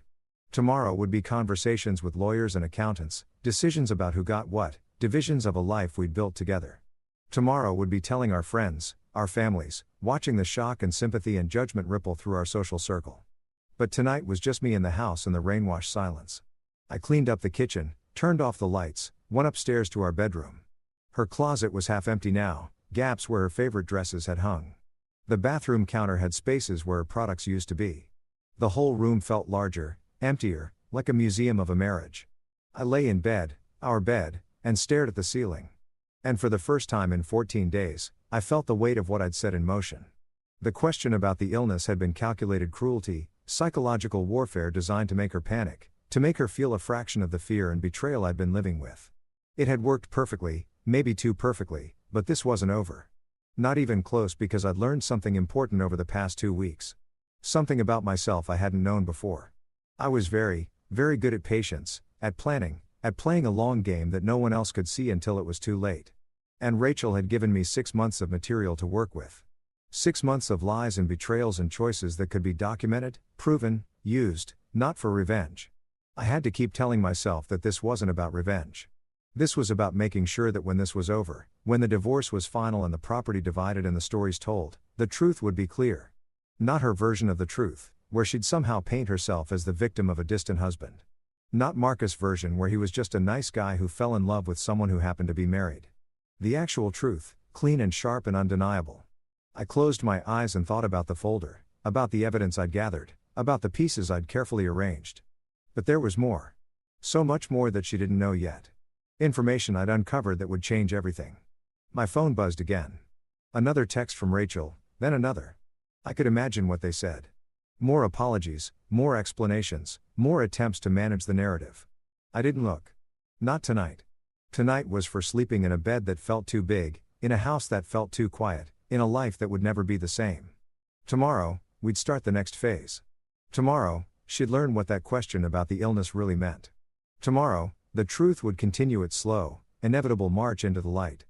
A: Tomorrow would be conversations with lawyers and accountants, decisions about who got what, divisions of a life we'd built together. Tomorrow would be telling our friends, our families, watching the shock and sympathy and judgment ripple through our social circle. But tonight was just me in the house and the rain-washed silence. I cleaned up the kitchen, turned off the lights, went upstairs to our bedroom. Her closet was half empty now, gaps where her favorite dresses had hung. The bathroom counter had spaces where her products used to be. The whole room felt larger, emptier, like a museum of a marriage. I lay in bed, our bed, and stared at the ceiling. And for the first time in 14 days, I felt the weight of what I'd set in motion. The question about the illness had been calculated cruelty, psychological warfare designed to make her panic, to make her feel a fraction of the fear and betrayal I'd been living with. It had worked perfectly, maybe too perfectly, but this wasn't over. Not even close, because I'd learned something important over the past 2 weeks. Something about myself I hadn't known before. I was very, very good at patience, at planning, at playing a long game that no one else could see until it was too late. And Rachel had given me 6 months of material to work with. 6 months of lies and betrayals and choices that could be documented, proven, used, not for revenge. I had to keep telling myself that this wasn't about revenge. This was about making sure that when this was over, when the divorce was final and the property divided and the stories told, the truth would be clear. Not her version of the truth, where she'd somehow paint herself as the victim of a distant husband. Not Marcus' version, where he was just a nice guy who fell in love with someone who happened to be married. The actual truth, clean and sharp and undeniable. I closed my eyes and thought about the folder, about the evidence I'd gathered, about the pieces I'd carefully arranged. But there was more. So much more that she didn't know yet. Information I'd uncovered that would change everything. My phone buzzed again. Another text from Rachel, then another. I could imagine what they said. More apologies, more explanations, more attempts to manage the narrative. I didn't look. Not tonight. Tonight was for sleeping in a bed that felt too big, in a house that felt too quiet, in a life that would never be the same. Tomorrow, we'd start the next phase. Tomorrow, she'd learn what that question about the illness really meant. Tomorrow, the truth would continue its slow, inevitable march into the light.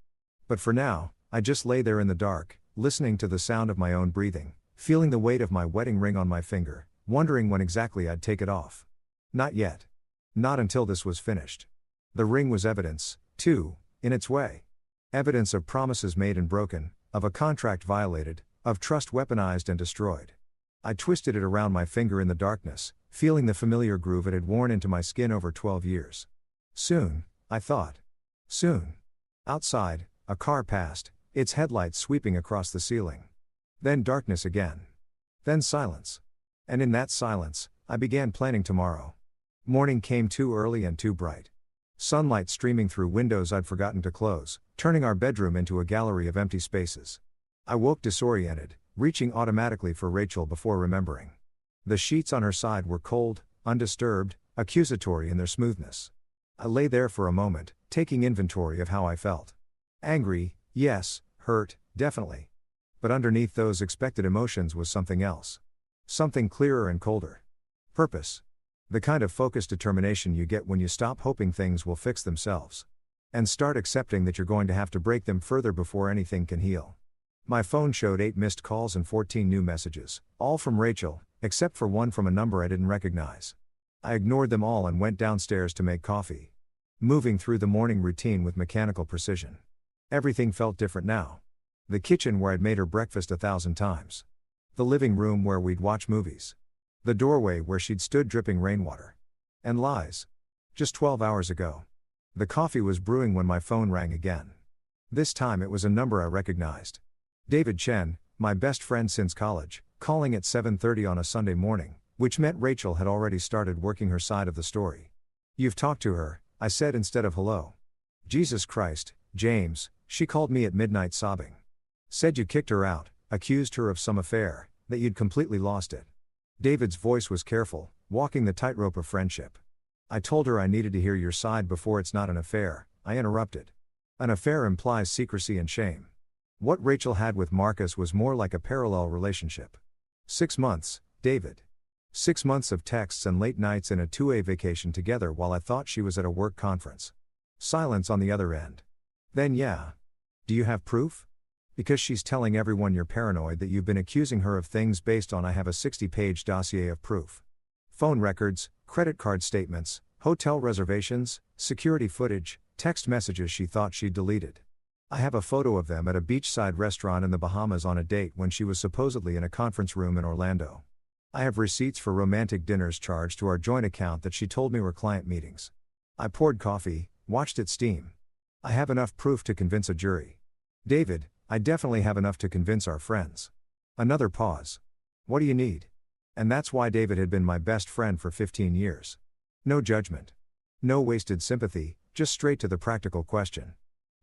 A: But for now, I just lay there in the dark, listening to the sound of my own breathing, feeling the weight of my wedding ring on my finger, wondering when exactly I'd take it off. Not yet. Not until this was finished. The ring was evidence, too, in its way. Evidence of promises made and broken, of a contract violated, of trust weaponized and destroyed. I twisted it around my finger in the darkness, feeling the familiar groove it had worn into my skin over 12 years. Soon, I thought. Soon. Outside, a car passed, its headlights sweeping across the ceiling. Then darkness again. Then silence. And in that silence, I began planning tomorrow. Morning came too early and too bright. Sunlight streaming through windows I'd forgotten to close, turning our bedroom into a gallery of empty spaces. I woke disoriented, reaching automatically for Rachel before remembering. The sheets on her side were cold, undisturbed, accusatory in their smoothness. I lay there for a moment, taking inventory of how I felt. Angry, yes, hurt, definitely. But underneath those expected emotions was something else. Something clearer and colder. Purpose. The kind of focused determination you get when you stop hoping things will fix themselves. And start accepting that you're going to have to break them further before anything can heal. My phone showed 8 missed calls and 14 new messages, all from Rachel, except for one from a number I didn't recognize. I ignored them all and went downstairs to make coffee. Moving through the morning routine with mechanical precision. Everything felt different now. The kitchen where I'd made her breakfast 1,000 times. The living room where we'd watch movies. The doorway where she'd stood dripping rainwater. And lies. Just 12 hours ago. The coffee was brewing when my phone rang again. This time it was a number I recognized. David Chen, my best friend since college, calling at 7:30 on a Sunday morning, which meant Rachel had already started working her side of the story. "You've talked to her," I said instead of hello. "Jesus Christ, James," she called me at midnight sobbing. "Said you kicked her out, accused her of some affair, that you'd completely lost it." David's voice was careful, walking the tightrope of friendship. "I told her I needed to hear your side before it's not an affair," I interrupted. "An affair implies secrecy and shame. What Rachel had with Marcus was more like a parallel relationship. 6 months, David. 6 months of texts and late nights in a 2A vacation together while I thought she was at a work conference. Silence on the other end. Then yeah. Do you have proof? Because she's telling everyone you're paranoid that you've been accusing her of things based on I have a 60-page dossier of proof. Phone records, credit card statements, hotel reservations, security footage, text messages she thought she'd deleted. I have a photo of them at a beachside restaurant in the Bahamas on a date when she was supposedly in a conference room in Orlando. I have receipts for romantic dinners charged to our joint account that she told me were client meetings. I poured coffee, watched it steam. I have enough proof to convince a jury. David, I definitely have enough to convince our friends. Another pause. What do you need? And that's why David had been my best friend for 15 years. No judgment. No wasted sympathy, just straight to the practical question.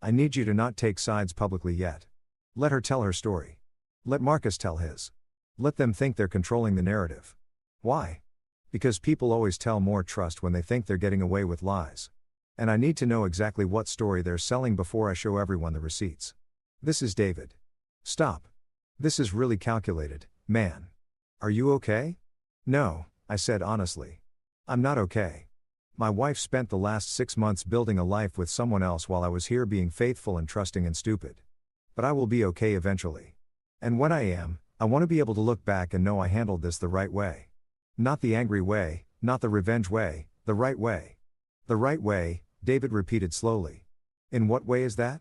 A: I need you to not take sides publicly yet. Let her tell her story. Let Marcus tell his. Let them think they're controlling the narrative. Why? Because people always tell more trust when they think they're getting away with lies. And I need to know exactly what story they're selling before I show everyone the receipts. This is David. Stop. This is really calculated, man. Are you okay? No, I said honestly. I'm not okay. My wife spent the last 6 months building a life with someone else while I was here being faithful and trusting and stupid. But I will be okay eventually. And when I am, I want to be able to look back and know I handled this the right way. Not the angry way, not the revenge way, the right way. The right way, David repeated slowly. In what way is that?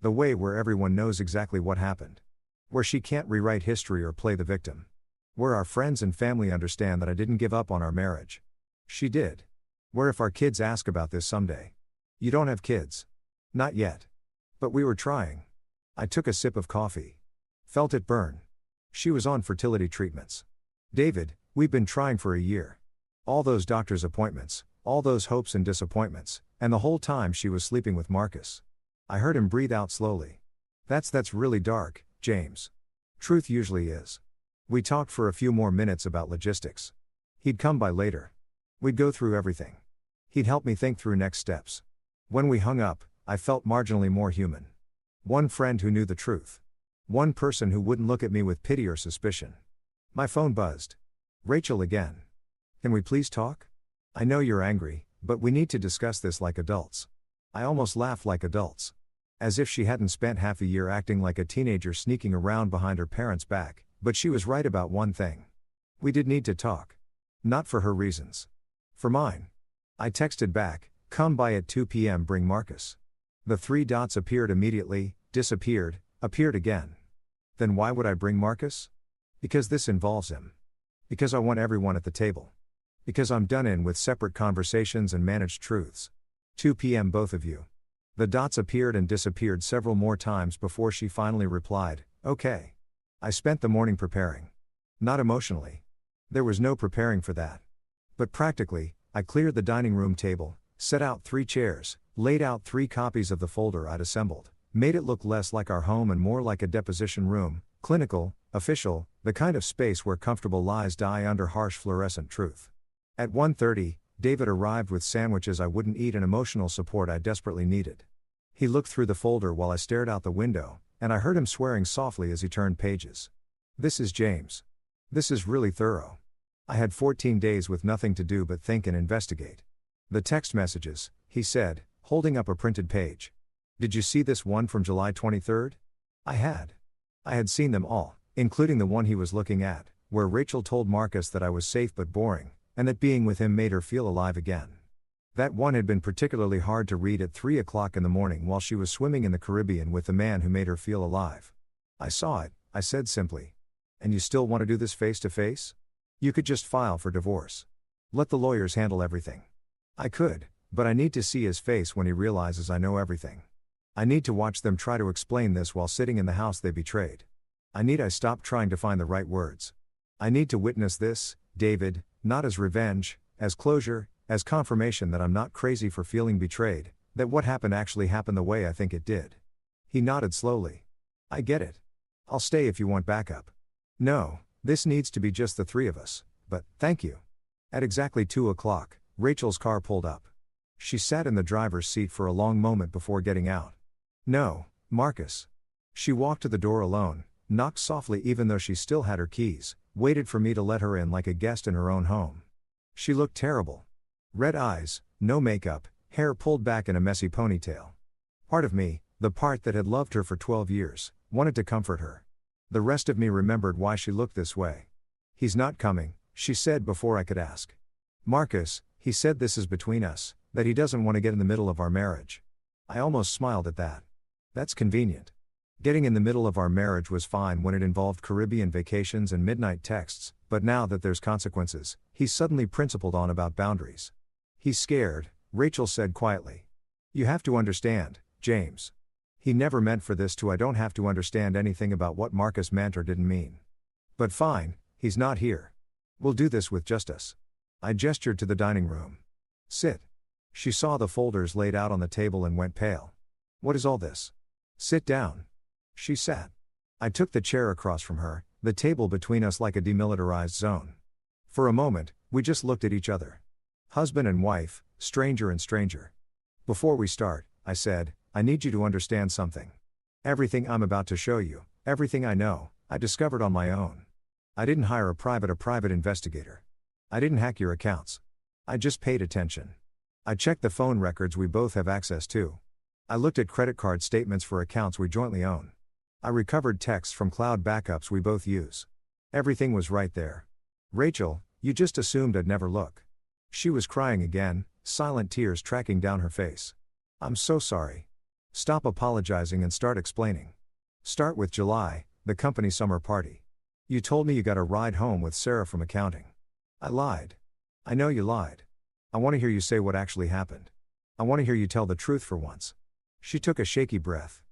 A: The way where everyone knows exactly what happened. Where she can't rewrite history or play the victim. Where our friends and family understand that I didn't give up on our marriage. She did. Where if our kids ask about this someday. You don't have kids. Not yet. But we were trying. I took a sip of coffee. Felt it burn. She was on fertility treatments. David, we've been trying for a year. All those doctor's appointments, all those hopes and disappointments, and the whole time she was sleeping with Marcus. I heard him breathe out slowly. That's really dark, James. Truth usually is. We talked for a few more minutes about logistics. He'd come by later. We'd go through everything. He'd help me think through next steps. When we hung up, I felt marginally more human. One friend who knew the truth. One person who wouldn't look at me with pity or suspicion. My phone buzzed. Rachel again. Can we please talk? I know you're angry, but we need to discuss this like adults. I almost laughed like adults. As if she hadn't spent half a year acting like a teenager sneaking around behind her parents' back, but she was right about one thing. We did need to talk. Not for her reasons. For mine. I texted back, come by at 2 p.m. bring Marcus. The 3 dots appeared immediately, disappeared, appeared again. Then why would I bring Marcus? Because this involves him. Because I want everyone at the table. Because I'm done in with separate conversations and managed truths. 2 p.m. both of you. The dots appeared and disappeared several more times before she finally replied, okay. I spent the morning preparing. Not emotionally. There was no preparing for that. But practically, I cleared the dining room table, set out 3 chairs, laid out 3 copies of the folder I'd assembled, made it look less like our home and more like a deposition room, clinical, official, the kind of space where comfortable lies die under harsh fluorescent truth. At 1:30, David arrived with sandwiches I wouldn't eat and emotional support I desperately needed. He looked through the folder while I stared out the window, and I heard him swearing softly as he turned pages. This is James. This is really thorough. I had 14 days with nothing to do but think and investigate. The text messages, he said, holding up a printed page. Did you see this one from July 23rd? I had. I had seen them all, including the one he was looking at, where Rachel told Marcus that I was safe but boring, and that being with him made her feel alive again. That one had been particularly hard to read at 3 o'clock in the morning while she was swimming in the Caribbean with the man who made her feel alive. I saw it, I said simply. And you still want to do this face to face? You could just file for divorce. Let the lawyers handle everything. I could, but I need to see his face when he realizes I know everything. I need to watch them try to explain this while sitting in the house they betrayed. I stop trying to find the right words. I need to witness this, David, not as revenge, as closure, as confirmation that I'm not crazy for feeling betrayed, that what happened actually happened the way I think it did. He nodded slowly. I get it. I'll stay if you want backup. No, this needs to be just the 3 of us, but, thank you. At exactly 2 o'clock, Rachel's car pulled up. She sat in the driver's seat for a long moment before getting out. No, Marcus. She walked to the door alone, knocked softly even though she still had her keys, waited for me to let her in like a guest in her own home. She looked terrible. Red eyes, no makeup, hair pulled back in a messy ponytail. Part of me, the part that had loved her for 12 years, wanted to comfort her. The rest of me remembered why she looked this way. He's not coming, she said before I could ask. Marcus, he said this is between us, that he doesn't want to get in the middle of our marriage. I almost smiled at that. That's convenient. Getting in the middle of our marriage was fine when it involved Caribbean vacations and midnight texts, but now that there's consequences, he's suddenly principled on about boundaries. He's scared, Rachel said quietly. You have to understand, James. He never meant for this to. I don't have to understand anything about what Marcus meant or didn't mean. But fine, he's not here. We'll do this with just us. I gestured to the dining room. Sit. She saw the folders laid out on the table and went pale. What is all this? Sit down. She sat. I took the chair across from her, the table between us like a demilitarized zone. For a moment, we just looked at each other. Husband and wife, stranger and stranger. Before we start, I said, I need you to understand something. Everything I'm about to show you, everything I know, I discovered on my own. I didn't hire a private investigator. I didn't hack your accounts. I just paid attention. I checked the phone records we both have access to. I looked at credit card statements for accounts we jointly own. I recovered texts from cloud backups we both use. Everything was right there. Rachel, you just assumed I'd never look. She was crying again, silent tears tracking down her face. I'm so sorry. Stop apologizing and start explaining. Start with July, the company summer party. You told me you got a ride home with Sarah from accounting. I lied. I know you lied. I want to hear you say what actually happened. I want to hear you tell the truth for once. She took a shaky breath.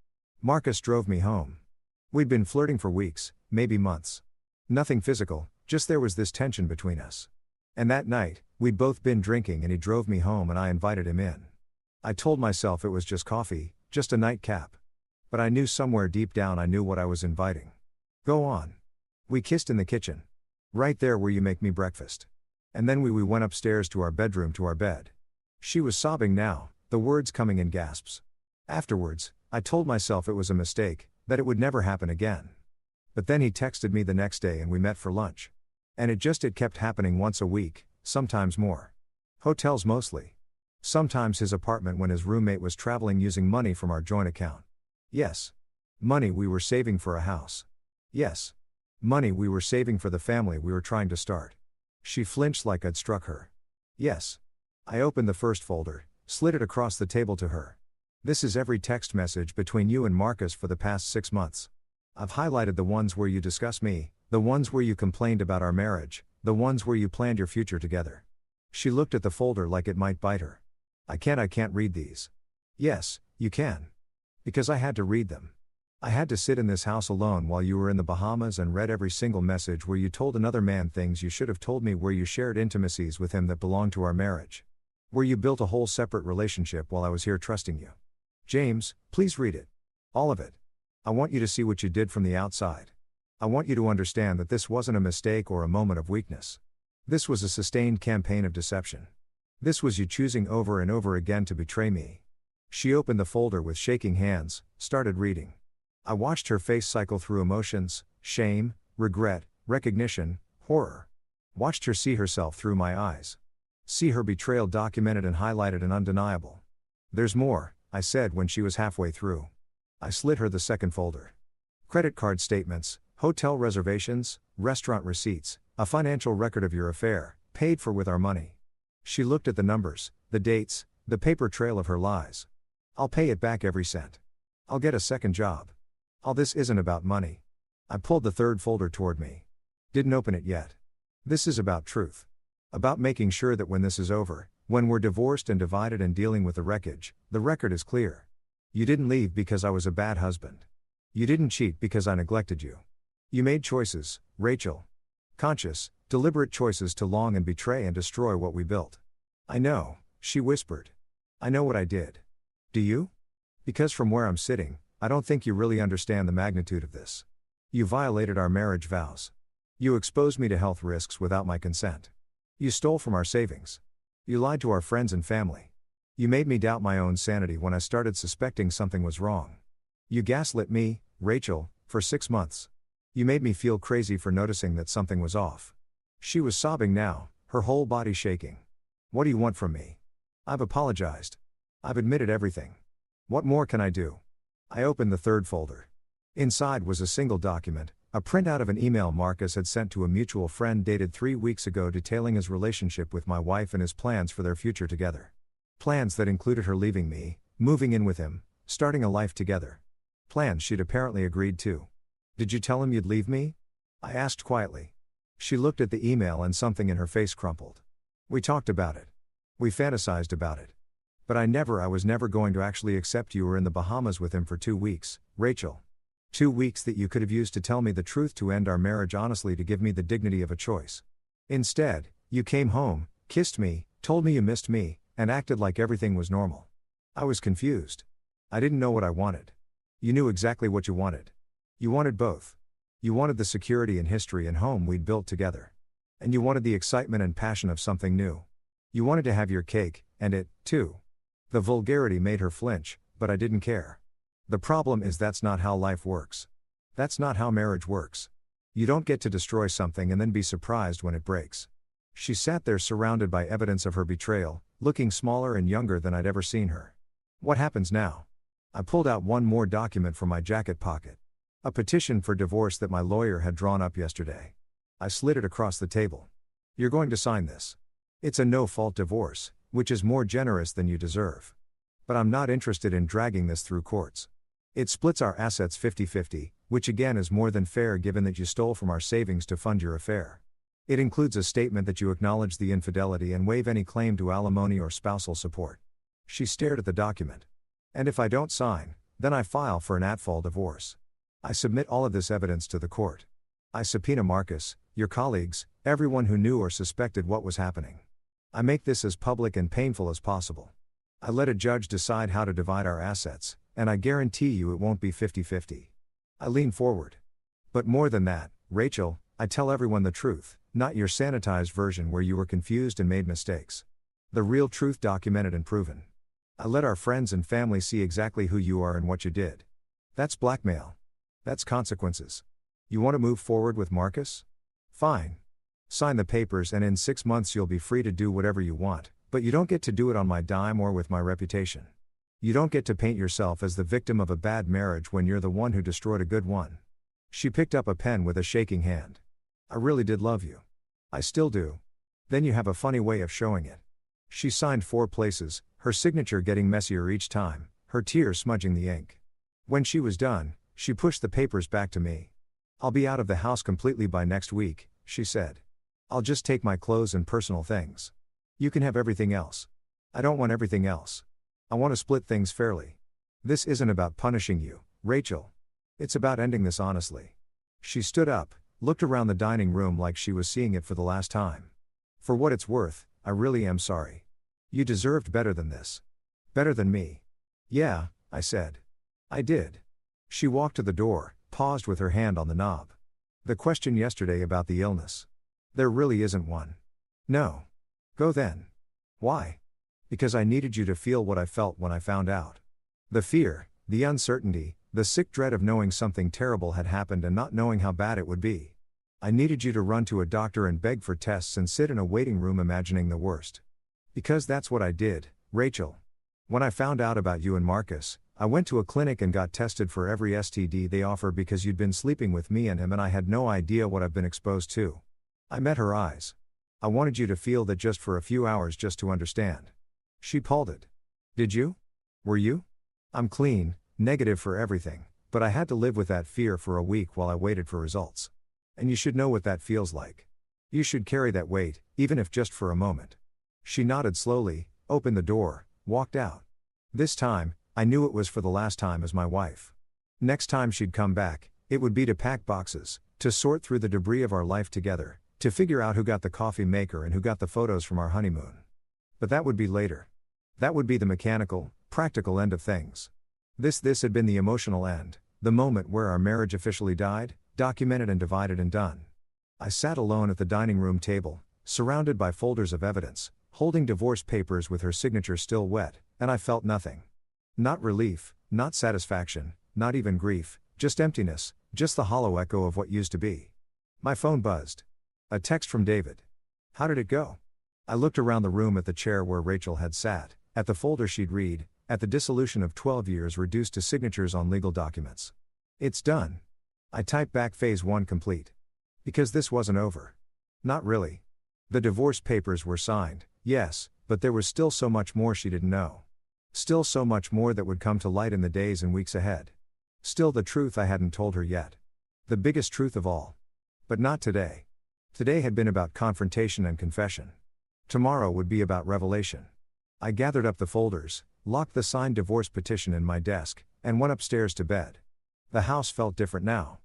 A: Marcus drove me home. We'd been flirting for weeks, maybe months. Nothing physical, just there was this tension between us. And that night, we'd both been drinking and he drove me home and I invited him in. I told myself it was just coffee, just a nightcap. But I knew somewhere deep down I knew what I was inviting. Go on. We kissed in the kitchen. Right there where you make me breakfast. And then we went upstairs to our bedroom to our bed. She was sobbing now, the words coming in gasps. Afterwards, I told myself it was a mistake, that it would never happen again. But then he texted me the next day and we met for lunch. And it kept happening once a week, sometimes more. Hotels mostly. Sometimes his apartment when his roommate was traveling using money from our joint account. Yes. Money we were saving for a house. Yes. Money we were saving for the family we were trying to start. She flinched like I'd struck her. Yes. I opened the first folder, slid it across the table to her. This is every text message between you and Marcus for the past 6 months. I've highlighted the ones where you discuss me, the ones where you complained about our marriage, the ones where you planned your future together. She looked at the folder like it might bite her. I can't read these. Yes, you can. Because I had to read them. I had to sit in this house alone while you were in the Bahamas and read every single message where you told another man things you should have told me, where you shared intimacies with him that belonged to our marriage. Where you built a whole separate relationship while I was here trusting you. James, please read it. All of it. I want you to see what you did from the outside. I want you to understand that this wasn't a mistake or a moment of weakness. This was a sustained campaign of deception. This was you choosing over and over again to betray me. She opened the folder with shaking hands, started reading. I watched her face cycle through emotions, shame, regret, recognition, horror. Watched her see herself through my eyes. See her betrayal documented and highlighted and undeniable. There's more, I said when she was halfway through. I slid her the second folder. Credit card statements, hotel reservations, restaurant receipts, a financial record of your affair, paid for with our money. She looked at the numbers, the dates, the paper trail of her lies. I'll pay it back every cent. I'll get a second job. All this isn't about money. I pulled the third folder toward me. Didn't open it yet. This is about truth. About making sure that when this is over, when we're divorced and divided and dealing with the wreckage, the record is clear. You didn't leave because I was a bad husband. You didn't cheat because I neglected you. You made choices, Rachel. Conscious, deliberate choices to long and betray and destroy what we built. I know, she whispered. I know what I did. Do you? Because from where I'm sitting, I don't think you really understand the magnitude of this. You violated our marriage vows. You exposed me to health risks without my consent. You stole from our savings. You lied to our friends and family. You made me doubt my own sanity when I started suspecting something was wrong. You gaslit me, Rachel, for 6 months. You made me feel crazy for noticing that something was off. She was sobbing now, her whole body shaking. What do you want from me? I've apologized. I've admitted everything. What more can I do? I opened the third folder. Inside was a single document, a printout of an email Marcus had sent to a mutual friend dated 3 weeks ago detailing his relationship with my wife and his plans for their future together. Plans that included her leaving me, moving in with him, starting a life together. Plans she'd apparently agreed to. Did you tell him you'd leave me? I asked quietly. She looked at the email and something in her face crumpled. We talked about it. We fantasized about it. But I was never going to actually accept you were in the Bahamas with him for 2 weeks, Rachel. 2 weeks that you could have used to tell me the truth to end our marriage honestly, to give me the dignity of a choice. Instead, you came home, kissed me, told me you missed me, and acted like everything was normal. I was confused. I didn't know what I wanted. You knew exactly what you wanted. You wanted both. You wanted the security and history and home we'd built together. And you wanted the excitement and passion of something new. You wanted to have your cake, and it, too. The vulgarity made her flinch, but I didn't care. The problem is that's not how life works. That's not how marriage works. You don't get to destroy something and then be surprised when it breaks. She sat there surrounded by evidence of her betrayal, looking smaller and younger than I'd ever seen her. What happens now? I pulled out one more document from my jacket pocket. A petition for divorce that my lawyer had drawn up yesterday. I slid it across the table. You're going to sign this. It's a no-fault divorce, which is more generous than you deserve. But I'm not interested in dragging this through courts. It splits our assets 50-50, which again is more than fair given that you stole from our savings to fund your affair. It includes a statement that you acknowledge the infidelity and waive any claim to alimony or spousal support. She stared at the document. And if I don't sign, then I file for an at-fault divorce. I submit all of this evidence to the court. I subpoena Marcus, your colleagues, everyone who knew or suspected what was happening. I make this as public and painful as possible. I let a judge decide how to divide our assets, and I guarantee you it won't be 50-50. I lean forward. But more than that, Rachel, I tell everyone the truth, not your sanitized version where you were confused and made mistakes. The real truth, documented and proven. I let our friends and family see exactly who you are and what you did. That's blackmail. That's consequences. You want to move forward with Marcus? Fine. Sign the papers and in 6 months you'll be free to do whatever you want, but you don't get to do it on my dime or with my reputation. You don't get to paint yourself as the victim of a bad marriage when you're the one who destroyed a good one. She picked up a pen with a shaking hand. I really did love you. I still do. Then you have a funny way of showing it. She signed 4 places, her signature getting messier each time, her tears smudging the ink. When she was done, she pushed the papers back to me. I'll be out of the house completely by next week, she said. I'll just take my clothes and personal things. You can have everything else. I don't want everything else. I want to split things fairly. This isn't about punishing you, Rachel. It's about ending this honestly. She stood up, looked around the dining room like she was seeing it for the last time. For what it's worth, I really am sorry. You deserved better than this. Better than me. Yeah, I said. I did. She walked to the door, paused with her hand on the knob. The question yesterday about the illness. There really isn't one. No. Go then. Why? Because I needed you to feel what I felt when I found out. The fear, the uncertainty, the sick dread of knowing something terrible had happened and not knowing how bad it would be. I needed you to run to a doctor and beg for tests and sit in a waiting room imagining the worst. Because that's what I did, Rachel. When I found out about you and Marcus, I went to a clinic and got tested for every STD they offer because you'd been sleeping with me and him and I had no idea what I've been exposed to. I met her eyes. I wanted you to feel that just for a few hours, just to understand. She paled. Did you? Were you? I'm clean, negative for everything, but I had to live with that fear for a week while I waited for results. And you should know what that feels like. You should carry that weight, even if just for a moment. She nodded slowly, opened the door, walked out. This time, I knew it was for the last time as my wife. Next time she'd come back, it would be to pack boxes, to sort through the debris of our life together, to figure out who got the coffee maker and who got the photos from our honeymoon. But that would be later. That would be the mechanical, practical end of things. This had been the emotional end, the moment where our marriage officially died, documented and divided and done. I sat alone at the dining room table, surrounded by folders of evidence, holding divorce papers with her signature still wet, and I felt nothing. Not relief, not satisfaction, not even grief, just emptiness, just the hollow echo of what used to be. My phone buzzed. A text from David. How did it go? I looked around the room at the chair where Rachel had sat, at the folder she'd read, at the dissolution of 12 years reduced to signatures on legal documents. It's done. I typed back phase 1 complete. Because this wasn't over. Not really. The divorce papers were signed, yes, but there was still so much more she didn't know. Still so much more that would come to light in the days and weeks ahead. Still the truth I hadn't told her yet. The biggest truth of all. But not today. Today had been about confrontation and confession. Tomorrow would be about revelation. I gathered up the folders, locked the signed divorce petition in my desk, and went upstairs to bed. The house felt different now.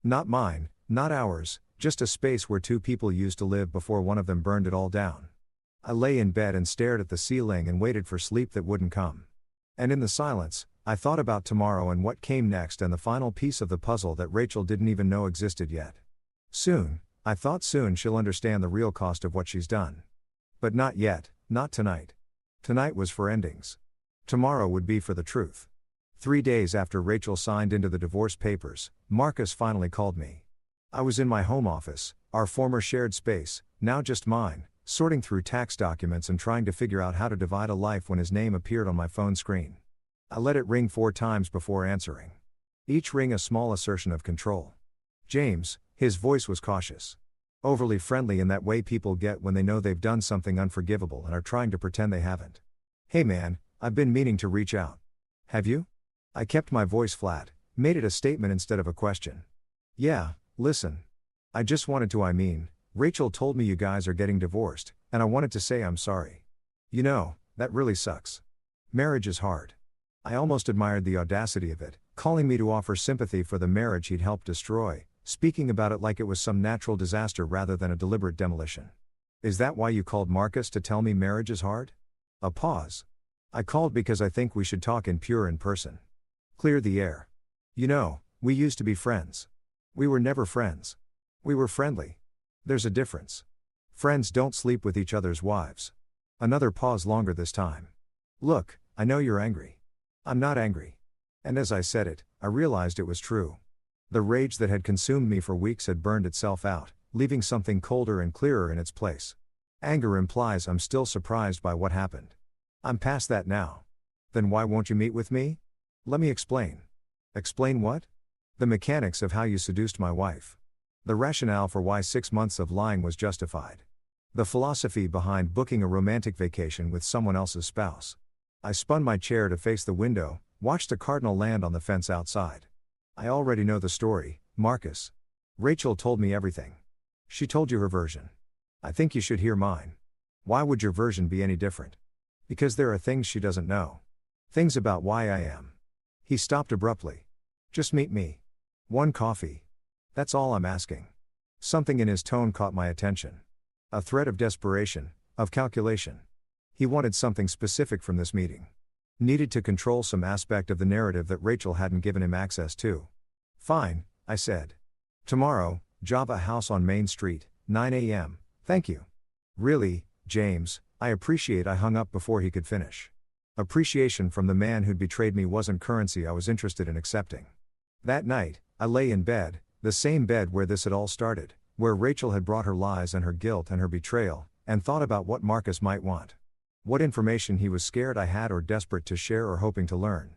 A: Not mine, not ours, just a space where two people used to live before one of them burned it all down. I lay in bed and stared at the ceiling and waited for sleep that wouldn't come. And in the silence, I thought about tomorrow and what came next and the final piece of the puzzle that Rachel didn't even know existed yet. Soon, I thought soon she'll understand the real cost of what she's done. But not yet, not tonight. Tonight was for endings. Tomorrow would be for the truth. 3 days after Rachel signed into the divorce papers, Marcus finally called me. I was in my home office, our former shared space, now just mine, sorting through tax documents and trying to figure out how to divide a life when his name appeared on my phone screen. I let it ring 4 times before answering. Each ring a small assertion of control. James, his voice was cautious. Overly friendly in that way people get when they know they've done something unforgivable and are trying to pretend they haven't. Hey man, I've been meaning to reach out. Have you? I kept my voice flat, made it a statement instead of a question. Yeah, listen. I just wanted to Rachel told me you guys are getting divorced, and I wanted to say I'm sorry. You know, that really sucks. Marriage is hard. I almost admired the audacity of it, calling me to offer sympathy for the marriage he'd helped destroy, speaking about it like it was some natural disaster rather than a deliberate demolition. Is that why you called Marcus to tell me marriage is hard? A pause. I called because I think we should talk in person. Clear the air. You know, we used to be friends. We were never friends. We were friendly. There's a difference. Friends don't sleep with each other's wives. Another pause, longer this time. Look, I know you're angry. I'm not angry. And as I said it, I realized it was true. The rage that had consumed me for weeks had burned itself out, leaving something colder and clearer in its place. Anger implies I'm still surprised by what happened. I'm past that now. Then why won't you meet with me? Let me explain. Explain what? The mechanics of how you seduced my wife. The rationale for why 6 months of lying was justified. The philosophy behind booking a romantic vacation with someone else's spouse. I spun my chair to face the window, watched a cardinal land on the fence outside. I already know the story, Marcus. Rachel told me everything. She told you her version. I think you should hear mine. Why would your version be any different? Because there are things she doesn't know. Things about why I am. He stopped abruptly. Just meet me. 1 coffee. That's all I'm asking. Something in his tone caught my attention. A thread of desperation, of calculation. He wanted something specific from this meeting. Needed to control some aspect of the narrative that Rachel hadn't given him access to. Fine, I said. Tomorrow, Java House on Main Street, 9 a.m., thank you. Really, James, I appreciate. I hung up before he could finish. Appreciation from the man who'd betrayed me wasn't currency I was interested in accepting. That night, I lay in bed, the same bed where this had all started, where Rachel had brought her lies and her guilt and her betrayal, and thought about what Marcus might want. What information he was scared I had or desperate to share or hoping to learn.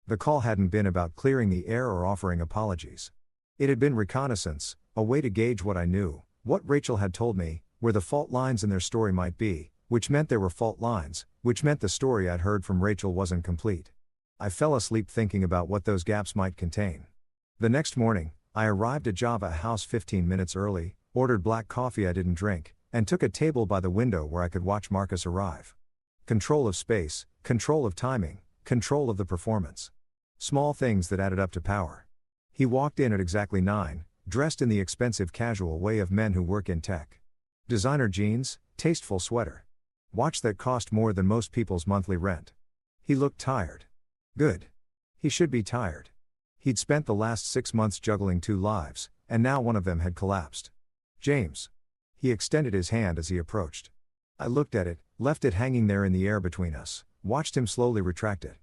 A: The call hadn't been about clearing the air or offering apologies. It had been reconnaissance, a way to gauge what I knew, what Rachel had told me, where the fault lines in their story might be, which meant there were fault lines, which meant the story I'd heard from Rachel wasn't complete. I fell asleep thinking about what those gaps might contain. The next morning, I arrived at Java House 15 minutes early, ordered black coffee I didn't drink, and took a table by the window where I could watch Marcus arrive. Control of space, control of timing, control of the performance. Small things that added up to power. He walked in at exactly 9, dressed in the expensive casual way of men who work in tech. Designer jeans, tasteful sweater. Watch that cost more than most people's monthly rent. He looked tired. Good. He should be tired. He'd spent the last 6 months juggling 2 lives, and now one of them had collapsed. James. He extended his hand as he approached. I looked at it, left it hanging there in the air between us, watched him slowly retract it.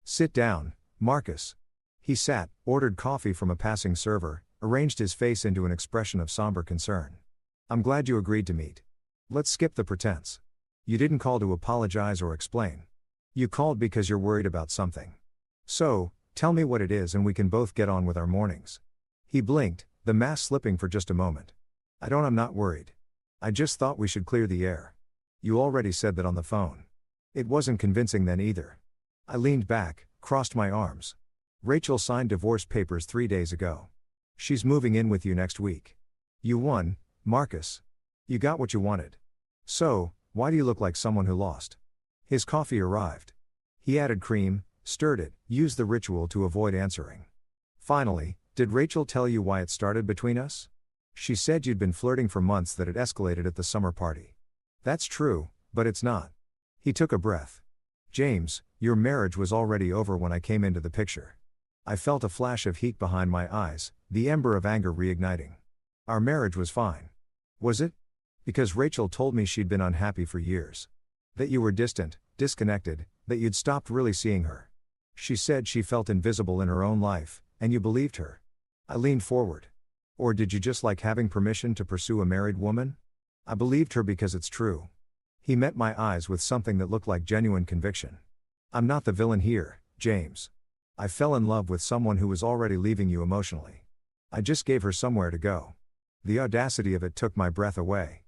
A: Sit down, Marcus. He sat, ordered coffee from a passing server, arranged his face into an expression of somber concern. I'm glad you agreed to meet. Let's skip the pretense. You didn't call to apologize or explain. You called because you're worried about something. So, tell me what it is and we can both get on with our mornings. He blinked, the mask slipping for just a moment. I'm not worried. I just thought we should clear the air. You already said that on the phone. It wasn't convincing then either. I leaned back, crossed my arms. Rachel signed divorce papers 3 days ago. She's moving in with you next week. You won, Marcus. You got what you wanted. So, why do you look like someone who lost? His coffee arrived. He added cream, stirred it, used the ritual to avoid answering. Finally, did Rachel tell you why it started between us? She said you'd been flirting for months, that it escalated at the summer party. That's true, but it's not. He took a breath. James, your marriage was already over when I came into the picture. I felt a flash of heat behind my eyes, the ember of anger reigniting. Our marriage was fine. Was it? Because Rachel told me she'd been unhappy for years. That you were distant, disconnected, that you'd stopped really seeing her. She said she felt invisible in her own life, and you believed her. I leaned forward. Or did you just like having permission to pursue a married woman? I believed her because it's true. He met my eyes with something that looked like genuine conviction. I'm not the villain here, James. I fell in love with someone who was already leaving you emotionally. I just gave her somewhere to go. The audacity of it took my breath away.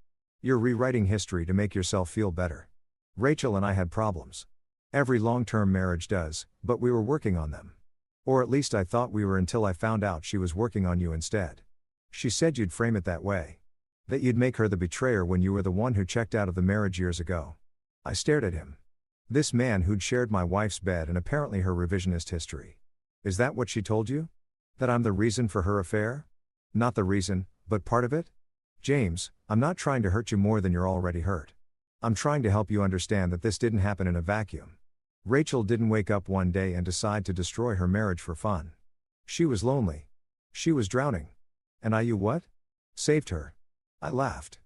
A: You're rewriting history to make yourself feel better. Rachel and I had problems. Every long-term marriage does, but we were working on them. Or at least I thought we were, until I found out she was working on you instead. She said you'd frame it that way. That you'd make her the betrayer when you were the one who checked out of the marriage years ago. I stared at him. This man who'd shared my wife's bed and apparently her revisionist history. Is that what she told you? That I'm the reason for her affair? Not the reason, but part of it? James, I'm not trying to hurt you more than you're already hurt. I'm trying to help you understand that this didn't happen in a vacuum. Rachel didn't wake up one day and decide to destroy her marriage for fun. She was lonely. She was drowning. And you what? Saved her. I laughed.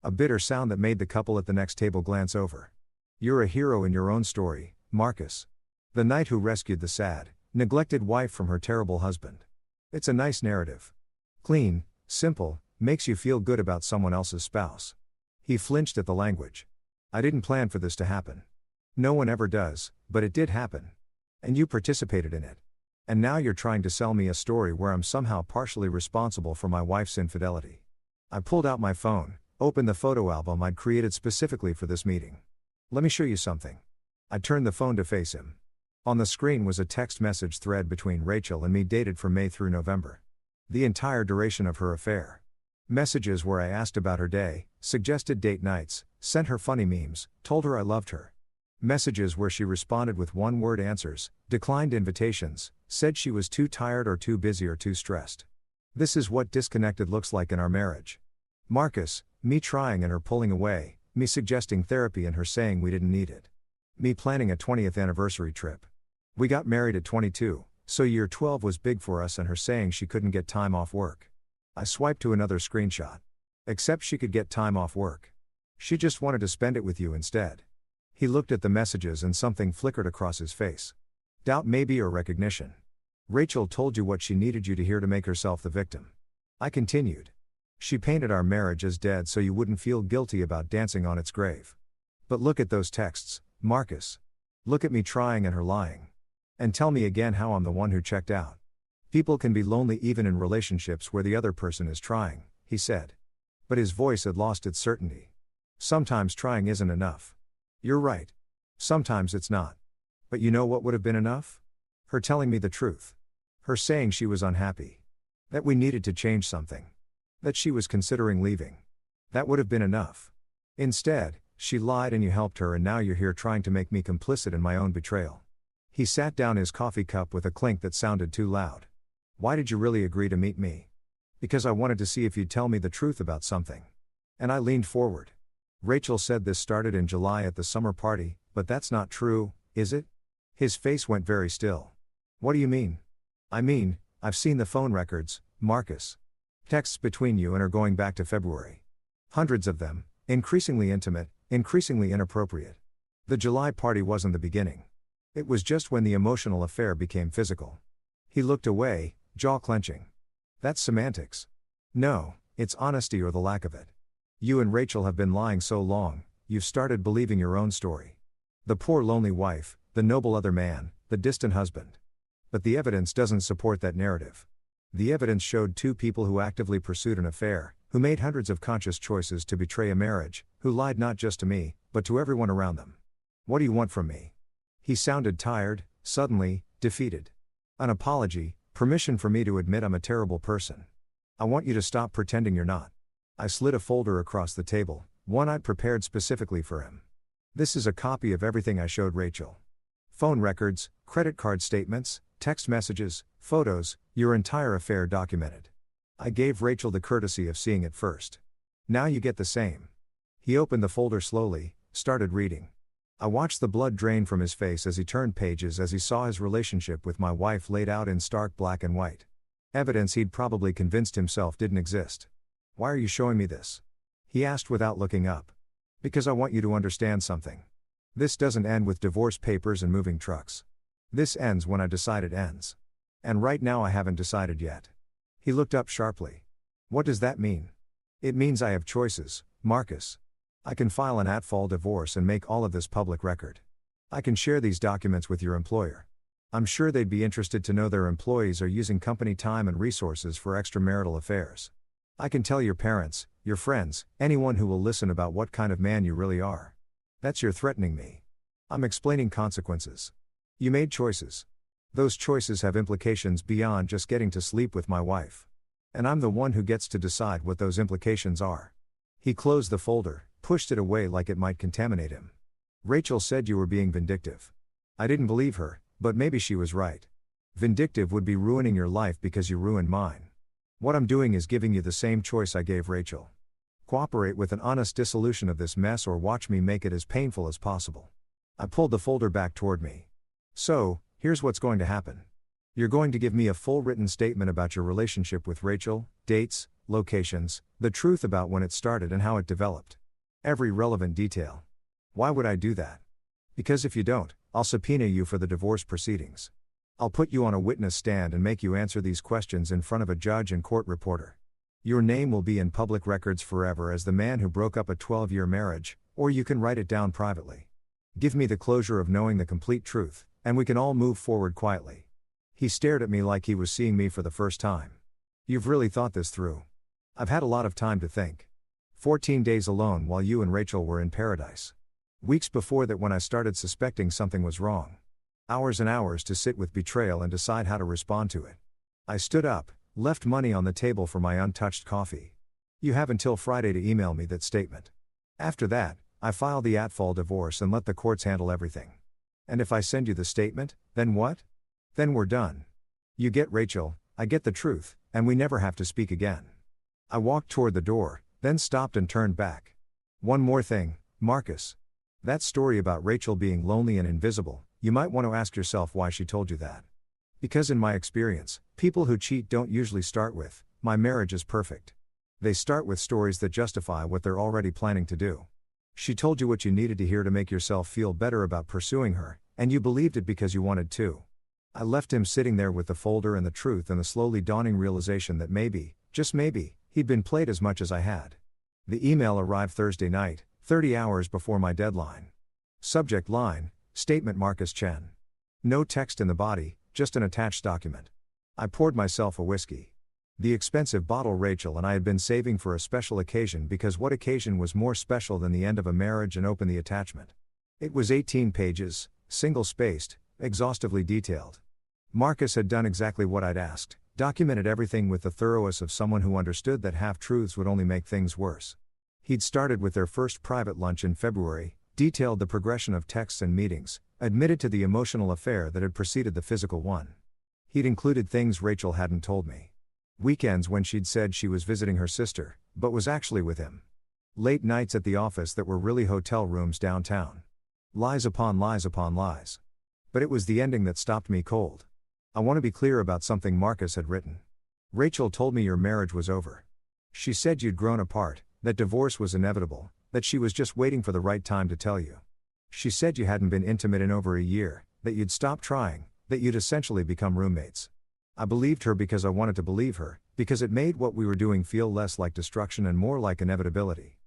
A: A bitter sound that made the couple at the next table glance over. You're a hero in your own story, Marcus. The knight who rescued the sad, neglected wife from her terrible husband. It's a nice narrative. Clean, simple, makes you feel good about someone else's spouse. He flinched at the language. I didn't plan for this to happen. No one ever does, but it did happen. And you participated in it. And now you're trying to sell me a story where I'm somehow partially responsible for my wife's infidelity. I pulled out my phone, opened the photo album I'd created specifically for this meeting. Let me show you something. I turned the phone to face him. On the screen was a text message thread between Rachel and me dated from May through November. The entire duration of her affair. Messages where I asked about her day, suggested date nights, sent her funny memes, told her I loved her. Messages where she responded with one-word answers, declined invitations, said she was too tired or too busy or too stressed. This is what disconnected looks like in our marriage. Marcus, me trying and her pulling away, me suggesting therapy and her saying we didn't need it. Me planning a 20th anniversary trip. We got married at 22, so year 12 was big for us, and her saying she couldn't get time off work. I swiped to another screenshot. Except she could get time off work. She just wanted to spend it with you instead. He looked at the messages and something flickered across his face. Doubt maybe, or recognition. Rachel told you what she needed you to hear to make herself the victim. I continued. She painted our marriage as dead so you wouldn't feel guilty about dancing on its grave. But look at those texts, Marcus. Look at me trying and her lying. And tell me again how I'm the one who checked out. People can be lonely even in relationships where the other person is trying, he said. But his voice had lost its certainty. Sometimes trying isn't enough. You're right. Sometimes it's not. But you know what would have been enough? Her telling me the truth. Her saying she was unhappy. That we needed to change something. That she was considering leaving. That would have been enough. Instead, she lied and you helped her, and now you're here trying to make me complicit in my own betrayal. He sat down his coffee cup with a clink that sounded too loud. Why did you really agree to meet me? Because I wanted to see if you'd tell me the truth about something. And I leaned forward. Rachel said this started in July at the summer party, but that's not true, is it? His face went very still. What do you mean? I mean, I've seen the phone records, Marcus. Texts between you and her going back to February. Hundreds of them, increasingly intimate, increasingly inappropriate. The July party wasn't the beginning. It was just when the emotional affair became physical. He looked away, jaw clenching. That's semantics. No, it's honesty or the lack of it. You and Rachel have been lying so long, you've started believing your own story. The poor lonely wife, the noble other man, the distant husband. But the evidence doesn't support that narrative. The evidence showed two people who actively pursued an affair, who made hundreds of conscious choices to betray a marriage, who lied not just to me, but to everyone around them. What do you want from me? He sounded tired, suddenly, defeated. An apology, permission for me to admit I'm a terrible person. I want you to stop pretending you're not. I slid a folder across the table, one I'd prepared specifically for him. This is a copy of everything I showed Rachel. Phone records, credit card statements, text messages, photos, your entire affair documented. I gave Rachel the courtesy of seeing it first. Now you get the same. He opened the folder slowly, started reading. I watched the blood drain from his face as he turned pages as he saw his relationship with my wife laid out in stark black and white. Evidence he'd probably convinced himself didn't exist. Why are you showing me this? He asked without looking up. Because I want you to understand something. This doesn't end with divorce papers and moving trucks. This ends when I decide it ends. And right now I haven't decided yet. He looked up sharply. What does that mean? It means I have choices, Marcus. I can file an at-fault divorce and make all of this public record. I can share these documents with your employer. I'm sure they'd be interested to know their employees are using company time and resources for extramarital affairs. I can tell your parents, your friends, anyone who will listen about what kind of man you really are. That's your threatening me. I'm explaining consequences. You made choices. Those choices have implications beyond just getting to sleep with my wife. And I'm the one who gets to decide what those implications are. He closed the folder, pushed it away like it might contaminate him. Rachel said you were being vindictive. I didn't believe her, but maybe she was right. Vindictive would be ruining your life because you ruined mine. What I'm doing is giving you the same choice I gave Rachel. Cooperate with an honest dissolution of this mess or watch me make it as painful as possible. I pulled the folder back toward me. So, here's what's going to happen. You're going to give me a full written statement about your relationship with Rachel, dates, locations, the truth about when it started and how it developed. Every relevant detail. Why would I do that? Because if you don't, I'll subpoena you for the divorce proceedings. I'll put you on a witness stand and make you answer these questions in front of a judge and court reporter. Your name will be in public records forever as the man who broke up a 12-year marriage, or you can write it down privately. Give me the closure of knowing the complete truth, and we can all move forward quietly. He stared at me like he was seeing me for the first time. You've really thought this through. I've had a lot of time to think. 14 days alone while you and Rachel were in paradise. Weeks before that when I started suspecting something was wrong. Hours and hours to sit with betrayal and decide how to respond to it. I stood up, left money on the table for my untouched coffee. You have until Friday to email me that statement. After that, I file the at-fault divorce and let the courts handle everything. And if I send you the statement, then what? Then we're done. You get Rachel, I get the truth, and we never have to speak again. I walked toward the door, then stopped and turned back. One more thing, Marcus. That story about Rachel being lonely and invisible, you might want to ask yourself why she told you that. Because in my experience, people who cheat don't usually start with, my marriage is perfect. They start with stories that justify what they're already planning to do. She told you what you needed to hear to make yourself feel better about pursuing her, and you believed it because you wanted to. I left him sitting there with the folder and the truth and the slowly dawning realization that maybe, just maybe, he'd been played as much as I had. The email arrived Thursday night, 30 hours before my deadline. Subject line, Statement Marcus Chen. No text in the body, just an attached document. I poured myself a whiskey. The expensive bottle Rachel and I had been saving for a special occasion because what occasion was more special than the end of a marriage, and open the attachment. It was 18 pages, single-spaced, exhaustively detailed. Marcus had done exactly what I'd asked, documented everything with the thoroughness of someone who understood that half-truths would only make things worse. He'd started with their first private lunch in February, detailed the progression of texts and meetings, admitted to the emotional affair that had preceded the physical one. He'd included things Rachel hadn't told me. Weekends when she'd said she was visiting her sister, but was actually with him. Late nights at the office that were really hotel rooms downtown. Lies upon lies upon lies. But it was the ending that stopped me cold. I want to be clear about something Marcus had written. Rachel told me your marriage was over. She said you'd grown apart, that divorce was inevitable, that she was just waiting for the right time to tell you. She said you hadn't been intimate in over a year, that you'd stopped trying, that you'd essentially become roommates. I believed her because I wanted to believe her, because it made what we were doing feel less like destruction and more like inevitability.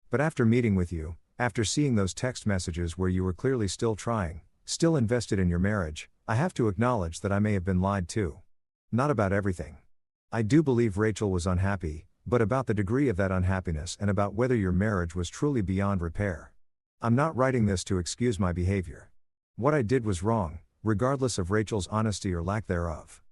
A: But after meeting with you, after seeing those text messages where you were clearly still trying, still invested in your marriage, I have to acknowledge that I may have been lied to. Not about everything. I do believe Rachel was unhappy, but about the degree of that unhappiness and about whether your marriage was truly beyond repair. I'm not writing this to excuse my behavior. What I did was wrong, regardless of Rachel's honesty or lack thereof.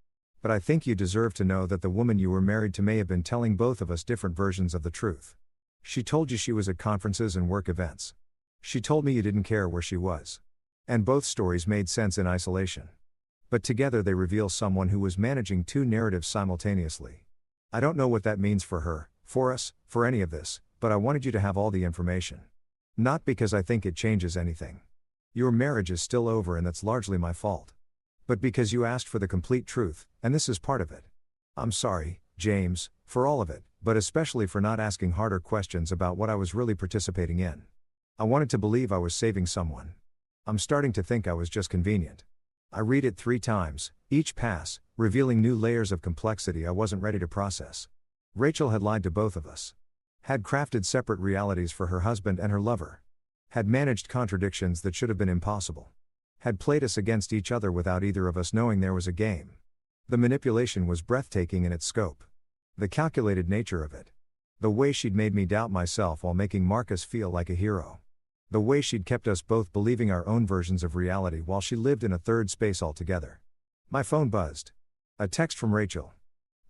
A: But I think you deserve to know that the woman you were married to may have been telling both of us different versions of the truth. She told you she was at conferences and work events. She told me you didn't care where she was. And both stories made sense in isolation. But together they reveal someone who was managing two narratives simultaneously. I don't know what that means for her, for us, for any of this, but I wanted you to have all the information. Not because I think it changes anything. Your marriage is still over and that's largely my fault. But because you asked for the complete truth, and this is part of it. I'm sorry, James, for all of it, but especially for not asking harder questions about what I was really participating in. I wanted to believe I was saving someone. I'm starting to think I was just convenient. I read it 3 times, each pass, revealing new layers of complexity I wasn't ready to process. Rachel had lied to both of us. Had crafted separate realities for her husband and her lover. Had managed contradictions that should have been impossible. Had played us against each other without either of us knowing there was a game. The manipulation was breathtaking in its scope. The calculated nature of it. The way she'd made me doubt myself while making Marcus feel like a hero. The way she'd kept us both believing our own versions of reality while she lived in a third space altogether. My phone buzzed. A text from Rachel.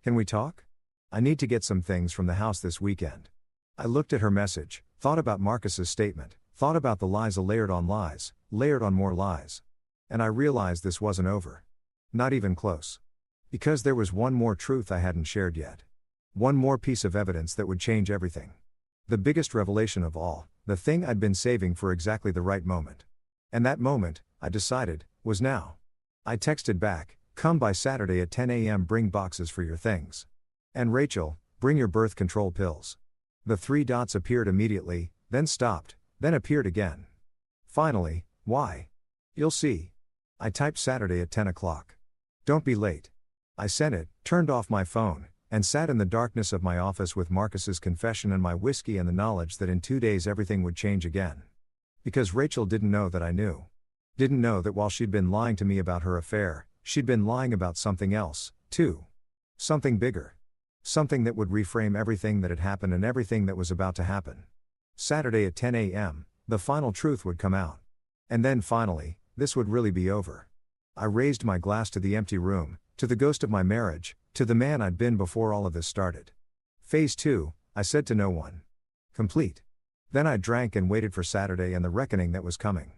A: Can we talk? I need to get some things from the house this weekend. I looked at her message, thought about Marcus's statement, thought about the lies layered on lies, layered on more lies. And I realized this wasn't over. Not even close. Because there was one more truth I hadn't shared yet. One more piece of evidence that would change everything. The biggest revelation of all, the thing I'd been saving for exactly the right moment. And that moment, I decided, was now. I texted back, come by Saturday at 10 a.m. bring boxes for your things. And Rachel, bring your birth control pills. The 3 dots appeared immediately, then stopped, then appeared again. Finally, why? You'll see. I typed Saturday at 10 o'clock. Don't be late. I sent it, turned off my phone, and sat in the darkness of my office with Marcus's confession and my whiskey and the knowledge that in 2 days everything would change again. Because Rachel didn't know that I knew. Didn't know that while she'd been lying to me about her affair, she'd been lying about something else, too. Something bigger. Something that would reframe everything that had happened and everything that was about to happen. Saturday at 10 a.m., the final truth would come out. And then finally, this would really be over. I raised my glass to the empty room, to the ghost of my marriage, to the man I'd been before all of this started. Phase 2, I said to no one. Complete. Then I drank and waited for Saturday and the reckoning that was coming.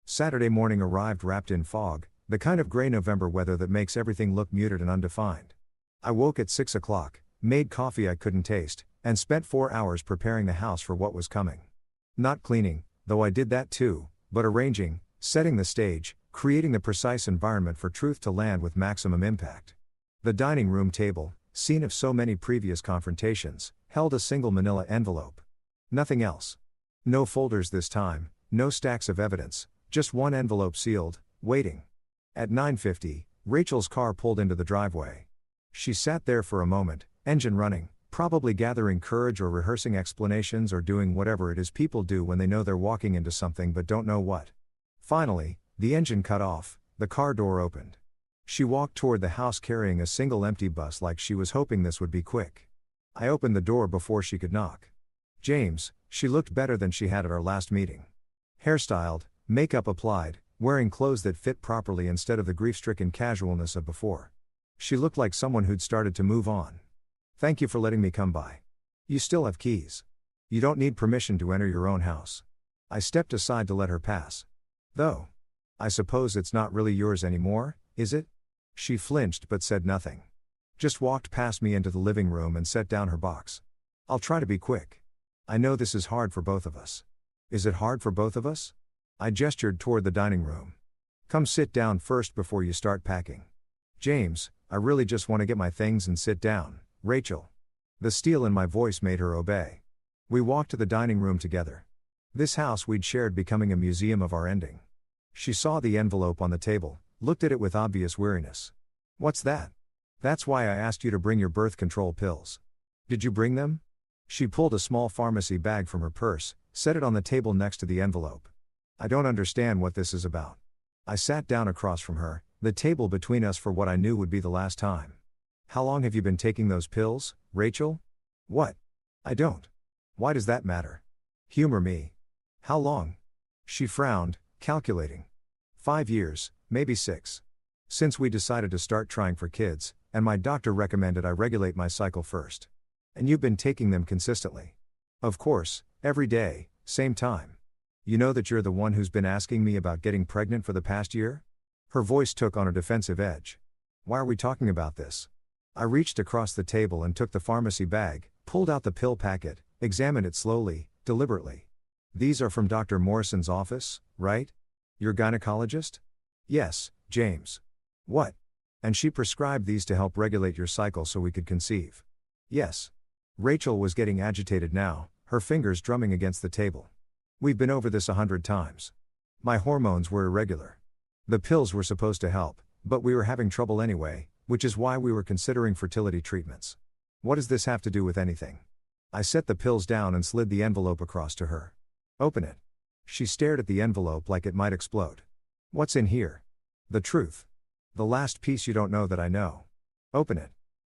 A: Saturday morning arrived wrapped in fog, the kind of gray November weather that makes everything look muted and undefined. I woke at 6 o'clock, made coffee I couldn't taste, and spent 4 hours preparing the house for what was coming. Not cleaning, though I did that too, but arranging, setting the stage, creating the precise environment for truth to land with maximum impact. The dining room table, scene of so many previous confrontations, held a single manila envelope. Nothing else. No folders this time, no stacks of evidence, just one envelope sealed, waiting. At 9:50, Rachel's car pulled into the driveway. She sat there for a moment, engine running, probably gathering courage or rehearsing explanations or doing whatever it is people do when they know they're walking into something but don't know what. Finally, the engine cut off, the car door opened. She walked toward the house carrying a single empty bus like she was hoping this would be quick. I opened the door before she could knock. James, she looked better than she had at our last meeting. Hairstyled, makeup applied, wearing clothes that fit properly instead of the grief-stricken casualness of before. She looked like someone who'd started to move on. Thank you for letting me come by. You still have keys. You don't need permission to enter your own house. I stepped aside to let her pass. Though. I suppose it's not really yours anymore, is it? She flinched but said nothing. Just walked past me into the living room and set down her box. I'll try to be quick. I know this is hard for both of us. Is it hard for both of us? I gestured toward the dining room. Come sit down first before you start packing. James, I really just want to get my things and sit down, Rachel. The steel in my voice made her obey. We walked to the dining room together. This house we'd shared becoming a museum of our ending. She saw the envelope on the table, looked at it with obvious weariness. What's that? That's why I asked you to bring your birth control pills. Did you bring them? She pulled a small pharmacy bag from her purse, set it on the table next to the envelope. I don't understand what this is about. I sat down across from her, the table between us for what I knew would be the last time. How long have you been taking those pills, Rachel? What? I don't. Why does that matter? Humor me. How long? She frowned, calculating. 5 years, maybe 6. Since we decided to start trying for kids, and my doctor recommended I regulate my cycle first. And you've been taking them consistently. Of course, every day, same time. You know that you're the one who's been asking me about getting pregnant for the past year? Her voice took on a defensive edge. Why are we talking about this? I reached across the table and took the pharmacy bag, pulled out the pill packet, examined it slowly, deliberately. These are from Dr. Morrison's office, right? Your gynecologist? Yes, James. What? And she prescribed these to help regulate your cycle so we could conceive. Yes. Rachel was getting agitated now, her fingers drumming against the table. We've been over this 100 times. My hormones were irregular. The pills were supposed to help, but we were having trouble anyway, which is why we were considering fertility treatments. What does this have to do with anything? I set the pills down and slid the envelope across to her. Open it. She stared at the envelope like it might explode. What's in here? The truth. The last piece you don't know that I know. Open it.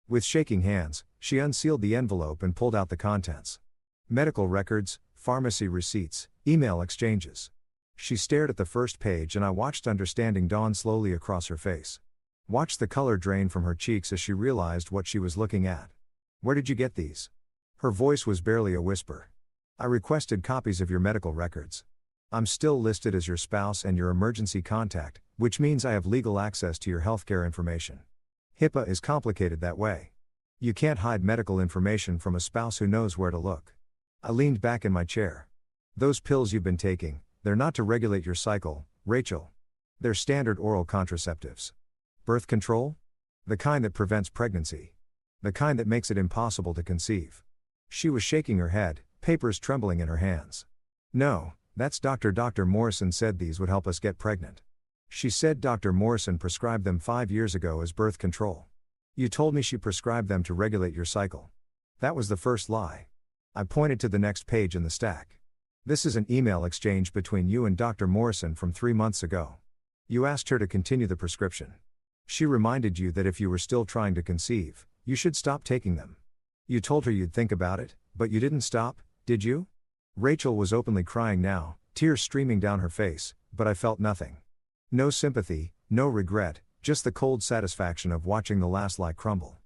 A: With shaking hands, she unsealed the envelope and pulled out the contents. Medical records, pharmacy receipts, email exchanges. She stared at the first page and I watched understanding dawn slowly across her face. Watched the color drain from her cheeks as she realized what she was looking at. Where did you get these? Her voice was barely a whisper. I requested copies of your medical records. I'm still listed as your spouse and your emergency contact, which means I have legal access to your healthcare information. HIPAA is complicated that way. You can't hide medical information from a spouse who knows where to look. I leaned back in my chair. Those pills you've been taking, they're not to regulate your cycle, Rachel. They're standard oral contraceptives. Birth control? The kind that prevents pregnancy. The kind that makes it impossible to conceive. She was shaking her head, papers trembling in her hands. No, that's Dr. Morrison said these would help us get pregnant. She said Dr. Morrison prescribed them 5 years ago as birth control. You told me she prescribed them to regulate your cycle. That was the first lie. I pointed to the next page in the stack. This is an email exchange between you and Dr. Morrison from 3 months ago. You asked her to continue the prescription. She reminded you that if you were still trying to conceive, you should stop taking them. You told her you'd think about it, but you didn't stop, did you? Rachel was openly crying now, tears streaming down her face, but I felt nothing. No sympathy, no regret, just the cold satisfaction of watching the last lie crumble.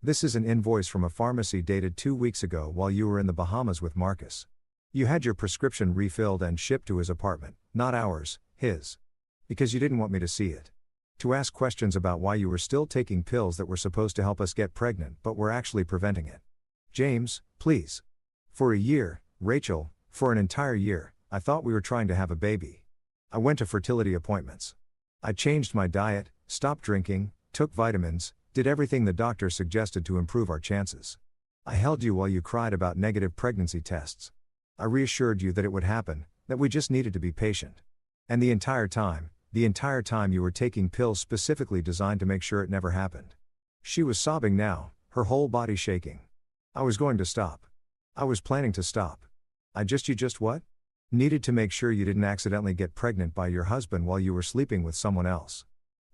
A: This is an invoice from a pharmacy dated 2 weeks ago while you were in the Bahamas with Marcus. You had your prescription refilled and shipped to his apartment, not ours, his. Because you didn't want me to see it. To ask questions about why you were still taking pills that were supposed to help us get pregnant but were actually preventing it. James, please. For a year, Rachel, for an entire year, I thought we were trying to have a baby. I went to fertility appointments. I changed my diet, stopped drinking, took vitamins, did everything the doctor suggested to improve our chances. I held you while you cried about negative pregnancy tests. I reassured you that it would happen, that we just needed to be patient. And the entire time you were taking pills specifically designed to make sure it never happened. She was sobbing now, her whole body shaking. I was going to stop. I was planning to stop. You just what? Needed to make sure you didn't accidentally get pregnant by your husband while you were sleeping with someone else.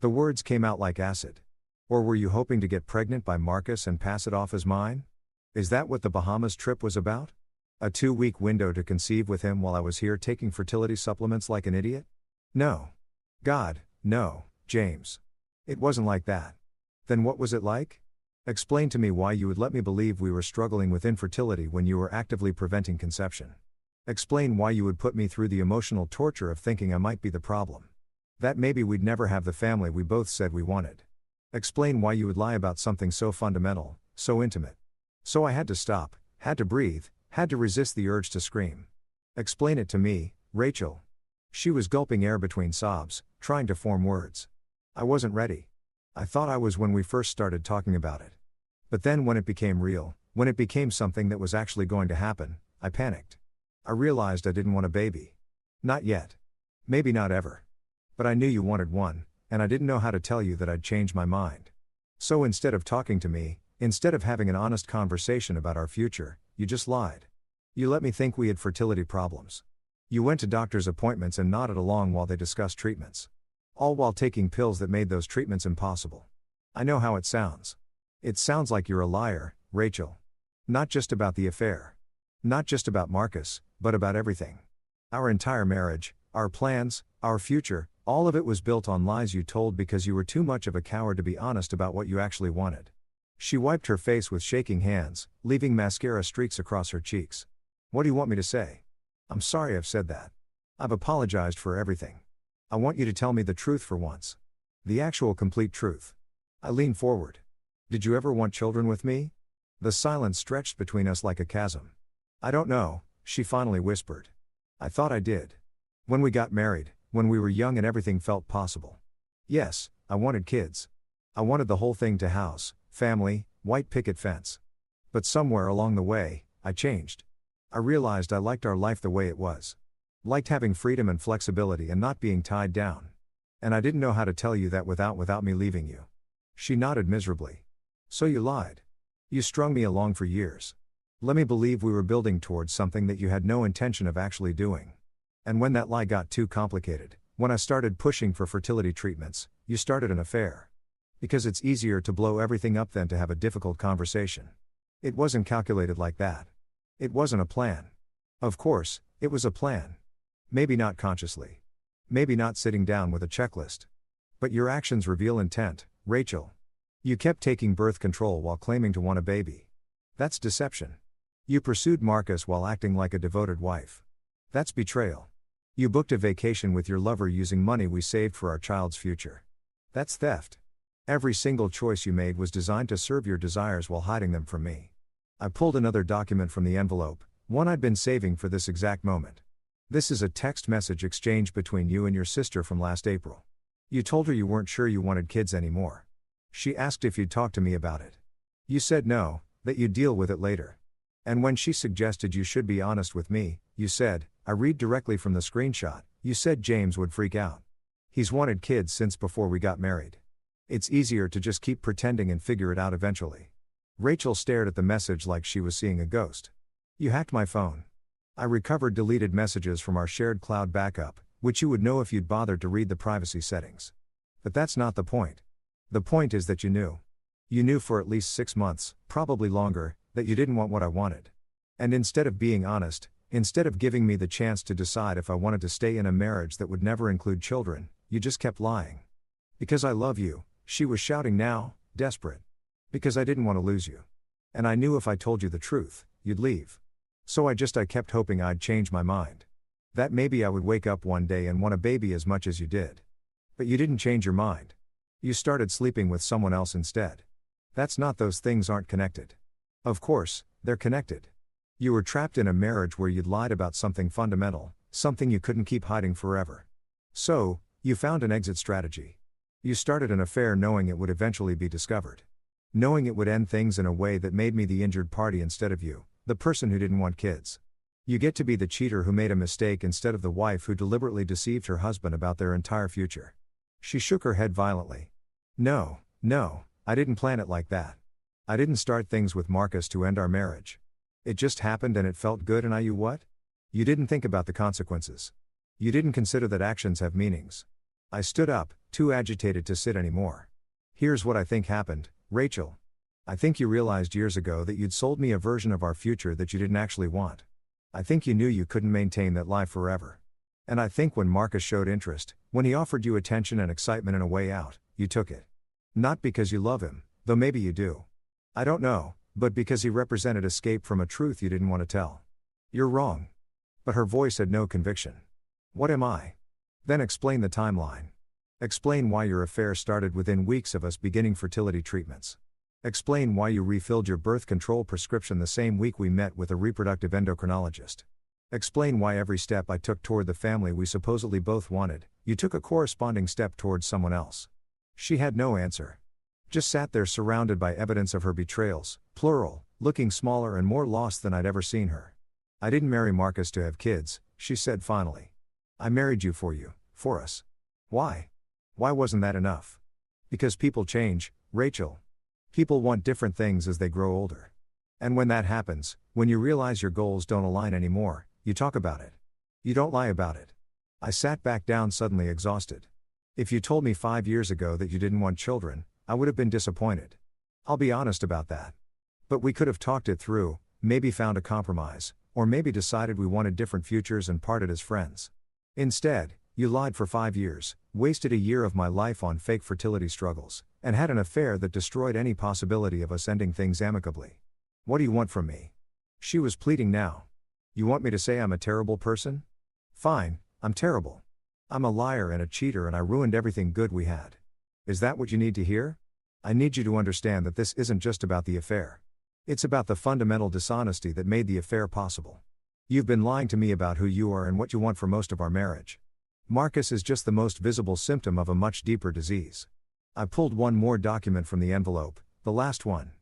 A: The words came out like acid. Or were you hoping to get pregnant by Marcus and pass it off as mine? Is that what the Bahamas trip was about? A 2-week window to conceive with him while I was here taking fertility supplements like an idiot? No. God, no, James. It wasn't like that. Then what was it like? Explain to me why you would let me believe we were struggling with infertility when you were actively preventing conception. Explain why you would put me through the emotional torture of thinking I might be the problem. That maybe we'd never have the family we both said we wanted. Explain why you would lie about something so fundamental, so intimate. So I had to stop, had to breathe, had to resist the urge to scream. Explain it to me, Rachel. She was gulping air between sobs, trying to form words. I wasn't ready. I thought I was when we first started talking about it. But then when it became real, when it became something that was actually going to happen, I panicked. I realized I didn't want a baby. Not yet. Maybe not ever. But I knew you wanted one, and I didn't know how to tell you that I'd changed my mind. So instead of talking to me, instead of having an honest conversation about our future, you just lied. You let me think we had fertility problems. You went to doctor's appointments and nodded along while they discussed treatments. All while taking pills that made those treatments impossible. I know how it sounds. It sounds like you're a liar, Rachel. Not just about the affair. Not just about Marcus, but about everything. Our entire marriage, our plans, our future, All of it was built on lies you told because you were too much of a coward to be honest about what you actually wanted. She wiped her face with shaking hands, leaving mascara streaks across her cheeks. What do you want me to say? I'm sorry I've said that. I've apologized for everything. I want you to tell me the truth for once. The actual complete truth. I leaned forward. Did you ever want children with me? The silence stretched between us like a chasm. I don't know, she finally whispered. I thought I did. When we got married, when we were young and everything felt possible. Yes, I wanted kids. I wanted the whole thing to house, family, white picket fence. But somewhere along the way, I changed. I realized I liked our life the way it was. Liked having freedom and flexibility and not being tied down. And I didn't know how to tell you that without me leaving you. She nodded miserably. So you lied. You strung me along for years. Let me believe we were building towards something that you had no intention of actually doing. And when that lie got too complicated, when I started pushing for fertility treatments, you started an affair. Because it's easier to blow everything up than to have a difficult conversation. It wasn't calculated like that. It wasn't a plan. Of course, it was a plan. Maybe not consciously. Maybe not sitting down with a checklist. But your actions reveal intent, Rachel. You kept taking birth control while claiming to want a baby. That's deception. You pursued Marcus while acting like a devoted wife. That's betrayal. You booked a vacation with your lover using money we saved for our child's future. That's theft. Every single choice you made was designed to serve your desires while hiding them from me. I pulled another document from the envelope, one I'd been saving for this exact moment. This is a text message exchange between you and your sister from last April. You told her you weren't sure you wanted kids anymore. She asked if you'd talk to me about it. You said no, that you'd deal with it later. And when she suggested you should be honest with me, you said, I read directly from the screenshot, you said James would freak out. He's wanted kids since before we got married. It's easier to just keep pretending and figure it out eventually. Rachel stared at the message like she was seeing a ghost. You hacked my phone. I recovered deleted messages from our shared cloud backup, which you would know if you'd bothered to read the privacy settings. But that's not the point. The point is that you knew. You knew for at least 6 months, probably longer, that you didn't want what I wanted. And instead of being honest, instead of giving me the chance to decide if I wanted to stay in a marriage that would never include children, you just kept lying. Because I love you, she was shouting now, desperate. Because I didn't want to lose you. And I knew if I told you the truth, you'd leave. So I kept hoping I'd change my mind. That maybe I would wake up one day and want a baby as much as you did. But you didn't change your mind. You started sleeping with someone else instead. That's not those things aren't connected. Of course, they're connected. You were trapped in a marriage where you'd lied about something fundamental, something you couldn't keep hiding forever. So, you found an exit strategy. You started an affair knowing it would eventually be discovered. Knowing it would end things in a way that made me the injured party instead of you, the person who didn't want kids. You get to be the cheater who made a mistake instead of the wife who deliberately deceived her husband about their entire future. She shook her head violently. No, I didn't plan it like that. I didn't start things with Marcus to end our marriage. It just happened and it felt good and you what? You didn't think about the consequences. You didn't consider that actions have meanings. I stood up, too agitated to sit anymore. Here's what I think happened, Rachel. I think you realized years ago that you'd sold me a version of our future that you didn't actually want. I think you knew you couldn't maintain that life forever. And I think when Marcus showed interest, when he offered you attention and excitement and a way out, you took it. Not because you love him, though maybe you do. I don't know, but because he represented escape from a truth you didn't want to tell. You're wrong. But her voice had no conviction. What am I? Then explain the timeline. Explain why your affair started within weeks of us beginning fertility treatments. Explain why you refilled your birth control prescription the same week we met with a reproductive endocrinologist. Explain why every step I took toward the family we supposedly both wanted, you took a corresponding step towards someone else. She had no answer. Just sat there surrounded by evidence of her betrayals, plural, looking smaller and more lost than I'd ever seen her. I didn't marry Marcus to have kids, she said finally. I married you, for us. Why? Why wasn't that enough? Because people change, Rachel. People want different things as they grow older. And when that happens, when you realize your goals don't align anymore, you talk about it. You don't lie about it. I sat back down suddenly exhausted. If you told me 5 years ago that you didn't want children, I would have been disappointed. I'll be honest about that. But we could have talked it through, maybe found a compromise, or maybe decided we wanted different futures and parted as friends. Instead, you lied for 5 years, wasted a year of my life on fake fertility struggles, and had an affair that destroyed any possibility of us ending things amicably. What do you want from me?" She was pleading now. "You want me to say I'm a terrible person? Fine, I'm terrible. I'm a liar and a cheater and I ruined everything good we had. Is that what you need to hear? I need you to understand that this isn't just about the affair. It's about the fundamental dishonesty that made the affair possible. You've been lying to me about who you are and what you want for most of our marriage. Marcus is just the most visible symptom of a much deeper disease." I pulled one more document from the envelope, the last one.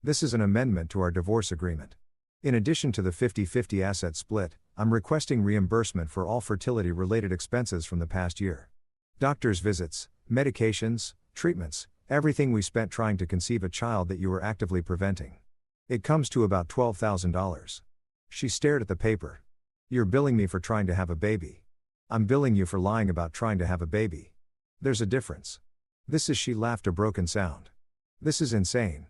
A: This is an amendment to our divorce agreement. In addition to the 50-50 asset split, I'm requesting reimbursement for all fertility-related expenses from the past year. Doctor's visits, medications, treatments, everything we spent trying to conceive a child that you were actively preventing. It comes to about $12,000. She stared at the paper. "You're billing me for trying to have a baby. I'm billing you for lying about trying to have a baby. There's a difference." She laughed a broken sound. "This is insane.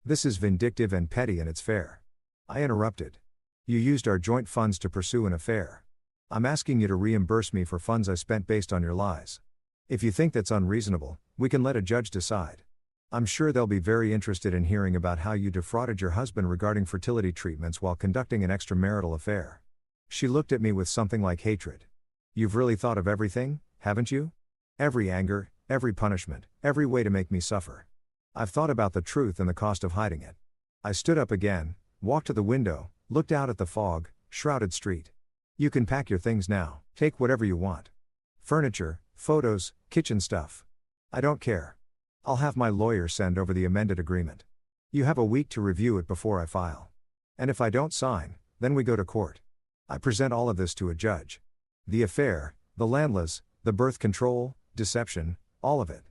A: This is vindictive and petty and it's fair." I interrupted. "You used our joint funds to pursue an affair. I'm asking you to reimburse me for funds I spent based on your lies. If you think that's unreasonable, we can let a judge decide. I'm sure they'll be very interested in hearing about how you defrauded your husband regarding fertility treatments while conducting an extramarital affair." She looked at me with something like hatred. "You've really thought of everything, haven't you? Every anger, every punishment, every way to make me suffer. I've thought about the truth and the cost of hiding it." I stood up again, walked to the window, looked out at the fog, shrouded street. "You can pack your things now, take whatever you want. Furniture, photos, kitchen stuff. I don't care. I'll have my lawyer send over the amended agreement. You have a week to review it before I file. And if I don't sign, then we go to court. I present all of this to a judge. The affair, the landless, the birth control, deception, all of it.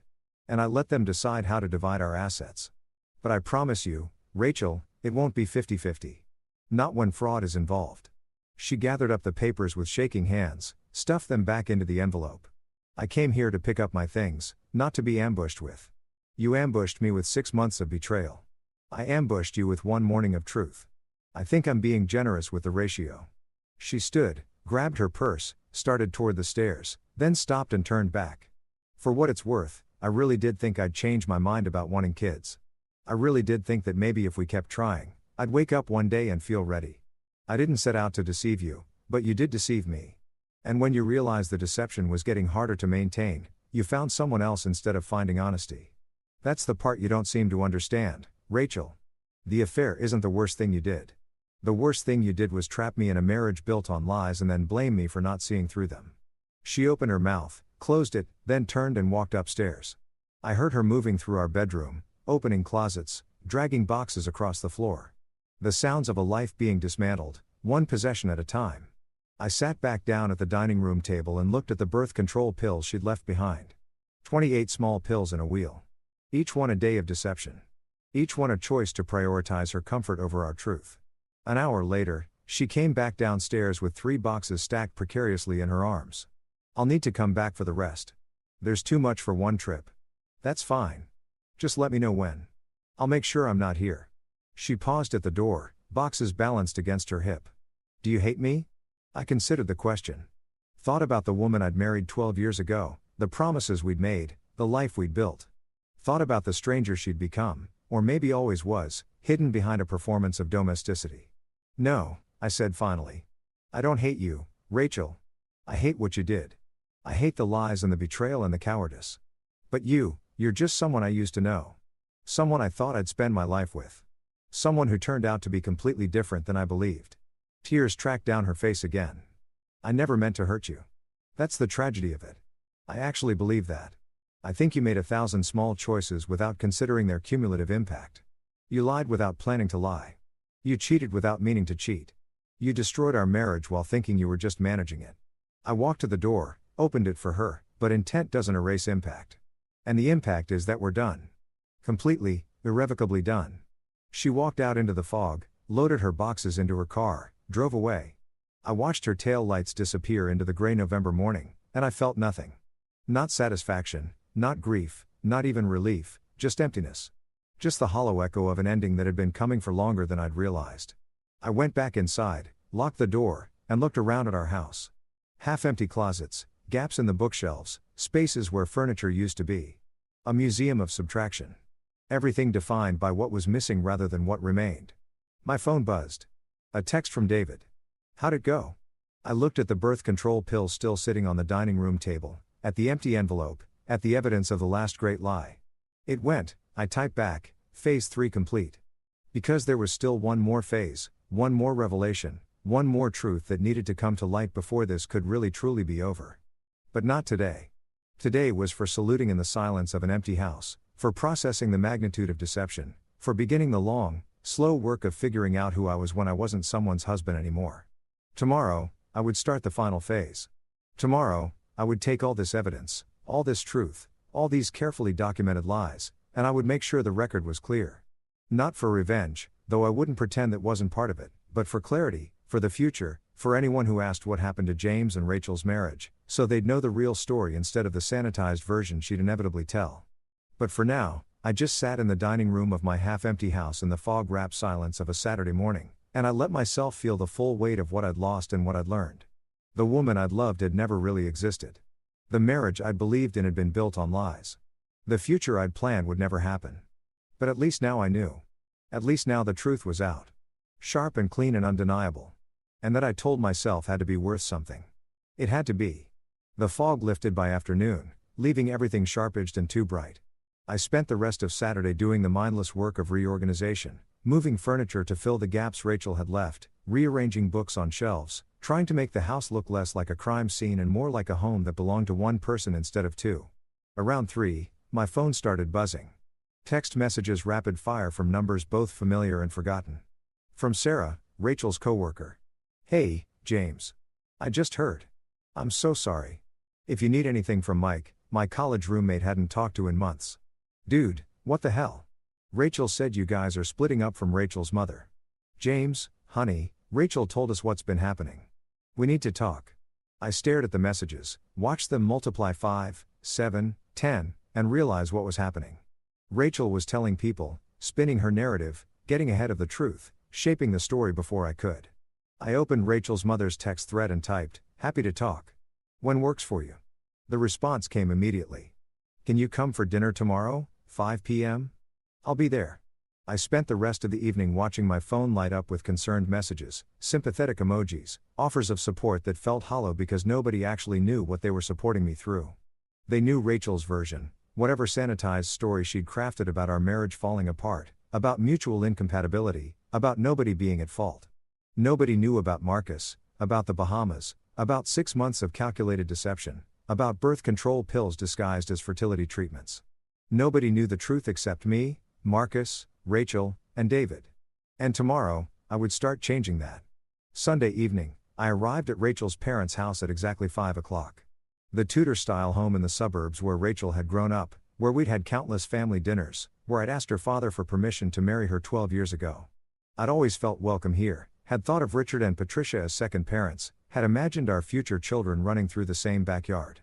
A: And I let them decide how to divide our assets. But I promise you, Rachel, it won't be 50-50. Not when fraud is involved." She gathered up the papers with shaking hands, stuffed them back into the envelope. "I came here to pick up my things, not to be ambushed with. You ambushed me with 6 months of betrayal. I ambushed you with 1 morning of truth. I think I'm being generous with the ratio." She stood, grabbed her purse, started toward the stairs, then stopped and turned back. "For what it's worth, I really did think I'd change my mind about wanting kids. I really did think that maybe if we kept trying, I'd wake up one day and feel ready. I didn't set out to deceive you, but you did deceive me. And when you realized the deception was getting harder to maintain, you found someone else instead of finding honesty. That's the part you don't seem to understand, Rachel. The affair isn't the worst thing you did. The worst thing you did was trap me in a marriage built on lies and then blame me for not seeing through them." She opened her mouth, closed it, then turned and walked upstairs. I heard her moving through our bedroom, opening closets, dragging boxes across the floor. The sounds of a life being dismantled, one possession at a time. I sat back down at the dining room table and looked at the birth control pills she'd left behind. 28 small pills in a wheel. Each one a day of deception. Each one a choice to prioritize her comfort over our truth. An hour later, she came back downstairs with 3 boxes stacked precariously in her arms. "I'll need to come back for the rest. There's too much for one trip." "That's fine. Just let me know when. I'll make sure I'm not here." She paused at the door, boxes balanced against her hip. "Do you hate me?" I considered the question. Thought about the woman I'd married 12 years ago, the promises we'd made, the life we'd built. Thought about the stranger she'd become, or maybe always was, hidden behind a performance of domesticity. "No," I said finally. "I don't hate you, Rachel. I hate what you did. I hate the lies and the betrayal and the cowardice. But you're just someone I used to know. Someone I thought I'd spend my life with. Someone who turned out to be completely different than I believed." Tears tracked down her face again. "I never meant to hurt you. That's the tragedy of it. I actually believe that. I think you made 1,000 small choices without considering their cumulative impact. You lied without planning to lie. You cheated without meaning to cheat. You destroyed our marriage while thinking you were just managing it." I walked to the door, opened it for her, but intent doesn't erase impact. And the impact is that we're done. Completely, irrevocably done. She walked out into the fog, loaded her boxes into her car, drove away. I watched her tail lights disappear into the gray November morning, and I felt nothing. Not satisfaction, not grief, not even relief, just emptiness. Just the hollow echo of an ending that had been coming for longer than I'd realized. I went back inside, locked the door, and looked around at our house. Half-empty closets, Gaps in the bookshelves, spaces where furniture used to be. A museum of subtraction. Everything defined by what was missing rather than what remained. My phone buzzed. A text from David. How'd it go? I looked at the birth control pill still sitting on the dining room table, at the empty envelope, at the evidence of the last great lie. It went, I typed back, phase 3 complete. Because there was still one more phase, one more revelation, one more truth that needed to come to light before this could really truly be over. But not today. Today was for saluting in the silence of an empty house, for processing the magnitude of deception, for beginning the long, slow work of figuring out who I was when I wasn't someone's husband anymore. Tomorrow, I would start the final phase. Tomorrow, I would take all this evidence, all this truth, all these carefully documented lies, and I would make sure the record was clear. Not for revenge, though I wouldn't pretend that wasn't part of it, but for clarity, for the future, for anyone who asked what happened to James and Rachel's marriage, so they'd know the real story instead of the sanitized version she'd inevitably tell. But for now, I just sat in the dining room of my half-empty house in the fog-wrapped silence of a Saturday morning, and I let myself feel the full weight of what I'd lost and what I'd learned. The woman I'd loved had never really existed. The marriage I'd believed in had been built on lies. The future I'd planned would never happen. But at least now I knew. At least now the truth was out. Sharp and clean and undeniable. And that I told myself had to be worth something. It had to be. The fog lifted by afternoon, leaving everything sharp-edged and too bright. I spent the rest of Saturday doing the mindless work of reorganization, moving furniture to fill the gaps Rachel had left, rearranging books on shelves, trying to make the house look less like a crime scene and more like a home that belonged to one person instead of two. Around 3, my phone started buzzing. Text messages rapid fire from numbers both familiar and forgotten. From Sarah, Rachel's coworker. Hey, James. I just heard. I'm so sorry. If you need anything from Mike, my college roommate hadn't talked to in months. Dude, what the hell? Rachel said you guys are splitting up from Rachel's mother. James, honey, Rachel told us what's been happening. We need to talk. I stared at the messages, watched them multiply 5, 7, 10, and realize what was happening. Rachel was telling people, spinning her narrative, getting ahead of the truth, shaping the story before I could. I opened Rachel's mother's text thread and typed, happy to talk. When works for you? The response came immediately. Can you come for dinner tomorrow, 5 p.m.? I'll be there. I spent the rest of the evening watching my phone light up with concerned messages, sympathetic emojis, offers of support that felt hollow because nobody actually knew what they were supporting me through. They knew Rachel's version, whatever sanitized story she'd crafted about our marriage falling apart, about mutual incompatibility, about nobody being at fault. Nobody knew about Marcus, about the Bahamas, about 6 months of calculated deception, about birth control pills disguised as fertility treatments. Nobody knew the truth except me, Marcus, Rachel, and David. And tomorrow, I would start changing that. Sunday evening, I arrived at Rachel's parents' house at exactly 5 o'clock. The Tudor-style home in the suburbs where Rachel had grown up, where we'd had countless family dinners, where I'd asked her father for permission to marry her 12 years ago. I'd always felt welcome here, had thought of Richard and Patricia as second parents, had imagined our future children running through the same backyard.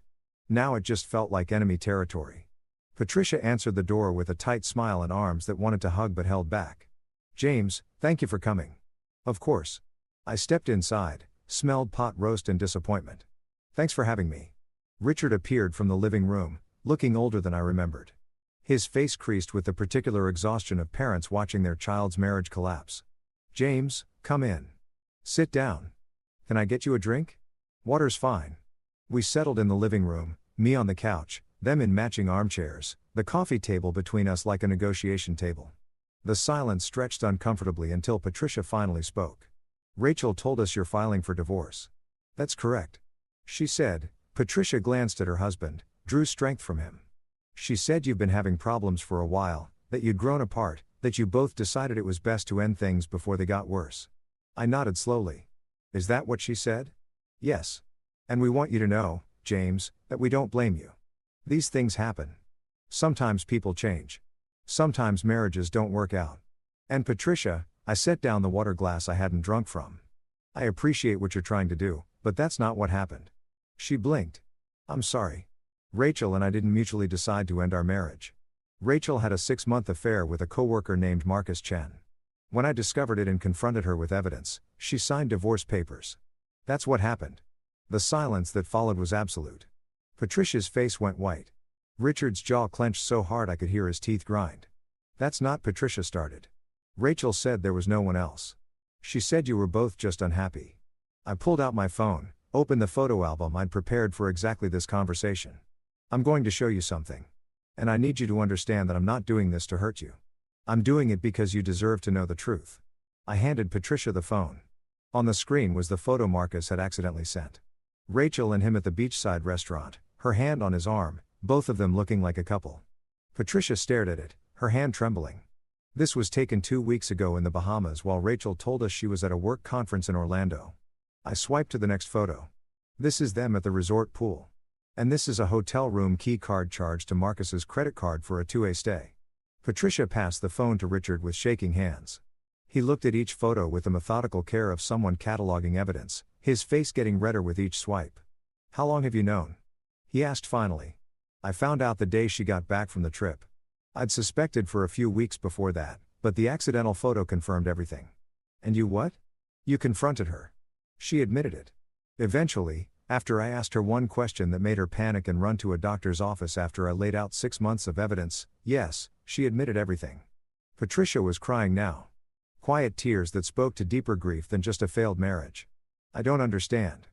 A: Now it just felt like enemy territory. Patricia answered the door with a tight smile and arms that wanted to hug but held back. James, thank you for coming. Of course. I stepped inside, smelled pot roast and disappointment. Thanks for having me. Richard appeared from the living room, looking older than I remembered. His face creased with the particular exhaustion of parents watching their child's marriage collapse. James, come in. Sit down. Can I get you a drink? Water's fine. We settled in the living room, me on the couch, them in matching armchairs, the coffee table between us like a negotiation table. The silence stretched uncomfortably until Patricia finally spoke. Rachel told us you're filing for divorce. That's correct. She said. Patricia glanced at her husband, drew strength from him. She said you've been having problems for a while, that you'd grown apart, that you both decided it was best to end things before they got worse. I nodded slowly. Is that what she said? Yes. And we want you to know, James, that we don't blame you. These things happen. Sometimes people change. Sometimes marriages don't work out. And Patricia, I set down the water glass I hadn't drunk from. I appreciate what you're trying to do, but that's not what happened. She blinked. I'm sorry. Rachel and I didn't mutually decide to end our marriage. Rachel had a 6-month affair with a coworker named Marcus Chen. When I discovered it and confronted her with evidence, she signed divorce papers. That's what happened. The silence that followed was absolute. Patricia's face went white. Richard's jaw clenched so hard I could hear his teeth grind. That's not Patricia started. Rachel said there was no one else. She said you were both just unhappy. I pulled out my phone, opened the photo album I'd prepared for exactly this conversation. I'm going to show you something. And I need you to understand that I'm not doing this to hurt you. I'm doing it because you deserve to know the truth. I handed Patricia the phone. On the screen was the photo Marcus had accidentally sent. Rachel and him at the beachside restaurant, her hand on his arm, both of them looking like a couple. Patricia stared at it, her hand trembling. This was taken 2 weeks ago in the Bahamas while Rachel told us she was at a work conference in Orlando. I swiped to the next photo. This is them at the resort pool. And this is a hotel room key card charged to Marcus's credit card for a 2-day stay. Patricia passed the phone to Richard with shaking hands. He looked at each photo with the methodical care of someone cataloging evidence, his face getting redder with each swipe. How long have you known? He asked finally. I found out the day she got back from the trip. I'd suspected for a few weeks before that, but the accidental photo confirmed everything. And you what? You confronted her. She admitted it. Eventually, after I asked her one question that made her panic and run to a doctor's office after I laid out 6 months of evidence, yes, she admitted everything. Patricia was crying now. Quiet tears that spoke to deeper grief than just a failed marriage. I don't understand.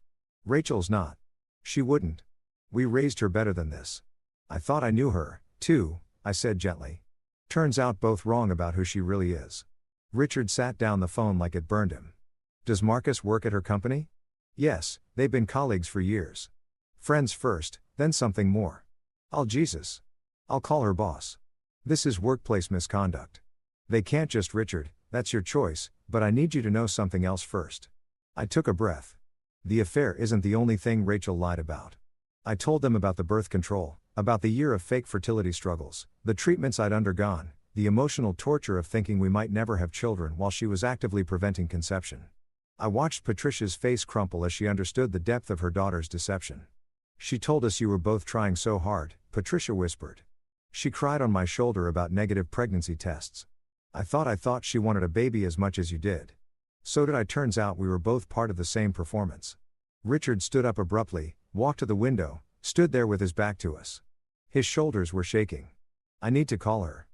A: Rachel's not. She wouldn't. We raised her better than this. I thought I knew her, too, I said gently. Turns out both wrong about who she really is. Richard sat down the phone like it burned him. Does Marcus work at her company? Yes, they've been colleagues for years. Friends first, then something more. Jesus. I'll call her boss. This is workplace misconduct. They can't just Richard, that's your choice, but I need you to know something else first. I took a breath. The affair isn't the only thing Rachel lied about. I told them about the birth control, about the year of fake fertility struggles, the treatments I'd undergone, the emotional torture of thinking we might never have children while she was actively preventing conception. I watched Patricia's face crumple as she understood the depth of her daughter's deception. She told us you were both trying so hard, Patricia whispered. She cried on my shoulder about negative pregnancy tests. I thought she wanted a baby as much as you did. So did I. Turns out we were both part of the same performance. Richard stood up abruptly, walked to the window, stood there with his back to us. His shoulders were shaking. I need to call her.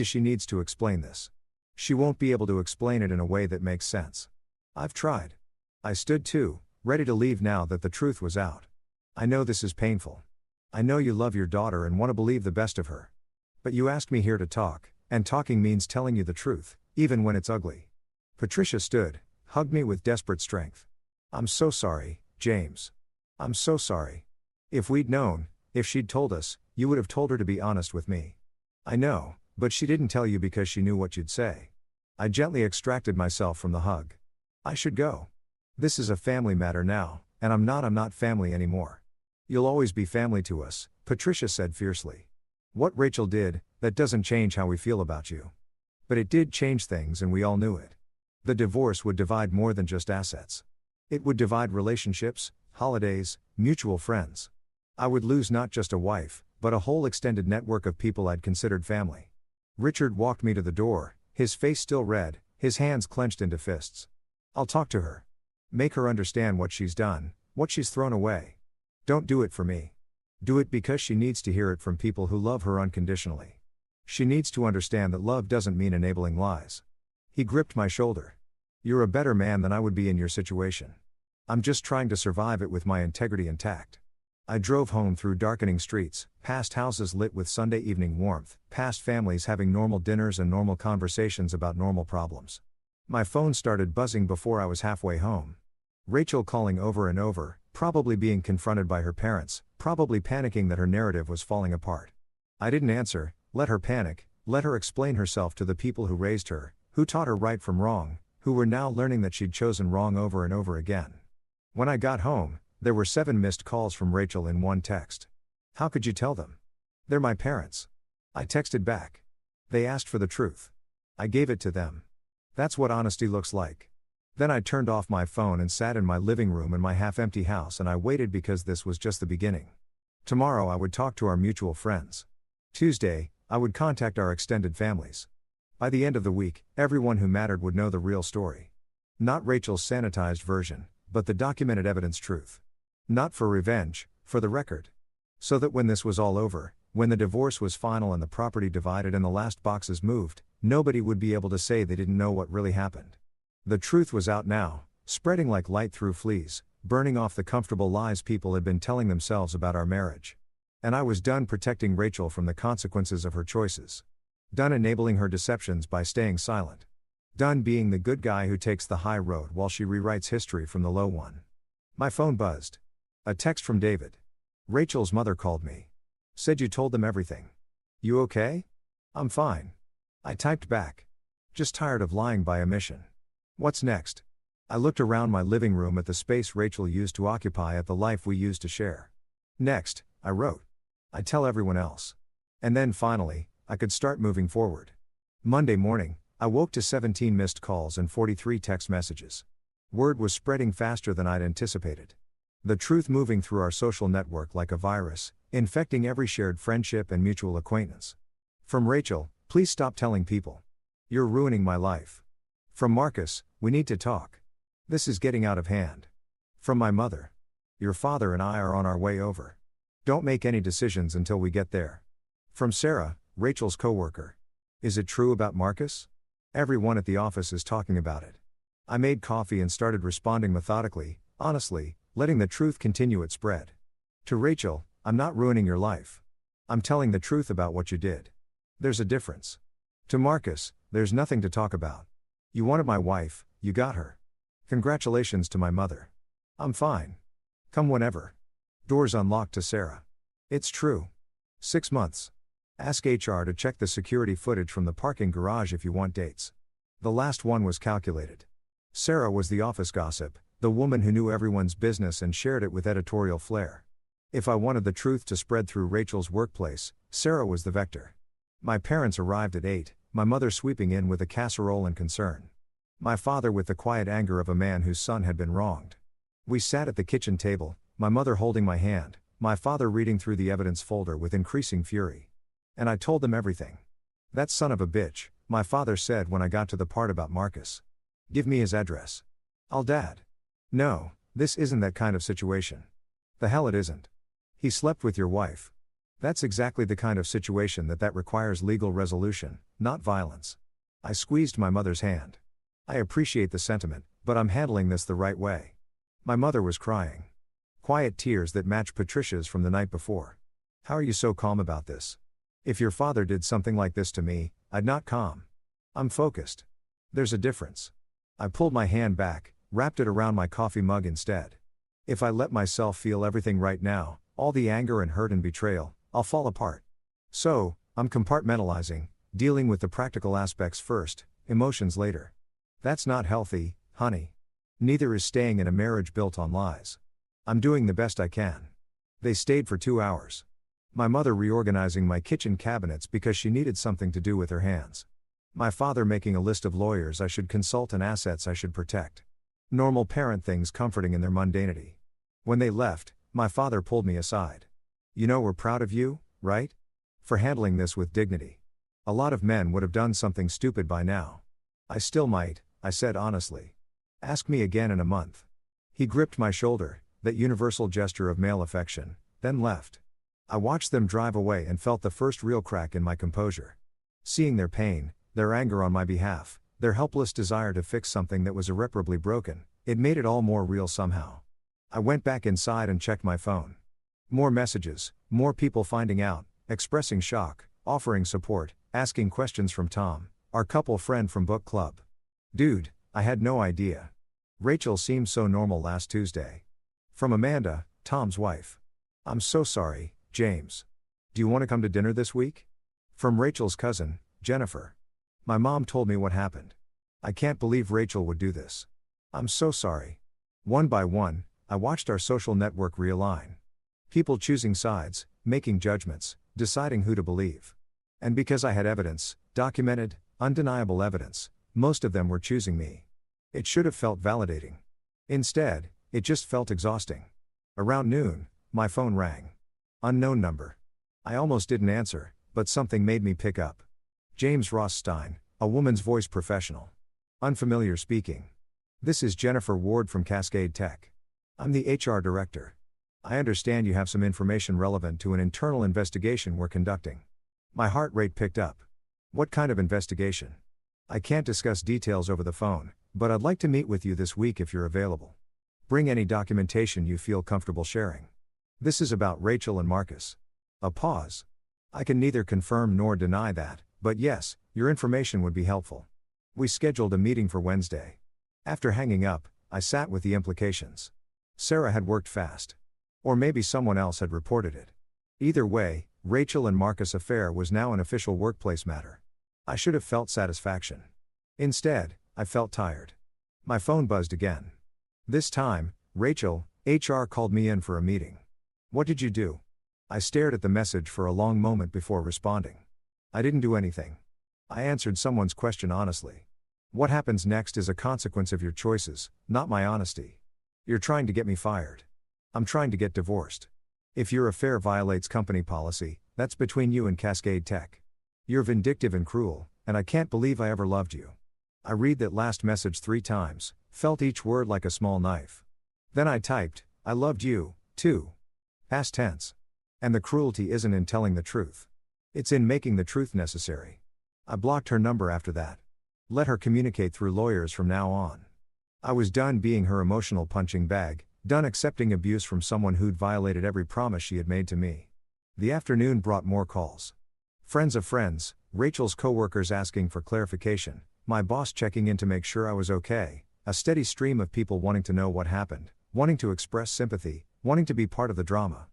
A: She needs to explain this. She won't be able to explain it in a way that makes sense. I've tried. I stood too, ready to leave now that the truth was out. I know this is painful. I know you love your daughter and want to believe the best of her. But you asked me here to talk, and talking means telling you the truth, even when it's ugly. Patricia stood, hugged me with desperate strength. I'm so sorry, James. I'm so sorry. If we'd known, if she'd told us, you would have told her to be honest with me. I know, but she didn't tell you because she knew what you'd say. I gently extracted myself from the hug. I should go. This is a family matter now, and I'm not family anymore. You'll always be family to us, Patricia said fiercely. What Rachel did, that doesn't change how we feel about you. But it did change things and we all knew it. The divorce would divide more than just assets. It would divide relationships, holidays, mutual friends. I would lose not just a wife, but a whole extended network of people I'd considered family. Richard walked me to the door, his face still red, his hands clenched into fists. I'll talk to her. Make her understand what she's done, what she's thrown away. Don't do it for me. Do it because she needs to hear it from people who love her unconditionally. She needs to understand that love doesn't mean enabling lies. He gripped my shoulder. You're a better man than I would be in your situation. I'm just trying to survive it with my integrity intact. I drove home through darkening streets, past houses lit with Sunday evening warmth, past families having normal dinners and normal conversations about normal problems. My phone started buzzing before I was halfway home. Rachel calling over and over, probably being confronted by her parents, probably panicking that her narrative was falling apart. I didn't answer, let her panic, let her explain herself to the people who raised her, who taught her right from wrong, who were now learning that she'd chosen wrong over and over again. When I got home, there were 7 missed calls from Rachel in one text. How could you tell them? They're my parents. I texted back. They asked for the truth. I gave it to them. That's what honesty looks like. Then I turned off my phone and sat in my living room in my half-empty house and I waited because this was just the beginning. Tomorrow I would talk to our mutual friends. Tuesday, I would contact our extended families. By the end of the week, everyone who mattered would know the real story. Not Rachel's sanitized version, but the documented evidence truth. Not for revenge, for the record. So that when this was all over, when the divorce was final and the property divided and the last boxes moved, nobody would be able to say they didn't know what really happened. The truth was out now, spreading like light through fleas, burning off the comfortable lies people had been telling themselves about our marriage. And I was done protecting Rachel from the consequences of her choices. Done enabling her deceptions by staying silent. Done being the good guy who takes the high road while she rewrites history from the low one. My phone buzzed. A text from David. Rachel's mother called me. Said you told them everything. You okay? I'm fine. I typed back. Just tired of lying by omission. What's next? I looked around my living room at the space Rachel used to occupy at the life we used to share. Next, I wrote. I tell everyone else. And then finally, I could start moving forward. Monday morning, I woke to 17 missed calls and 43 text messages. Word was spreading faster than I'd anticipated. The truth moving through our social network like a virus, infecting every shared friendship and mutual acquaintance. From Rachel, please stop telling people. You're ruining my life. From Marcus, we need to talk. This is getting out of hand. From my mother. Your father and I are on our way over. Don't make any decisions until we get there. From Sarah, Rachel's coworker. Is it true about Marcus? Everyone at the office is talking about it. I made coffee and started responding methodically, honestly, letting the truth continue its spread. To Rachel, I'm not ruining your life. I'm telling the truth about what you did. There's a difference. To Marcus, there's nothing to talk about. You wanted my wife, you got her. Congratulations to my mother. I'm fine. Come whenever. Doors unlocked to Sarah. It's true. 6 months. Ask HR to check the security footage from the parking garage if you want dates. The last one was calculated. Sarah was the office gossip, the woman who knew everyone's business and shared it with editorial flair. If I wanted the truth to spread through Rachel's workplace, Sarah was the vector. My parents arrived at 8, my mother sweeping in with a casserole and concern. My father with the quiet anger of a man whose son had been wronged. We sat at the kitchen table, my mother holding my hand, my father reading through the evidence folder with increasing fury. And I told them everything. That son of a bitch, my father said when I got to the part about Marcus. Give me his address. I'll dad. No, this isn't that kind of situation. The hell it isn't. He slept with your wife. That's exactly the kind of situation that requires legal resolution, not violence. I squeezed my mother's hand. I appreciate the sentiment, but I'm handling this the right way. My mother was crying. Quiet tears that matched Patricia's from the night before. How are you so calm about this? If your father did something like this to me, I'd not calm. I'm focused. There's a difference. I pulled my hand back, wrapped it around my coffee mug instead. If I let myself feel everything right now, all the anger and hurt and betrayal, I'll fall apart. So, I'm compartmentalizing, dealing with the practical aspects first, emotions later. That's not healthy, honey. Neither is staying in a marriage built on lies. I'm doing the best I can. They stayed for 2 hours. My mother reorganizing my kitchen cabinets because she needed something to do with her hands. My father making a list of lawyers I should consult and assets I should protect. Normal parent things comforting in their mundanity. When they left, my father pulled me aside. You know we're proud of you, right? For handling this with dignity. A lot of men would have done something stupid by now. I still might, I said honestly. Ask me again in a month. He gripped my shoulder, that universal gesture of male affection, then left. I watched them drive away and felt the first real crack in my composure. Seeing their pain, their anger on my behalf, their helpless desire to fix something that was irreparably broken, it made it all more real somehow. I went back inside and checked my phone. More messages, more people finding out, expressing shock, offering support, asking questions from Tom, our couple friend from book club. Dude, I had no idea. Rachel seemed so normal last Tuesday. From Amanda, Tom's wife. I'm so sorry, James. Do you want to come to dinner this week? From Rachel's cousin, Jennifer. My mom told me what happened. I can't believe Rachel would do this. I'm so sorry. One by one, I watched our social network realign. People choosing sides, making judgments, deciding who to believe. And because I had evidence, documented, undeniable evidence, most of them were choosing me. It should have felt validating. Instead, it just felt exhausting. Around noon, my phone rang. Unknown number. I almost didn't answer, but something made me pick up. James Rothstein, a woman's voice professional. Unfamiliar speaking. This is Jennifer Ward from Cascade Tech. I'm the HR director. I understand you have some information relevant to an internal investigation we're conducting. My heart rate picked up. What kind of investigation? I can't discuss details over the phone, but I'd like to meet with you this week if you're available. Bring any documentation you feel comfortable sharing. This is about Rachel and Marcus. A pause. I can neither confirm nor deny that, but yes, your information would be helpful. We scheduled a meeting for Wednesday. After hanging up, I sat with the implications. Sarah had worked fast. Or maybe someone else had reported it. Either way, Rachel and Marcus' affair was now an official workplace matter. I should have felt satisfaction. Instead, I felt tired. My phone buzzed again. This time, Rachel, HR called me in for a meeting. What did you do? I stared at the message for a long moment before responding. I didn't do anything. I answered someone's question honestly. What happens next is a consequence of your choices, not my honesty. You're trying to get me fired. I'm trying to get divorced. If your affair violates company policy, that's between you and Cascade Tech. You're vindictive and cruel, and I can't believe I ever loved you. I read that last message 3 times, felt each word like a small knife. Then I typed, I loved you, too. Past tense. And the cruelty isn't in telling the truth. It's in making the truth necessary. I blocked her number after that. Let her communicate through lawyers from now on. I was done being her emotional punching bag, done accepting abuse from someone who'd violated every promise she had made to me. The afternoon brought more calls. Friends of friends, Rachel's coworkers asking for clarification, my boss checking in to make sure I was okay, a steady stream of people wanting to know what happened, wanting to express sympathy, wanting to be part of the drama.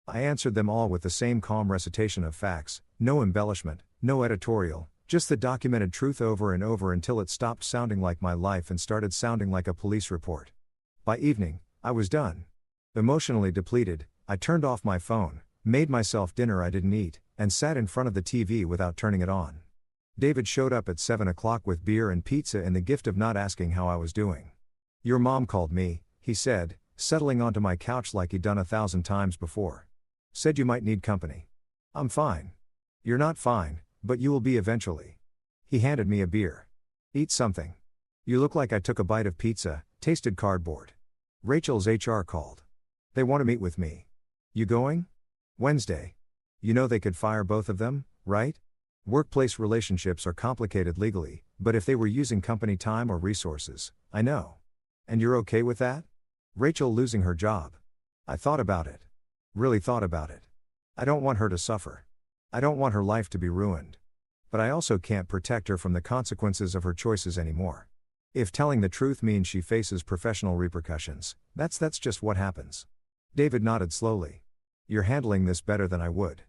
A: I answered them all with the same calm recitation of facts, no embellishment, no editorial, just the documented truth over and over until it stopped sounding like my life and started sounding like a police report. By evening, I was done. Emotionally depleted, I turned off my phone, made myself dinner I didn't eat, and sat in front of the TV without turning it on. David showed up at 7 o'clock with beer and pizza and the gift of not asking how I was doing. Your mom called me, he said, settling onto my couch like he'd done 1,000 times before. Said you might need company. I'm fine. You're not fine, but you will be eventually. He handed me a beer. Eat something. You look like I took a bite of pizza, tasted cardboard. Rachel's HR called. They want to meet with me. You going? Wednesday. You know they could fire both of them, right? Workplace relationships are complicated legally, but if they were using company time or resources, I know. And you're okay with that? Rachel losing her job. I thought about it. Really thought about it. I don't want her to suffer. I don't want her life to be ruined. But I also can't protect her from the consequences of her choices anymore. If telling the truth means she faces professional repercussions, that's just what happens. David nodded slowly. You're handling this better than I would.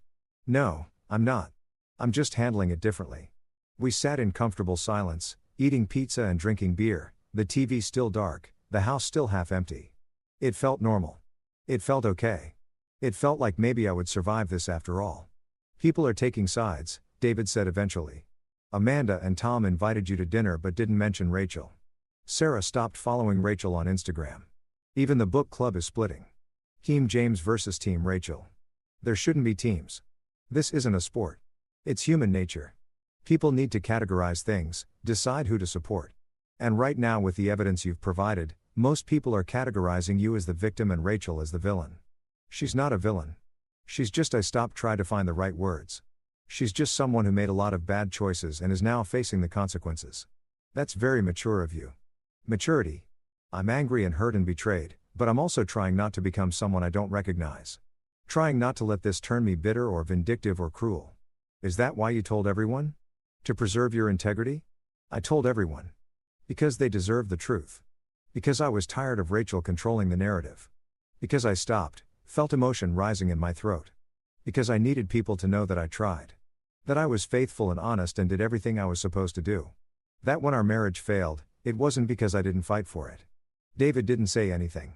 A: No, I'm not. I'm just handling it differently. We sat in comfortable silence, eating pizza and drinking beer, the TV still dark, the house still half empty. It felt normal. It felt okay. It felt like maybe I would survive this after all. People are taking sides, David said eventually. Amanda and Tom invited you to dinner but didn't mention Rachel. Sarah stopped following Rachel on Instagram. Even the book club is splitting. Team James versus Team Rachel. There shouldn't be teams. This isn't a sport. It's human nature. People need to categorize things, decide who to support. And right now with the evidence you've provided, most people are categorizing you as the victim and Rachel as the villain. She's not a villain. She's just I stopped trying to find the right words. She's just someone who made a lot of bad choices and is now facing the consequences. That's very mature of you. Maturity. I'm angry and hurt and betrayed, but I'm also trying not to become someone I don't recognize. Trying not to let this turn me bitter or vindictive or cruel. Is that why you told everyone? To preserve your integrity? I told everyone. Because they deserve the truth. Because I was tired of Rachel controlling the narrative. Because I stopped, felt emotion rising in my throat. Because I needed people to know that I tried. That I was faithful and honest and did everything I was supposed to do. That when our marriage failed, it wasn't because I didn't fight for it. David didn't say anything.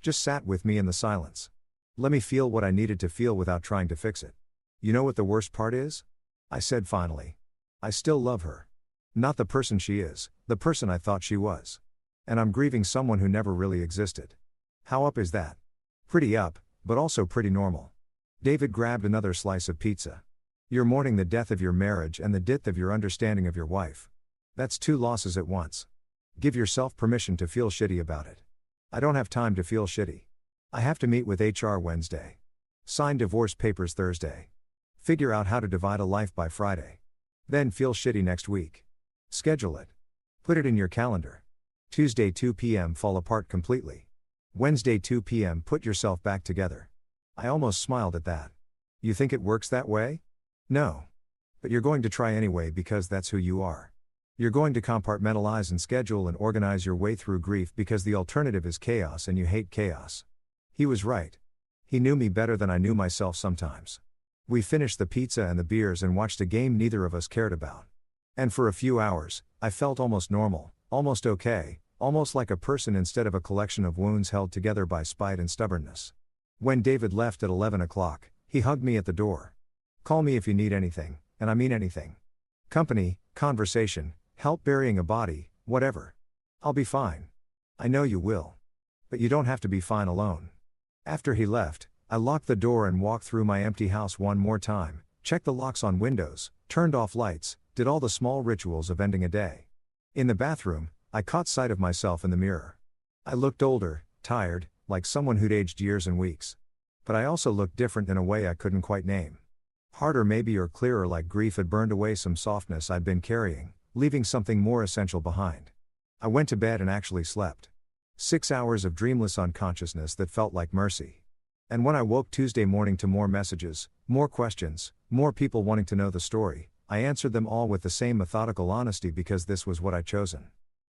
A: Just sat with me in the silence. Let me feel what I needed to feel without trying to fix it. You know what the worst part is? I said finally. I still love her. Not the person she is, the person I thought she was. And I'm grieving someone who never really existed. How up is that? Pretty up, but also pretty normal. David grabbed another slice of pizza. You're mourning the death of your marriage and the death of your understanding of your wife. That's 2 losses at once. Give yourself permission to feel shitty about it. I don't have time to feel shitty. I have to meet with HR Wednesday. Sign divorce papers Thursday. Figure out how to divide a life by Friday. Then feel shitty next week. Schedule it. Put it in your calendar. Tuesday 2 p.m. fall apart completely. Wednesday 2 p.m. put yourself back together. I almost smiled at that. You think it works that way? No. But you're going to try anyway because that's who you are. You're going to compartmentalize and schedule and organize your way through grief because the alternative is chaos and you hate chaos. He was right. He knew me better than I knew myself sometimes. We finished the pizza and the beers and watched a game neither of us cared about. And for a few hours, I felt almost normal, almost okay, almost like a person instead of a collection of wounds held together by spite and stubbornness. When David left at 11 o'clock, he hugged me at the door. Call me if you need anything, and I mean anything. Company, conversation, help burying a body, whatever. I'll be fine. I know you will. But you don't have to be fine alone. After he left, I locked the door and walked through my empty house one more time, checked the locks on windows, turned off lights, did all the small rituals of ending a day. In the bathroom, I caught sight of myself in the mirror. I looked older, tired, like someone who'd aged years and weeks. But I also looked different in a way I couldn't quite name. Harder maybe, or clearer, like grief had burned away some softness I'd been carrying, leaving something more essential behind. I went to bed and actually slept. 6 hours of dreamless unconsciousness that felt like mercy. And when I woke Tuesday morning to more messages, more questions, more people wanting to know the story, I answered them all with the same methodical honesty because this was what I'd chosen.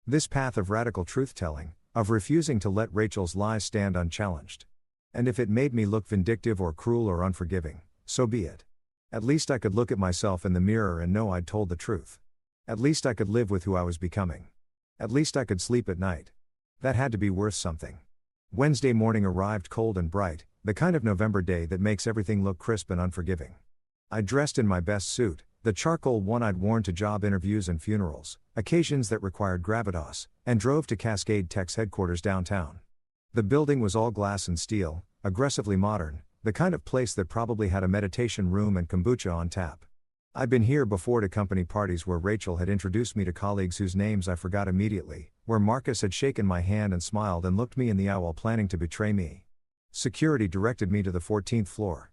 A: This path of radical truth-telling, of refusing to let Rachel's lies stand unchallenged. And if it made me look vindictive or cruel or unforgiving, so be it. At least I could look at myself in the mirror and know I'd told the truth. At least I could live with who I was becoming. At least I could sleep at night. That had to be worth something. Wednesday morning arrived cold and bright, the kind of November day that makes everything look crisp and unforgiving. I dressed in my best suit, the charcoal one I'd worn to job interviews and funerals, occasions that required gravitas, and drove to Cascade Tech's headquarters downtown. The building was all glass and steel, aggressively modern, the kind of place that probably had a meditation room and kombucha on tap. I'd been here before to company parties where Rachel had introduced me to colleagues whose names I forgot immediately, where Marcus had shaken my hand and smiled and looked me in the eye while planning to betray me. Security directed me to the 14th floor.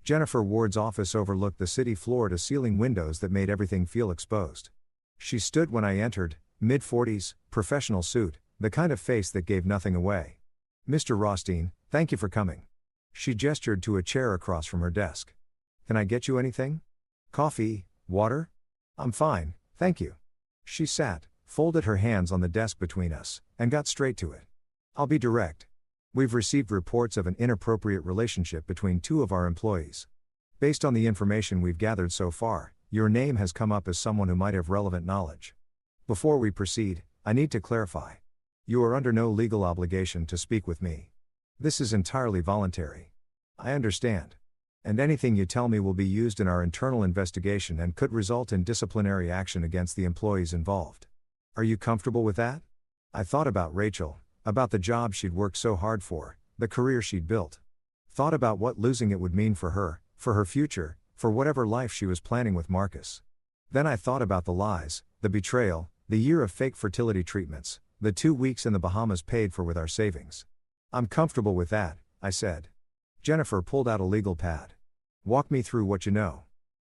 A: Jennifer Ward's office overlooked the city floor-to-ceiling windows that made everything feel exposed. She stood when I entered, mid-40s, professional suit, the kind of face that gave nothing away. "Mr. Rothstein, thank you for coming." She gestured to a chair across from her desk. "Can I get you anything? Coffee, water?" "I'm fine, thank you." She sat, folded her hands on the desk between us, and got straight to it. "I'll be direct. We've received reports of an inappropriate relationship between two of our employees. Based on the information we've gathered so far, your name has come up as someone who might have relevant knowledge. Before we proceed, I need to clarify. You are under no legal obligation to speak with me. This is entirely voluntary. I understand. And anything you tell me will be used in our internal investigation and could result in disciplinary action against the employees involved. Are you comfortable with that?" I thought about Rachel, about the job she'd worked so hard for, the career she'd built. Thought about what losing it would mean for her future, for whatever life she was planning with Marcus. Then I thought about the lies, the betrayal, the year of fake fertility treatments, the 2 weeks in the Bahamas paid for with our savings. "I'm comfortable with that," I said. Jennifer pulled out a legal pad. "Walk me through what you know."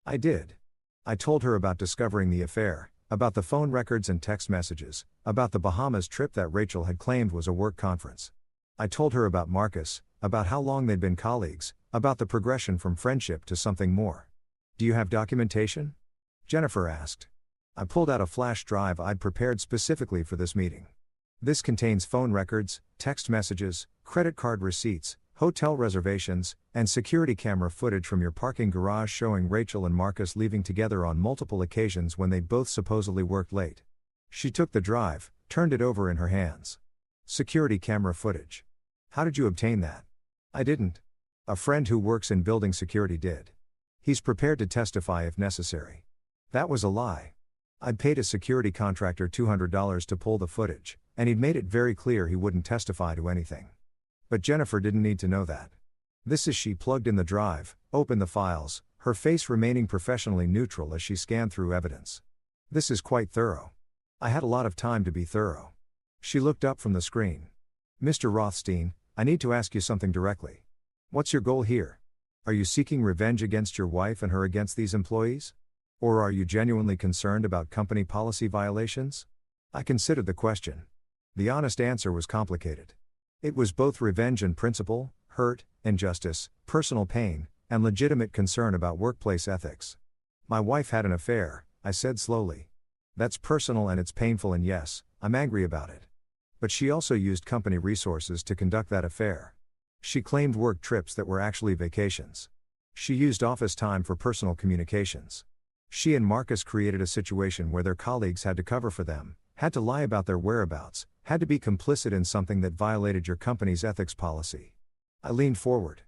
A: I did. I told her about discovering the affair, about the phone records and text messages, about the Bahamas trip that Rachel had claimed was a work conference. I told her about Marcus, about how long they'd been colleagues, about the progression from friendship to something more. "Do you have documentation?" Jennifer asked. I pulled out a flash drive I'd prepared specifically for this meeting. "This contains phone records, text messages, credit card receipts, hotel reservations, and security camera footage from your parking garage showing Rachel and Marcus leaving together on multiple occasions when they'd both supposedly worked late." She took the drive, turned it over in her hands. "Security camera footage. How did you obtain that?" "I didn't. A friend who works in building security did. He's prepared to testify if necessary." That was a lie. I'd paid a security contractor $200 to pull the footage, and he'd made it very clear he wouldn't testify to anything. But Jennifer didn't need to know that. She plugged in the drive, opened the files, her face remaining professionally neutral as she scanned through evidence. "This is quite thorough. I had a lot of time to be thorough." She looked up from the screen. "Mr. Rothstein, I need to ask you something directly. What's your goal here? Are you seeking revenge against your wife and her against these employees? Or are you genuinely concerned about company policy violations? I considered the question. The honest answer was complicated. It was both revenge and principle, hurt, injustice, personal pain, and legitimate concern about workplace ethics. My wife had an affair, I said slowly. That's personal and it's painful, and yes, I'm angry about it. But she also used company resources to conduct that affair. She claimed work trips that were actually vacations. She used office time for personal communications. She and Marcus created a situation where their colleagues had to cover for them, had to lie about their whereabouts, had to be complicit in something that violated your company's ethics policy. I leaned forward.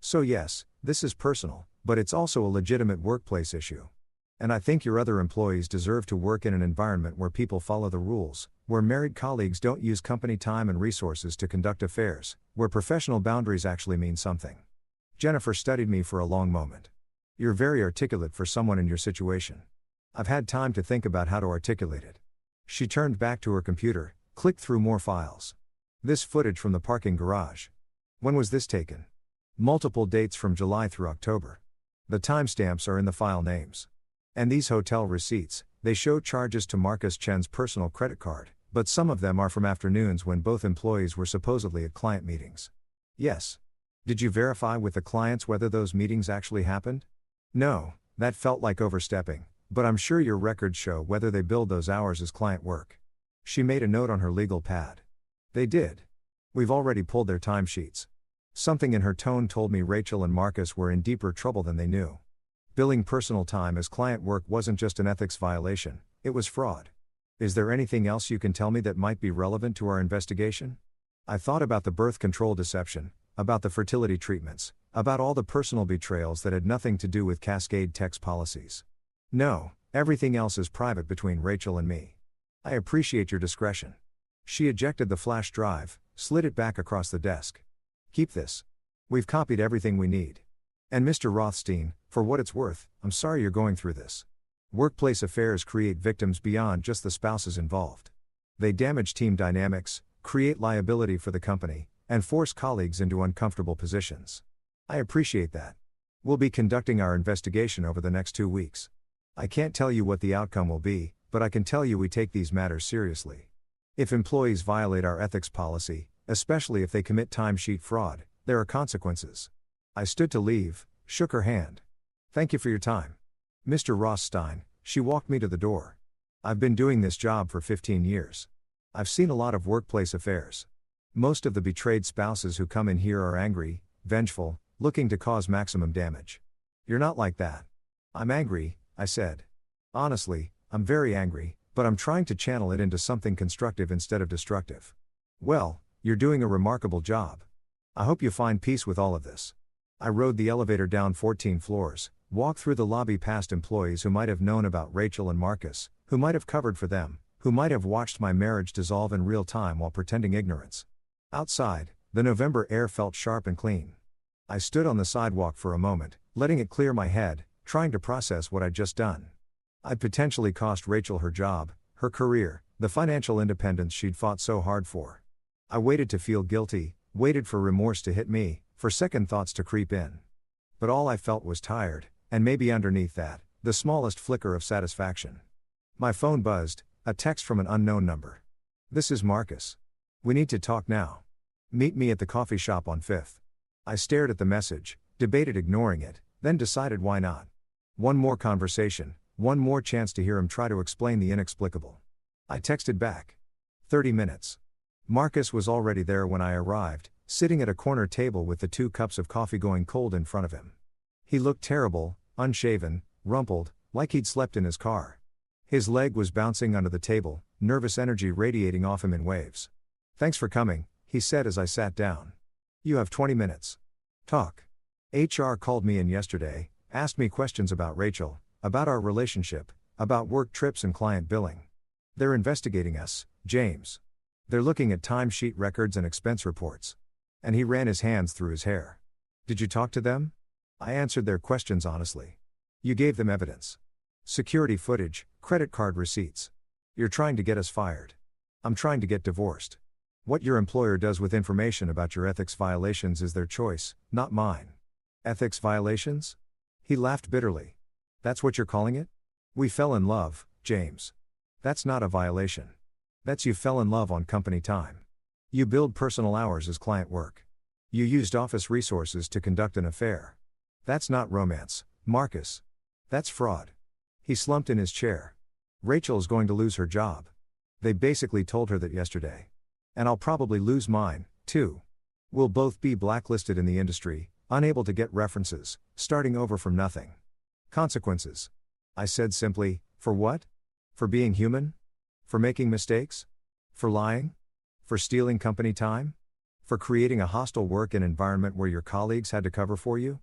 A: So yes, this is personal, but it's also a legitimate workplace issue. And I think your other employees deserve to work in an environment where people follow the rules, where married colleagues don't use company time and resources to conduct affairs, where professional boundaries actually mean something. Jennifer studied me for a long moment. You're very articulate for someone in your situation. I've had time to think about how to articulate it. She turned back to her computer, clicked through more files. This footage from the parking garage. When was this taken? Multiple dates from July through October. The timestamps are in the file names. And these hotel receipts, they show charges to Marcus Chen's personal credit card, but some of them are from afternoons when both employees were supposedly at client meetings. Yes. Did you verify with the clients whether those meetings actually happened? No, that felt like overstepping, but I'm sure your records show whether they billed those hours as client work. She made a note on her legal pad. They did. We've already pulled their timesheets. Something in her tone told me Rachel and Marcus were in deeper trouble than they knew. Billing personal time as client work wasn't just an ethics violation, it was fraud. Is there anything else you can tell me that might be relevant to our investigation? I thought about the birth control deception, about the fertility treatments, about all the personal betrayals that had nothing to do with Cascade Tech's policies. No, everything else is private between Rachel and me. I appreciate your discretion. She ejected the flash drive, slid it back across the desk. Keep this. We've copied everything we need. And Mr. Rothstein, for what it's worth, I'm sorry you're going through this. Workplace affairs create victims beyond just the spouses involved. They damage team dynamics, create liability for the company, and force colleagues into uncomfortable positions. I appreciate that. We'll be conducting our investigation over the next 2 weeks. I can't tell you what the outcome will be, but I can tell you we take these matters seriously. If employees violate our ethics policy, especially if they commit timesheet fraud, there are consequences. I stood to leave, shook her hand. Thank you for your time. Mr. Rothstein, she walked me to the door. I've been doing this job for 15 years. I've seen a lot of workplace affairs. Most of the betrayed spouses who come in here are angry, vengeful, looking to cause maximum damage. You're not like that. I'm angry, I said. Honestly, I'm very angry, but I'm trying to channel it into something constructive instead of destructive. Well, you're doing a remarkable job. I hope you find peace with all of this. I rode the elevator down 14 floors, walked through the lobby past employees who might have known about Rachel and Marcus, who might have covered for them, who might have watched my marriage dissolve in real time while pretending ignorance. Outside, the November air felt sharp and clean. I stood on the sidewalk for a moment, letting it clear my head, trying to process what I'd just done. I'd potentially cost Rachel her job, her career, the financial independence she'd fought so hard for. I waited to feel guilty, waited for remorse to hit me, for second thoughts to creep in. But all I felt was tired, and maybe underneath that, the smallest flicker of satisfaction. My phone buzzed, a text from an unknown number. This is Marcus. We need to talk now. Meet me at the coffee shop on 5th. I stared at the message, debated ignoring it, then decided why not. One more conversation, one more chance to hear him try to explain the inexplicable. I texted back. 30 minutes. Marcus was already there when I arrived, sitting at a corner table with the 2 cups of coffee going cold in front of him. He looked terrible, unshaven, rumpled, like he'd slept in his car. His leg was bouncing under the table, nervous energy radiating off him in waves. Thanks for coming, he said as I sat down. You have 20 minutes. Talk. HR called me in yesterday, asked me questions about Rachel, about our relationship, about work trips and client billing. They're investigating us, James. They're looking at timesheet records and expense reports. And he ran his hands through his hair. Did you talk to them? I answered their questions honestly. You gave them evidence. Security footage, credit card receipts. You're trying to get us fired. I'm trying to get divorced. What your employer does with information about your ethics violations is their choice, not mine. Ethics violations? He laughed bitterly. That's what you're calling it? We fell in love, James. That's not a violation. That's you fell in love on company time. You billed personal hours as client work. You used office resources to conduct an affair. That's not romance, Marcus. That's fraud. He slumped in his chair. Rachel's going to lose her job. They basically told her that yesterday. And I'll probably lose mine, too. We'll both be blacklisted in the industry, unable to get references, starting over from nothing. Consequences. I said simply, for what? For being human? For making mistakes? For lying? For stealing company time? For creating a hostile work environment where your colleagues had to cover for you?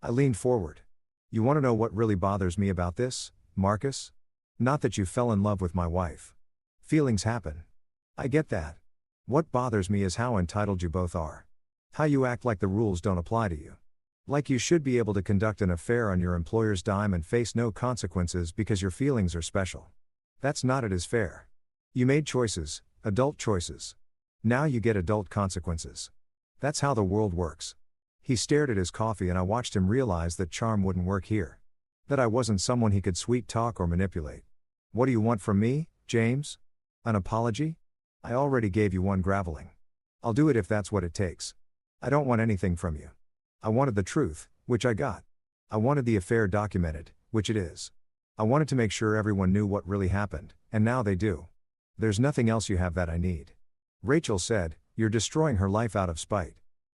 A: I leaned forward. You want to know what really bothers me about this, Marcus? Not that you fell in love with my wife. Feelings happen. I get that. What bothers me is how entitled you both are. How you act like the rules don't apply to you. Like you should be able to conduct an affair on your employer's dime and face no consequences because your feelings are special. That's not it as fair. You made choices, adult choices. Now you get adult consequences. That's how the world works. He stared at his coffee and I watched him realize that charm wouldn't work here. That I wasn't someone he could sweet talk or manipulate. What do you want from me, James? An apology? I already gave you one graveling. I'll do it if that's what it takes. I don't want anything from you. I wanted the truth, which I got. I wanted the affair documented, which it is. I wanted to make sure everyone knew what really happened, and now they do. There's nothing else you have that I need. Rachel said, you're destroying her life out of spite.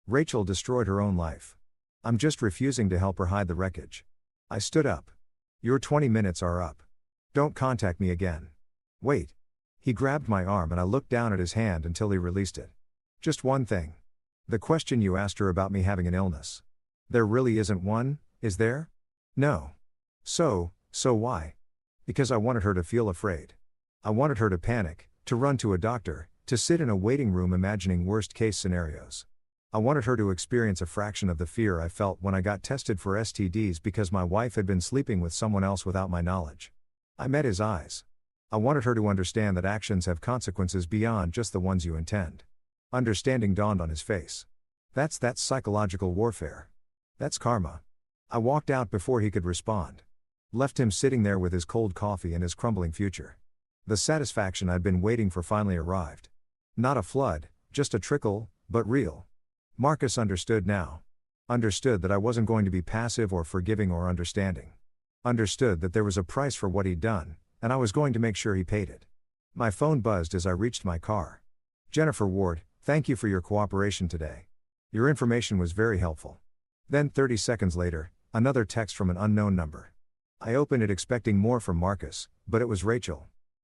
A: Rachel destroyed her own life. I'm just refusing to help her hide the wreckage. I stood up. Your 20 minutes are up. Don't contact me again. Wait. He grabbed my arm and I looked down at his hand until he released it. Just one thing. The question you asked her about me having an illness. There really isn't one, is there? No. So why? Because I wanted her to feel afraid. I wanted her to panic, to run to a doctor, to sit in a waiting room imagining worst-case scenarios. I wanted her to experience a fraction of the fear I felt when I got tested for STDs because my wife had been sleeping with someone else without my knowledge. I met his eyes. I wanted her to understand that actions have consequences beyond just the ones you intend. Understanding dawned on his face. That's psychological warfare. That's karma. I walked out before he could respond. Left him sitting there with his cold coffee and his crumbling future. The satisfaction I'd been waiting for finally arrived. Not a flood, just a trickle, but real. Marcus understood now. Understood that I wasn't going to be passive or forgiving or understanding. Understood that there was a price for what he'd done, and I was going to make sure he paid it. My phone buzzed as I reached my car. Jennifer Ward, thank you for your cooperation today. Your information was very helpful. Then 30 seconds later, another text from an unknown number. I opened it expecting more from Marcus, but it was Rachel.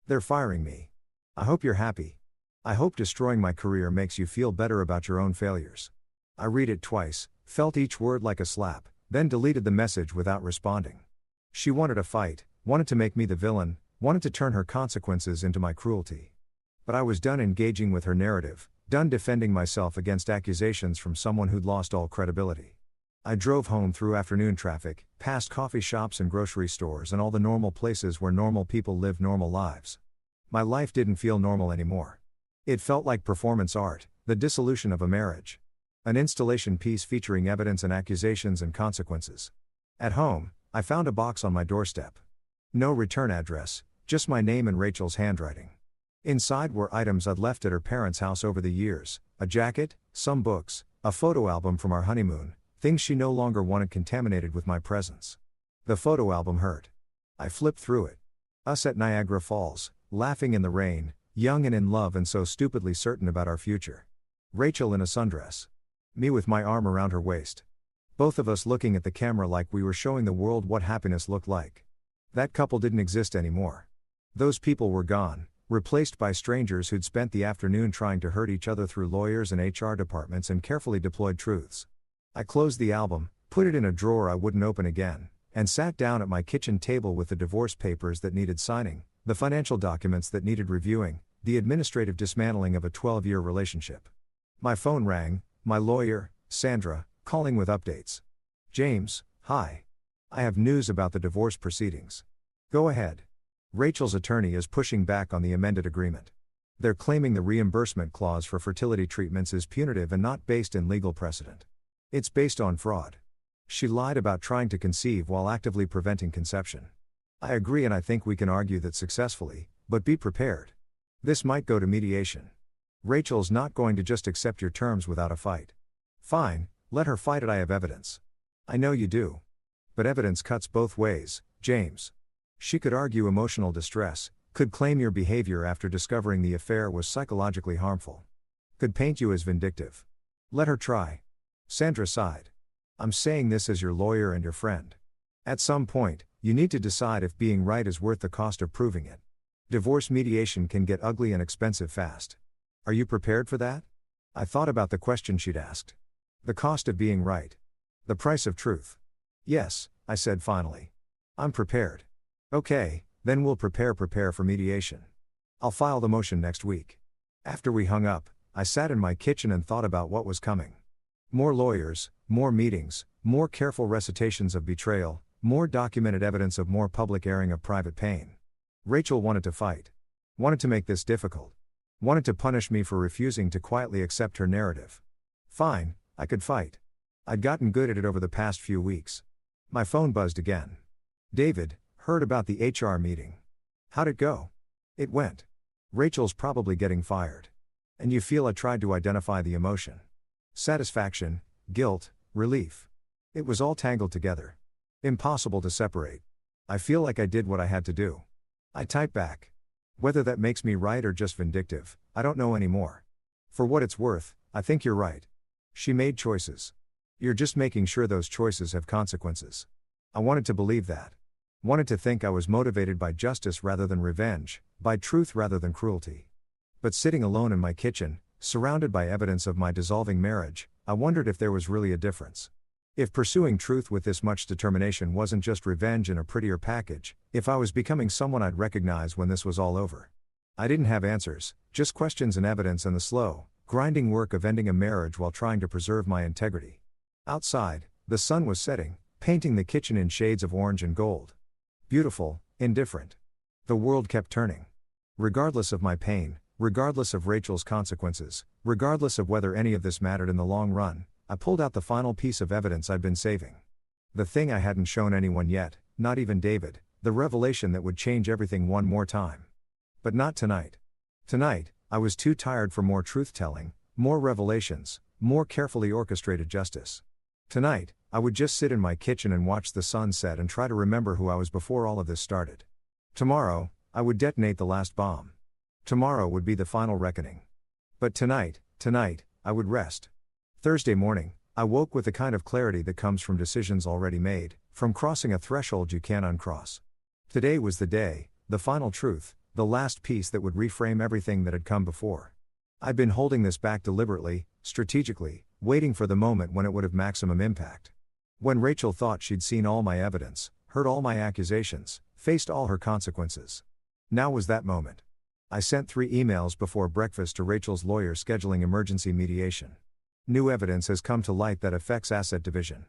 A: They're firing me. I hope you're happy. I hope destroying my career makes you feel better about your own failures. I read it twice, felt each word like a slap, then deleted the message without responding. She wanted a fight, wanted to make me the villain, wanted to turn her consequences into my cruelty. But I was done engaging with her narrative, done defending myself against accusations from someone who'd lost all credibility. I drove home through afternoon traffic, past coffee shops and grocery stores and all the normal places where normal people live normal lives. My life didn't feel normal anymore. It felt like performance art, the dissolution of a marriage. An installation piece featuring evidence and accusations and consequences. At home, I found a box on my doorstep. No return address, just my name and Rachel's handwriting. Inside were items I'd left at her parents' house over the years, a jacket, some books, a photo album from our honeymoon, things she no longer wanted contaminated with my presence. The photo album hurt. I flipped through it. Us at Niagara Falls, laughing in the rain, young and in love and so stupidly certain about our future. Rachel in a sundress. Me with my arm around her waist. Both of us looking at the camera like we were showing the world what happiness looked like. That couple didn't exist anymore. Those people were gone, replaced by strangers who'd spent the afternoon trying to hurt each other through lawyers and HR departments and carefully deployed truths. I closed the album, put it in a drawer I wouldn't open again, and sat down at my kitchen table with the divorce papers that needed signing, the financial documents that needed reviewing, the administrative dismantling of a 12-year relationship. My phone rang, my lawyer, Sandra, calling with updates. James, hi. I have news about the divorce proceedings. Go ahead. Rachel's attorney is pushing back on the amended agreement. They're claiming the reimbursement clause for fertility treatments is punitive and not based in legal precedent. It's based on fraud. She lied about trying to conceive while actively preventing conception. I agree, and I think we can argue that successfully, but be prepared. This might go to mediation. Rachel's not going to just accept your terms without a fight. Fine, let her fight it. I have evidence. I know you do. But evidence cuts both ways, James. She could argue emotional distress, could claim your behavior after discovering the affair was psychologically harmful. Could paint you as vindictive. Let her try. Sandra sighed. I'm saying this as your lawyer and your friend. At some point, you need to decide if being right is worth the cost of proving it. Divorce mediation can get ugly and expensive fast. Are you prepared for that? I thought about the question she'd asked. The cost of being right. The price of truth. Yes, I said finally. I'm prepared. Okay, then we'll prepare for mediation. I'll file the motion next week. After we hung up, I sat in my kitchen and thought about what was coming. More lawyers, more meetings, more careful recitations of betrayal, more documented evidence of more public airing of private pain. Rachel wanted to fight. Wanted to make this difficult. Wanted to punish me for refusing to quietly accept her narrative. Fine, I could fight. I'd gotten good at it over the past few weeks. My phone buzzed again. David, heard about the HR meeting. How'd it go? It went. Rachel's probably getting fired. And you feel I tried to identify the emotion. Satisfaction, guilt, relief. It was all tangled together. Impossible to separate. I feel like I did what I had to do. I type back. Whether that makes me right or just vindictive, I don't know anymore. For what it's worth, I think you're right. She made choices. You're just making sure those choices have consequences. I wanted to believe that. Wanted to think I was motivated by justice rather than revenge, by truth rather than cruelty. But sitting alone in my kitchen, surrounded by evidence of my dissolving marriage, I wondered if there was really a difference. If pursuing truth with this much determination wasn't just revenge in a prettier package, if I was becoming someone I'd recognize when this was all over. I didn't have answers, just questions and evidence and the slow, grinding work of ending a marriage while trying to preserve my integrity. Outside, the sun was setting, painting the kitchen in shades of orange and gold. Beautiful, indifferent. The world kept turning. Regardless of my pain, regardless of Rachel's consequences, regardless of whether any of this mattered in the long run, I pulled out the final piece of evidence I'd been saving. The thing I hadn't shown anyone yet, not even David, the revelation that would change everything one more time. But not tonight. Tonight, I was too tired for more truth-telling, more revelations, more carefully orchestrated justice. Tonight, I would just sit in my kitchen and watch the sun set and try to remember who I was before all of this started. Tomorrow, I would detonate the last bomb. Tomorrow would be the final reckoning. But tonight, I would rest. Thursday morning, I woke with the kind of clarity that comes from decisions already made, from crossing a threshold you can't uncross. Today was the day, the final truth, the last piece that would reframe everything that had come before. I'd been holding this back deliberately, strategically, waiting for the moment when it would have maximum impact. When Rachel thought she'd seen all my evidence, heard all my accusations, faced all her consequences. Now was that moment. I sent 3 emails before breakfast to Rachel's lawyer scheduling emergency mediation. New evidence has come to light that affects asset division.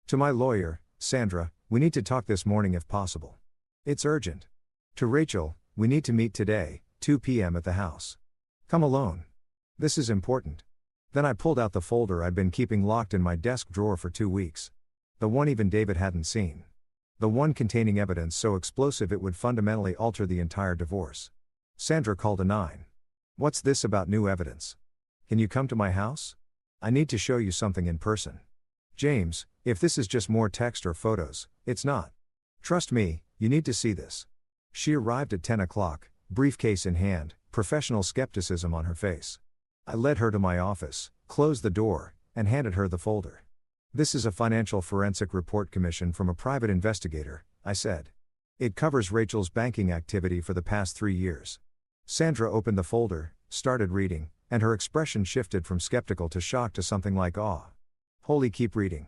A: To my lawyer, Sandra, we need to talk this morning if possible. It's urgent. To Rachel, we need to meet today, 2 p.m. at the house. Come alone. This is important. Then I pulled out the folder I'd been keeping locked in my desk drawer for 2 weeks. The one even David hadn't seen. The one containing evidence so explosive it would fundamentally alter the entire divorce. Sandra called a 9. What's this about new evidence? Can you come to my house? I need to show you something in person. James, if this is just more text or photos, it's not. Trust me, you need to see this. She arrived at 10 o'clock, briefcase in hand, professional skepticism on her face. I led her to my office, closed the door, and handed her the folder. This is a financial forensic report commissioned from a private investigator, I said. It covers Rachel's banking activity for the past 3 years. Sandra opened the folder, started reading, and her expression shifted from skeptical to shocked to something like awe. Holy, keep reading.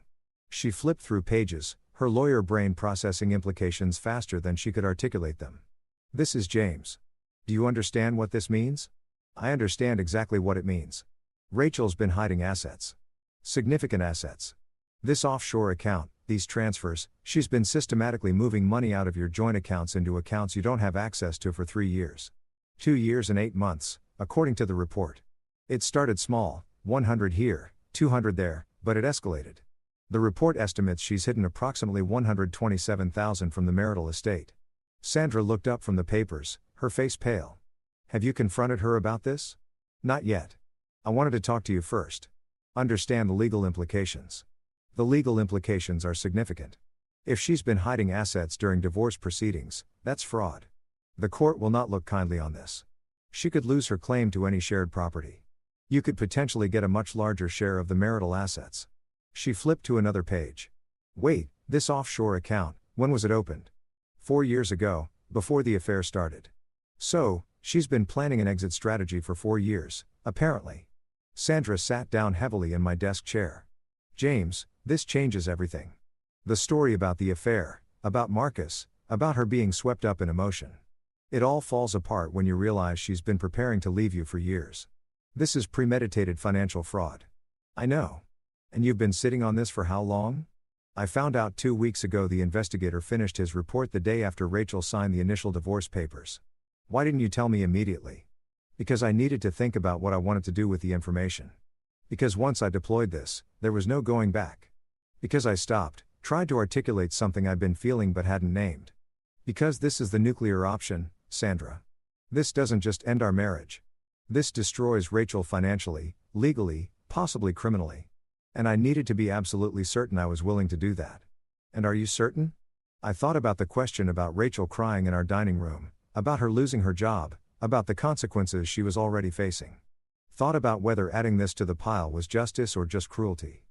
A: She flipped through pages, her lawyer brain processing implications faster than she could articulate them. This is James. Do you understand what this means? I understand exactly what it means. Rachel's been hiding assets. Significant assets. This offshore account, these transfers, she's been systematically moving money out of your joint accounts into accounts you don't have access to for 3 years. 2 years and 8 months, according to the report. It started small, 100 here, 200 there, but it escalated. The report estimates she's hidden approximately $127,000 from the marital estate. Sandra looked up from the papers, her face pale. Have you confronted her about this? Not yet. I wanted to talk to you first. Understand the legal implications. The legal implications are significant. If she's been hiding assets during divorce proceedings, that's fraud. The court will not look kindly on this. She could lose her claim to any shared property. You could potentially get a much larger share of the marital assets. She flipped to another page. Wait, this offshore account, when was it opened? 4 years ago, before the affair started. So, she's been planning an exit strategy for 4 years, apparently. Sandra sat down heavily in my desk chair. James, this changes everything. The story about the affair, about Marcus, about her being swept up in emotion. It all falls apart when you realize she's been preparing to leave you for years. This is premeditated financial fraud. I know. And you've been sitting on this for how long? I found out 2 weeks ago the investigator finished his report the day after Rachel signed the initial divorce papers. Why didn't you tell me immediately? Because I needed to think about what I wanted to do with the information. Because once I deployed this, there was no going back. Because I stopped, tried to articulate something I'd been feeling but hadn't named. Because this is the nuclear option, Sandra. This doesn't just end our marriage. This destroys Rachel financially, legally, possibly criminally. And I needed to be absolutely certain I was willing to do that. And are you certain? I thought about the question about Rachel crying in our dining room, about her losing her job, about the consequences she was already facing. Thought about whether adding this to the pile was justice or just cruelty.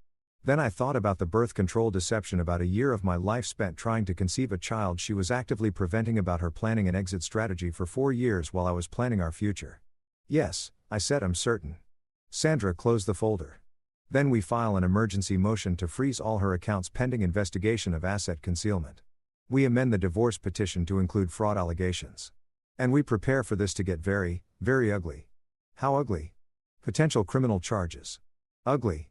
A: Then I thought about the birth control deception, about a year of my life spent trying to conceive a child she was actively preventing, about her planning an exit strategy for 4 years while I was planning our future. Yes, I said, I'm certain. Sandra closed the folder. Then we file an emergency motion to freeze all her accounts pending investigation of asset concealment. We amend the divorce petition to include fraud allegations. And we prepare for this to get very, very ugly. How ugly? Potential criminal charges. Ugly.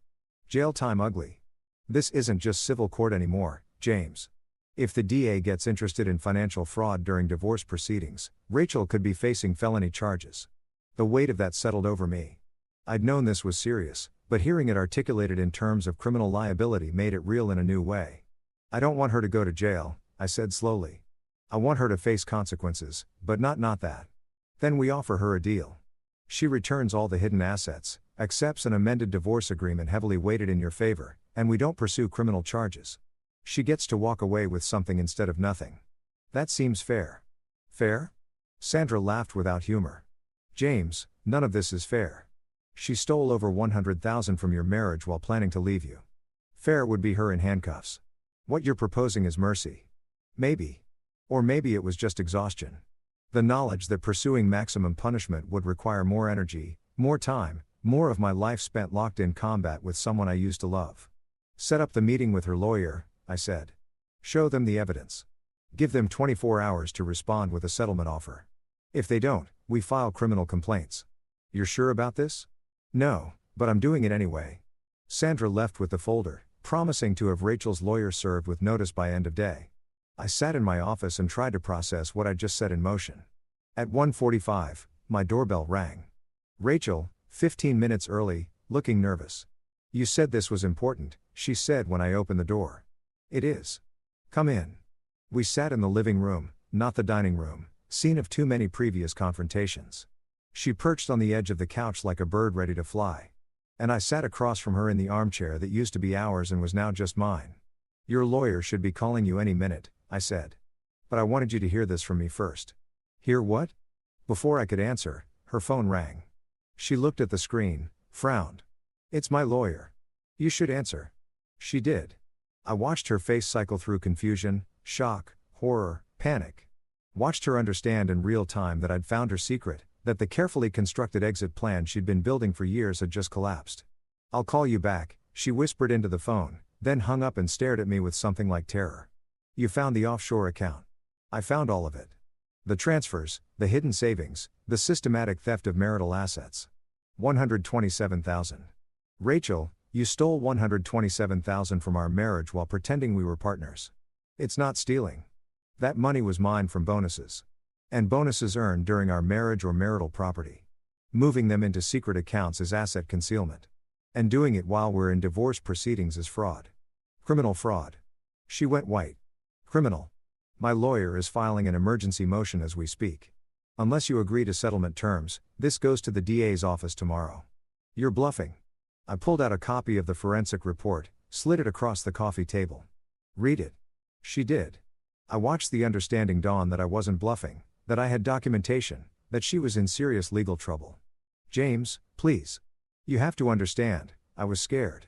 A: Jail time ugly. This isn't just civil court anymore, James. If the DA gets interested in financial fraud during divorce proceedings, Rachel could be facing felony charges. The weight of that settled over me. I'd known this was serious, but hearing it articulated in terms of criminal liability made it real in a new way. I don't want her to go to jail, I said slowly. I want her to face consequences, but not that. Then we offer her a deal. She returns all the hidden assets, accepts an amended divorce agreement heavily weighted in your favor, and we don't pursue criminal charges. She gets to walk away with something instead of nothing. That seems fair. Fair? Sandra laughed without humor. James, none of this is fair. She stole over $100,000 from your marriage while planning to leave you. Fair would be her in handcuffs. What you're proposing is mercy. Maybe. Or maybe it was just exhaustion. The knowledge that pursuing maximum punishment would require more energy, more time, more of my life spent locked in combat with someone I used to love. Set up the meeting with her lawyer, I said. Show them the evidence. Give them 24 hours to respond with a settlement offer. If they don't, we file criminal complaints. You're sure about this? No, but I'm doing it anyway. Sandra left with the folder, promising to have Rachel's lawyer served with notice by end of day. I sat in my office and tried to process what I'd just set in motion. At 1:45, my doorbell rang. Rachel, 15 minutes early, looking nervous. You said this was important, she said when I opened the door. It is. Come in. We sat in the living room, not the dining room, scene of too many previous confrontations. She perched on the edge of the couch like a bird ready to fly. And I sat across from her in the armchair that used to be ours and was now just mine. Your lawyer should be calling you any minute, I said. But I wanted you to hear this from me first. Hear what? Before I could answer, her phone rang. She looked at the screen, frowned. It's my lawyer. You should answer. She did. I watched her face cycle through confusion, shock, horror, panic. Watched her understand in real time that I'd found her secret, that the carefully constructed exit plan she'd been building for years had just collapsed. I'll call you back, she whispered into the phone, then hung up and stared at me with something like terror. You found the offshore account. I found all of it. The transfers, the hidden savings, the systematic theft of marital assets. $127,000. Rachel, you stole $127,000 from our marriage while pretending we were partners. It's not stealing. That money was mine from bonuses. And bonuses earned during our marriage or marital property. Moving them into secret accounts is asset concealment. And doing it while we're in divorce proceedings is fraud. Criminal fraud. She went white. Criminal. My lawyer is filing an emergency motion as we speak. Unless you agree to settlement terms, this goes to the DA's office tomorrow. You're bluffing. I pulled out a copy of the forensic report, slid it across the coffee table. Read it. She did. I watched the understanding dawn that I wasn't bluffing, that I had documentation, that she was in serious legal trouble. James, please. You have to understand, I was scared.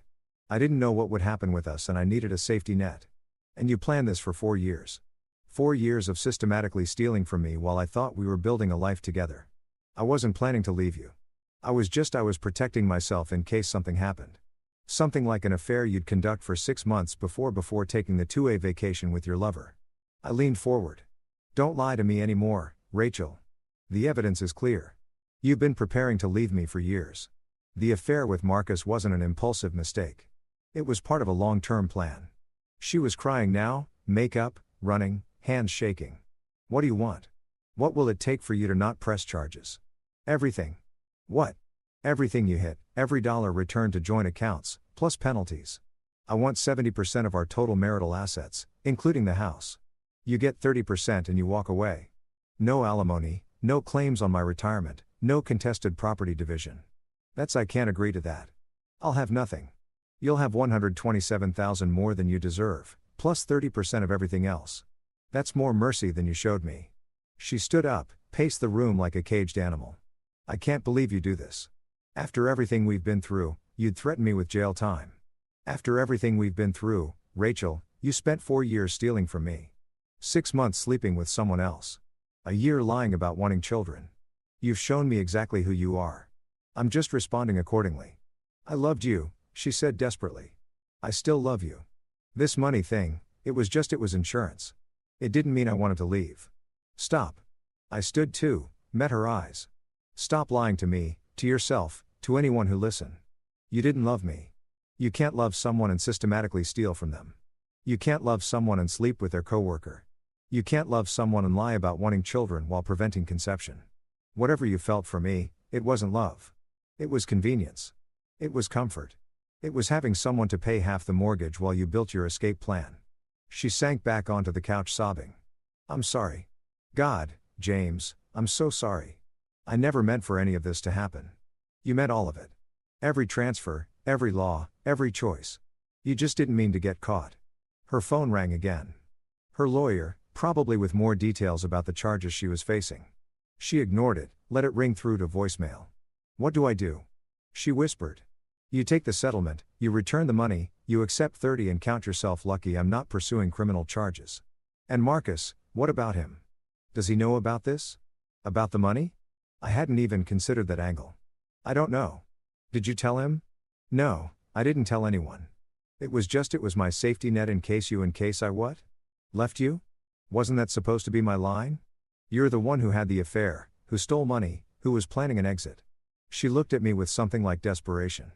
A: I didn't know what would happen with us and I needed a safety net. And you planned this for 4 years. 4 years of systematically stealing from me while I thought we were building a life together. I wasn't planning to leave you. I was protecting myself in case something happened. Something like an affair you'd conduct for 6 months before taking the 2A vacation with your lover. I leaned forward. Don't lie to me anymore, Rachel. The evidence is clear. You've been preparing to leave me for years. The affair with Marcus wasn't an impulsive mistake. It was part of a long-term plan. She was crying now, makeup, running, hands shaking. What do you want? What will it take for you to not press charges? Everything. What? Everything you hit, every dollar returned to joint accounts, plus penalties. I want 70% of our total marital assets, including the house. You get 30% and you walk away. No alimony, no claims on my retirement, no contested property division. I can't agree to that. I'll have nothing. You'll have $127,000 more than you deserve, plus 30% of everything else. That's more mercy than you showed me. She stood up, paced the room like a caged animal. I can't believe you do this. After everything we've been through, you'd threaten me with jail time. After everything we've been through, Rachel, you spent 4 years stealing from me. 6 months sleeping with someone else. A year lying about wanting children. You've shown me exactly who you are. I'm just responding accordingly. I loved you, she said desperately. I still love you. This money thing, it was insurance. It didn't mean I wanted to leave. Stop. I stood too, met her eyes. Stop lying to me, to yourself, to anyone who listen. You didn't love me. You can't love someone and systematically steal from them. You can't love someone and sleep with their coworker. You can't love someone and lie about wanting children while preventing conception. Whatever you felt for me, it wasn't love. It was convenience. It was comfort. It was having someone to pay half the mortgage while you built your escape plan. She sank back onto the couch sobbing. I'm sorry. God, James, I'm so sorry. I never meant for any of this to happen. You meant all of it. Every transfer, every law, every choice. You just didn't mean to get caught. Her phone rang again. Her lawyer, probably with more details about the charges she was facing. She ignored it, let it ring through to voicemail. What do I do? She whispered. You take the settlement, you return the money, you accept 30 and count yourself lucky I'm not pursuing criminal charges. And Marcus, what about him? Does he know about this? About the money? I hadn't even considered that angle. I don't know. Did you tell him? No, I didn't tell anyone. It was my safety net in case I what? Left you? Wasn't that supposed to be my line? You're the one who had the affair, who stole money, who was planning an exit. She looked at me with something like desperation.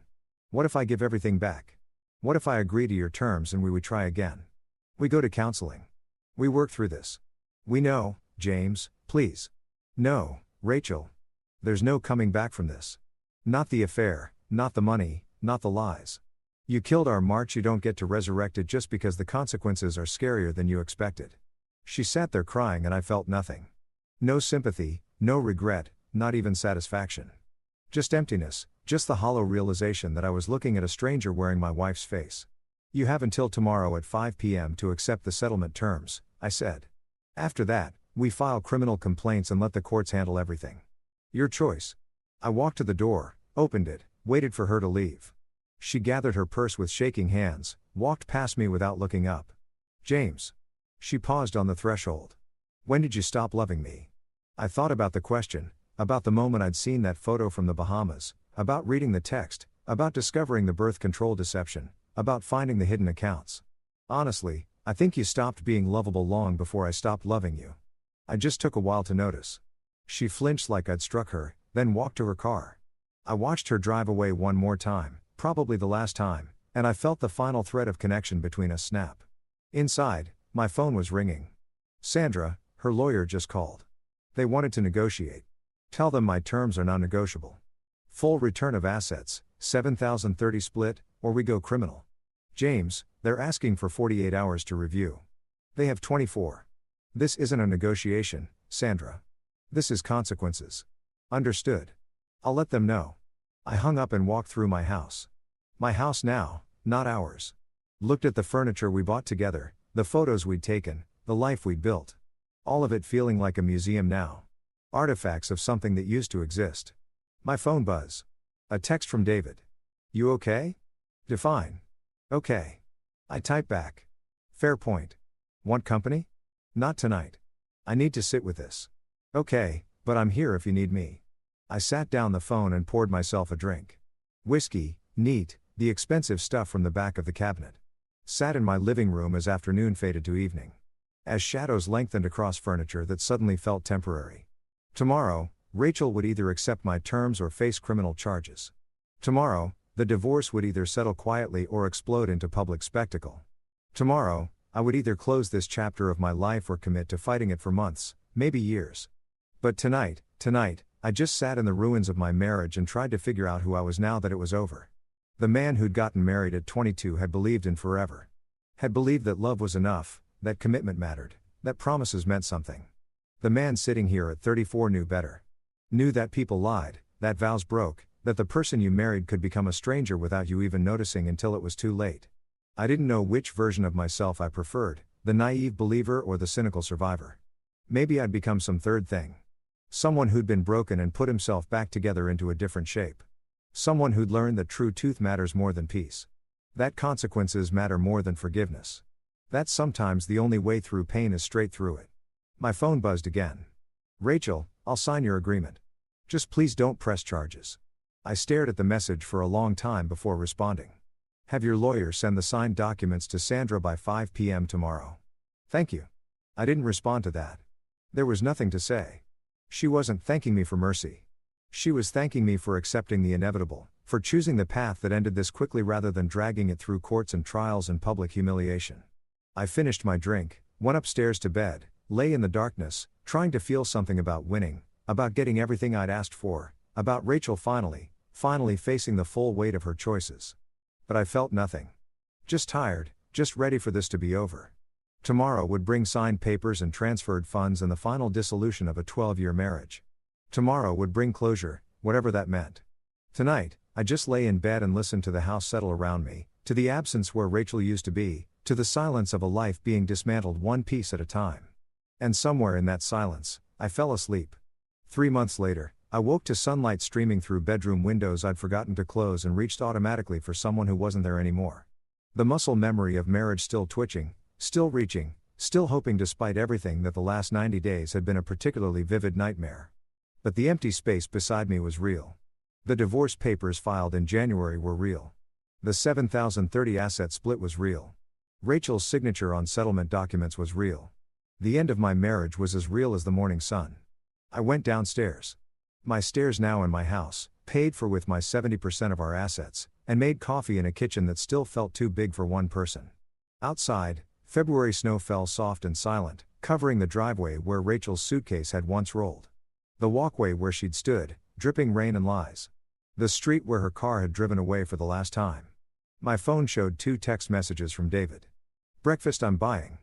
A: What if I give everything back? What if I agree to your terms and we try again? We go to counseling. We work through this. We know, James, please. No, Rachel. There's no coming back from this. Not the affair, not the money, not the lies. You killed our march, you don't get to resurrect it just because the consequences are scarier than you expected. She sat there crying and I felt nothing. No sympathy, no regret, not even satisfaction. Just emptiness, just the hollow realization that I was looking at a stranger wearing my wife's face. You have until tomorrow at 5 p.m. to accept the settlement terms, I said. After that, we file criminal complaints and let the courts handle everything. Your choice. I walked to the door, opened it, waited for her to leave. She gathered her purse with shaking hands, walked past me without looking up. James. She paused on the threshold. When did you stop loving me? I thought about the question, about the moment I'd seen that photo from the Bahamas, about reading the text, about discovering the birth control deception, about finding the hidden accounts. Honestly, I think you stopped being lovable long before I stopped loving you. I just took a while to notice. She flinched like I'd struck her, then walked to her car. I watched her drive away one more time, probably the last time, and I felt the final thread of connection between us snap. Inside, my phone was ringing. Sandra, her lawyer just called. They wanted to negotiate. Tell them my terms are non-negotiable. Full return of assets, 7,030 split, or we go criminal. James, they're asking for 48 hours to review. They have 24. This isn't a negotiation, Sandra. This is consequences. Understood. I'll let them know. I hung up and walked through my house. My house now, not ours. Looked at the furniture we bought together, the photos we'd taken, the life we'd built. All of it feeling like a museum now. Artifacts of something that used to exist. My phone buzz. A text from David. You okay? Define. Okay. I type back. Fair point. Want company? Not tonight. I need to sit with this. Okay, but I'm here if you need me. I sat down the phone and poured myself a drink. Whiskey, neat, the expensive stuff from the back of the cabinet. Sat in my living room as afternoon faded to evening. As shadows lengthened across furniture that suddenly felt temporary. Tomorrow, Rachel would either accept my terms or face criminal charges. Tomorrow, the divorce would either settle quietly or explode into public spectacle. Tomorrow, I would either close this chapter of my life or commit to fighting it for months, maybe years. But tonight, I just sat in the ruins of my marriage and tried to figure out who I was now that it was over. The man who'd gotten married at 22 had believed in forever. Had believed that love was enough, that commitment mattered, that promises meant something. The man sitting here at 34 knew better. Knew that people lied, that vows broke, that the person you married could become a stranger without you even noticing until it was too late. I didn't know which version of myself I preferred, the naive believer or the cynical survivor. Maybe I'd become some third thing. Someone who'd been broken and put himself back together into a different shape. Someone who'd learned that true truth matters more than peace. That consequences matter more than forgiveness. That sometimes the only way through pain is straight through it. My phone buzzed again. Rachel, I'll sign your agreement. Just please don't press charges. I stared at the message for a long time before responding. Have your lawyer send the signed documents to Sandra by 5 p.m. tomorrow. Thank you. I didn't respond to that. There was nothing to say. She wasn't thanking me for mercy. She was thanking me for accepting the inevitable, for choosing the path that ended this quickly rather than dragging it through courts and trials and public humiliation. I finished my drink, went upstairs to bed, lay in the darkness, trying to feel something about winning, about getting everything I'd asked for, about Rachel finally facing the full weight of her choices. But I felt nothing. Just tired, just ready for this to be over. Tomorrow would bring signed papers and transferred funds and the final dissolution of a 12-year marriage. Tomorrow would bring closure, whatever that meant. Tonight, I just lay in bed and listened to the house settle around me, to the absence where Rachel used to be, to the silence of a life being dismantled one piece at a time. And somewhere in that silence, I fell asleep. 3 months later, I woke to sunlight streaming through bedroom windows I'd forgotten to close and reached automatically for someone who wasn't there anymore. The muscle memory of marriage still twitching, still reaching, still hoping despite everything that the last 90 days had been a particularly vivid nightmare. But the empty space beside me was real. The divorce papers filed in January were real. The 7,030 asset split was real. Rachel's signature on settlement documents was real. The end of my marriage was as real as the morning sun. I went downstairs. My stairs now in my house, paid for with my 70% of our assets, and made coffee in a kitchen that still felt too big for one person. Outside, February snow fell soft and silent, covering the driveway where Rachel's suitcase had once rolled. The walkway where she'd stood, dripping rain and lies. The street where her car had driven away for the last time. My phone showed 2 text messages from David. Breakfast I'm buying.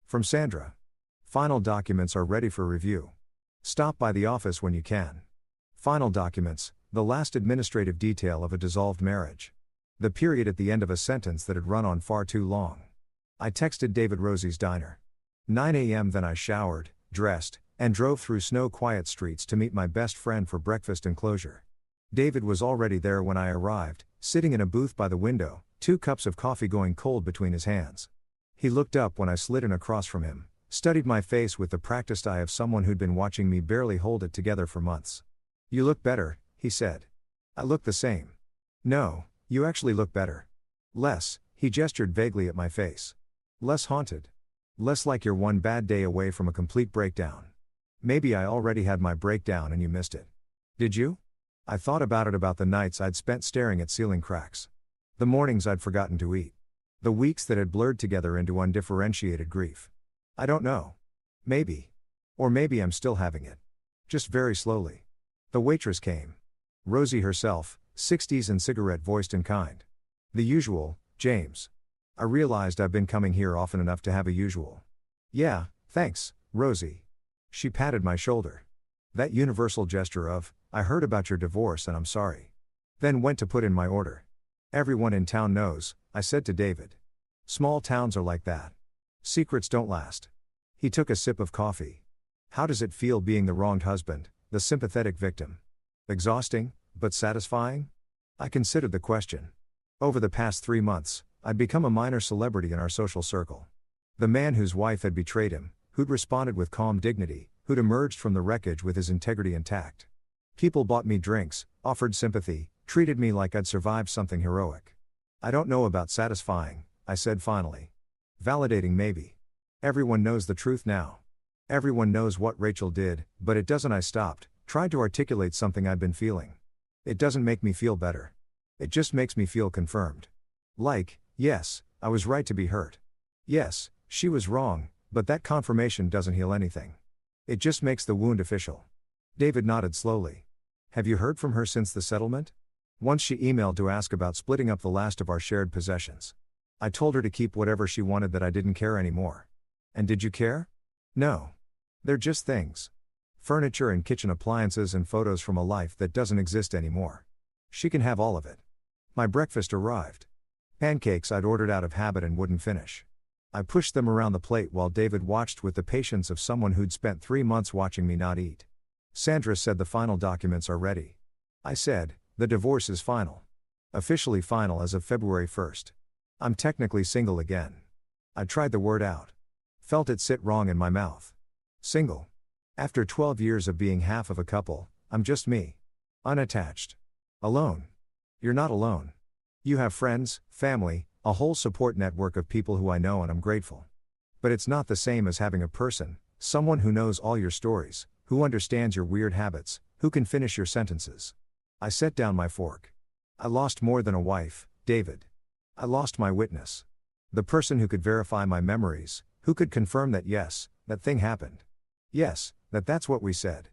A: From Sandra. Final documents are ready for review. Stop by the office when you can. Final documents, the last administrative detail of a dissolved marriage. The period at the end of a sentence that had run on far too long. I texted David Rosie's diner. 9 a.m. Then I showered, dressed, and drove through snow-quiet streets to meet my best friend for breakfast and closure. David was already there when I arrived, sitting in a booth by the window, 2 cups of coffee going cold between his hands. He looked up when I slid in across from him, studied my face with the practiced eye of someone who'd been watching me barely hold it together for months. You look better, he said. I look the same. No, you actually look better. Less, he gestured vaguely at my face. Less haunted. Less like you're one bad day away from a complete breakdown. Maybe I already had my breakdown and you missed it. Did you? I thought about the nights I'd spent staring at ceiling cracks. The mornings I'd forgotten to eat. The weeks that had blurred together into undifferentiated grief. I don't know. Maybe. Or maybe I'm still having it. Just very slowly. The waitress came. Rosie herself, 60s and cigarette voiced and kind. The usual, James. I realized I've been coming here often enough to have a usual. Yeah, thanks, Rosie. She patted my shoulder. That universal gesture of, I heard about your divorce and I'm sorry. Then went to put in my order. Everyone in town knows, I said to David. Small towns are like that. Secrets don't last. He took a sip of coffee. How does it feel being the wronged husband, the sympathetic victim? Exhausting, but satisfying? I considered the question. Over the past 3 months, I'd become a minor celebrity in our social circle. The man whose wife had betrayed him, who'd responded with calm dignity, who'd emerged from the wreckage with his integrity intact. People bought me drinks, offered sympathy, treated me like I'd survived something heroic. I don't know about satisfying, I said finally. Validating maybe. Everyone knows the truth now. Everyone knows what Rachel did, but it doesn't. I stopped, tried to articulate something I'd been feeling. It doesn't make me feel better. It just makes me feel confirmed. Like, yes, I was right to be hurt. Yes, she was wrong, but that confirmation doesn't heal anything. It just makes the wound official. David nodded slowly. Have you heard from her since the settlement? Once she emailed to ask about splitting up the last of our shared possessions. I told her to keep whatever she wanted, that I didn't care anymore. And did you care? No. They're just things. Furniture and kitchen appliances and photos from a life that doesn't exist anymore. She can have all of it. My breakfast arrived. Pancakes I'd ordered out of habit and wouldn't finish. I pushed them around the plate while David watched with the patience of someone who'd spent 3 months watching me not eat. Sandra said the final documents are ready. I said, the divorce is final. Officially final as of February 1st. I'm technically single again. I tried the word out. Felt it sit wrong in my mouth. Single. After 12 years of being half of a couple, I'm just me. Unattached. Alone. You're not alone. You have friends, family, a whole support network of people who I know and I'm grateful. But it's not the same as having a person, someone who knows all your stories, who understands your weird habits, who can finish your sentences. I set down my fork. I lost more than a wife, David. I lost my witness. The person who could verify my memories, who could confirm that yes, that thing happened. Yes, that's what we said.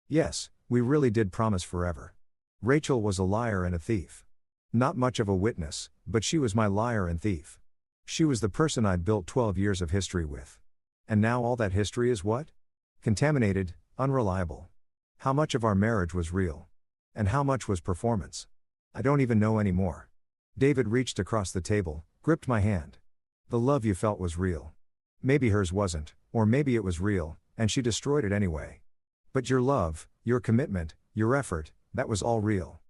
A: Yes, we really did promise forever. Rachel was a liar and a thief. Not much of a witness, but she was my liar and thief. She was the person I'd built 12 years of history with. And now all that history is what? Contaminated, unreliable. How much of our marriage was real? And how much was performance? I don't even know anymore. David reached across the table, gripped my hand. The love you felt was real. Maybe hers wasn't, or maybe it was real, and she destroyed it anyway. But your love, your commitment, your effort, that was all real.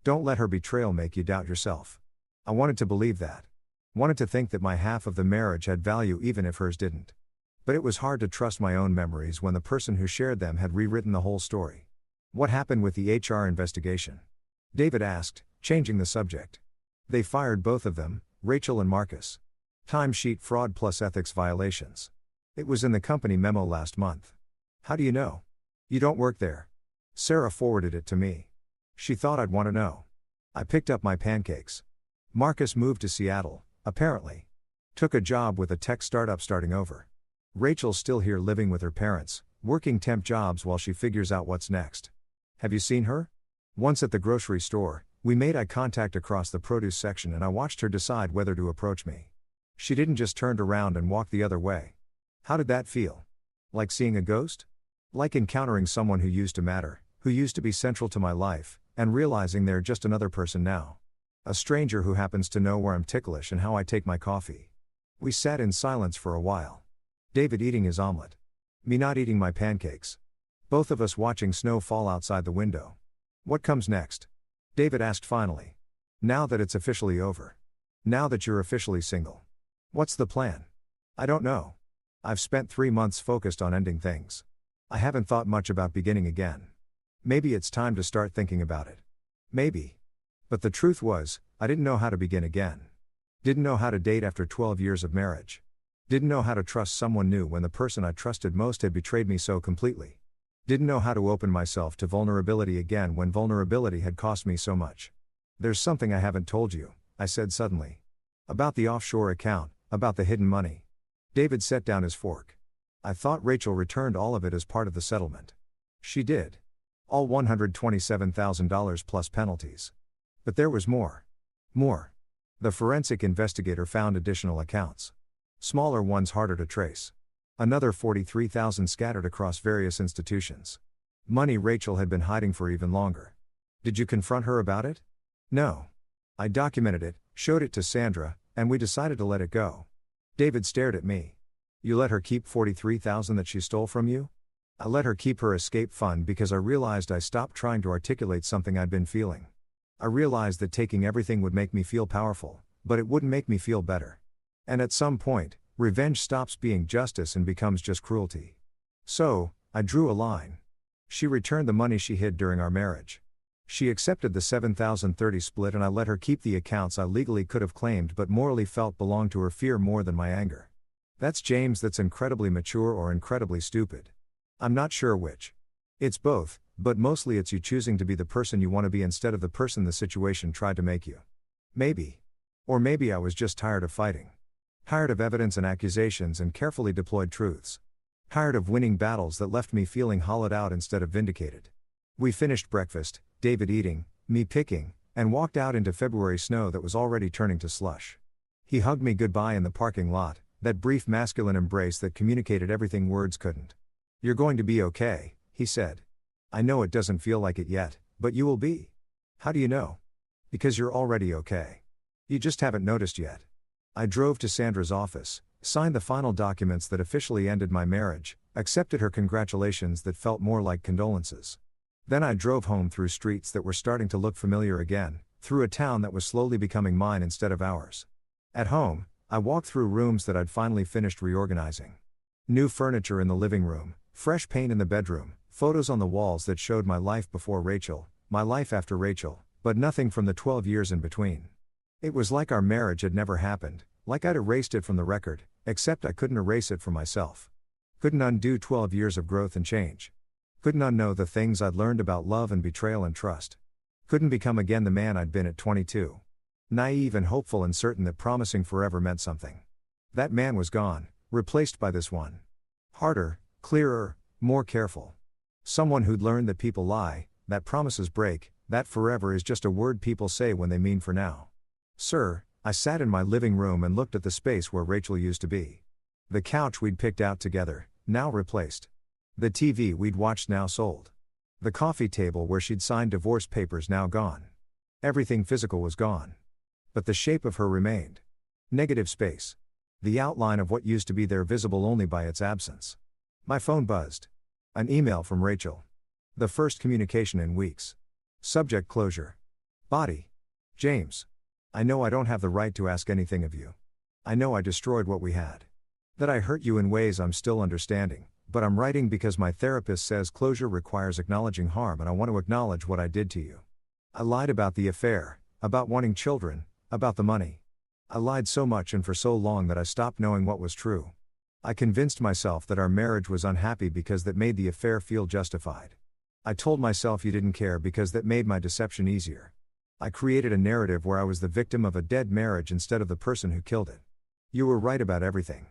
A: Don't let her betrayal make you doubt yourself. I wanted to believe that. Wanted to think that my half of the marriage had value even if hers didn't. But it was hard to trust my own memories when the person who shared them had rewritten the whole story. What happened with the HR investigation? David asked, changing the subject. They fired both of them, Rachel and Marcus. Timesheet fraud plus ethics violations. It was in the company memo last month. How do you know? You don't work there. Sarah forwarded it to me. She thought I'd want to know. I picked up my pancakes. Marcus moved to Seattle, apparently. Took a job with a tech startup starting over. Rachel's still here living with her parents, working temp jobs while she figures out what's next. Have you seen her? Once at the grocery store, we made eye contact across the produce section and I watched her decide whether to approach me. She didn't just turn around and walk the other way. How did that feel? Like seeing a ghost? Like encountering someone who used to matter, who used to be central to my life, and realizing they're just another person now. A stranger who happens to know where I'm ticklish and how I take my coffee. We sat in silence for a while. David eating his omelet. Me not eating my pancakes. Both of us watching snow fall outside the window. What comes next? David asked finally. Now that it's officially over. Now that you're officially single. What's the plan? I don't know. I've spent 3 months focused on ending things. I haven't thought much about beginning again. Maybe it's time to start thinking about it. Maybe. But the truth was, I didn't know how to begin again. Didn't know how to date after 12 years of marriage. Didn't know how to trust someone new when the person I trusted most had betrayed me so completely. Didn't know how to open myself to vulnerability again when vulnerability had cost me so much. There's something I haven't told you, I said suddenly. About the offshore account, about the hidden money. David set down his fork. I thought Rachel returned all of it as part of the settlement. She did. All $127,000 plus penalties. But there was more. More. The forensic investigator found additional accounts. Smaller ones harder to trace. Another $43,000 scattered across various institutions. Money Rachel had been hiding for even longer. Did you confront her about it? No. I documented it, showed it to Sandra, and we decided to let it go. David stared at me. You let her keep $43,000 that she stole from you? I let her keep her escape fund because I realized I stopped trying to articulate something I'd been feeling. I realized that taking everything would make me feel powerful, but it wouldn't make me feel better. And at some point, revenge stops being justice and becomes just cruelty. So, I drew a line. She returned the money she hid during our marriage. She accepted the $7,030 split and I let her keep the accounts I legally could have claimed but morally felt belonged to her fear more than my anger. That's James, that's incredibly mature or incredibly stupid. I'm not sure which. It's both, but mostly it's you choosing to be the person you want to be instead of the person the situation tried to make you. Maybe. Or maybe I was just tired of fighting. Tired of evidence and accusations and carefully deployed truths. Tired of winning battles that left me feeling hollowed out instead of vindicated. We finished breakfast, David eating, me picking, and walked out into February snow that was already turning to slush. He hugged me goodbye in the parking lot, that brief masculine embrace that communicated everything words couldn't. You're going to be okay, he said. I know it doesn't feel like it yet, but you will be. How do you know? Because you're already okay. You just haven't noticed yet. I drove to Sandra's office, signed the final documents that officially ended my marriage, accepted her congratulations that felt more like condolences. Then I drove home through streets that were starting to look familiar again, through a town that was slowly becoming mine instead of ours. At home, I walked through rooms that I'd finally finished reorganizing. New furniture in the living room, fresh paint in the bedroom, photos on the walls that showed my life before Rachel, my life after Rachel, but nothing from the 12 years in between. It was like our marriage had never happened, like I'd erased it from the record, except I couldn't erase it from myself. Couldn't undo 12 years of growth and change. Couldn't unknow the things I'd learned about love and betrayal and trust. Couldn't become again the man I'd been at 22. Naive and hopeful and certain that promising forever meant something. That man was gone, replaced by this one. Harder, clearer, more careful. Someone who'd learned that people lie, that promises break, that forever is just a word people say when they mean for now. Sir, I sat in my living room and looked at the space where Rachel used to be. The couch we'd picked out together, now replaced. The TV we'd watched now sold. The coffee table where she'd signed divorce papers now gone. Everything physical was gone. But the shape of her remained. Negative space. The outline of what used to be there visible only by its absence. My phone buzzed. An email from Rachel. The first communication in weeks. Subject: closure. Body: James. I know I don't have the right to ask anything of you. I know I destroyed what we had. That I hurt you in ways I'm still understanding, but I'm writing because my therapist says closure requires acknowledging harm and I want to acknowledge what I did to you. I lied about the affair, about wanting children, about the money. I lied so much and for so long that I stopped knowing what was true. I convinced myself that our marriage was unhappy because that made the affair feel justified. I told myself you didn't care because that made my deception easier. I created a narrative where I was the victim of a dead marriage instead of the person who killed it. You were right about everything.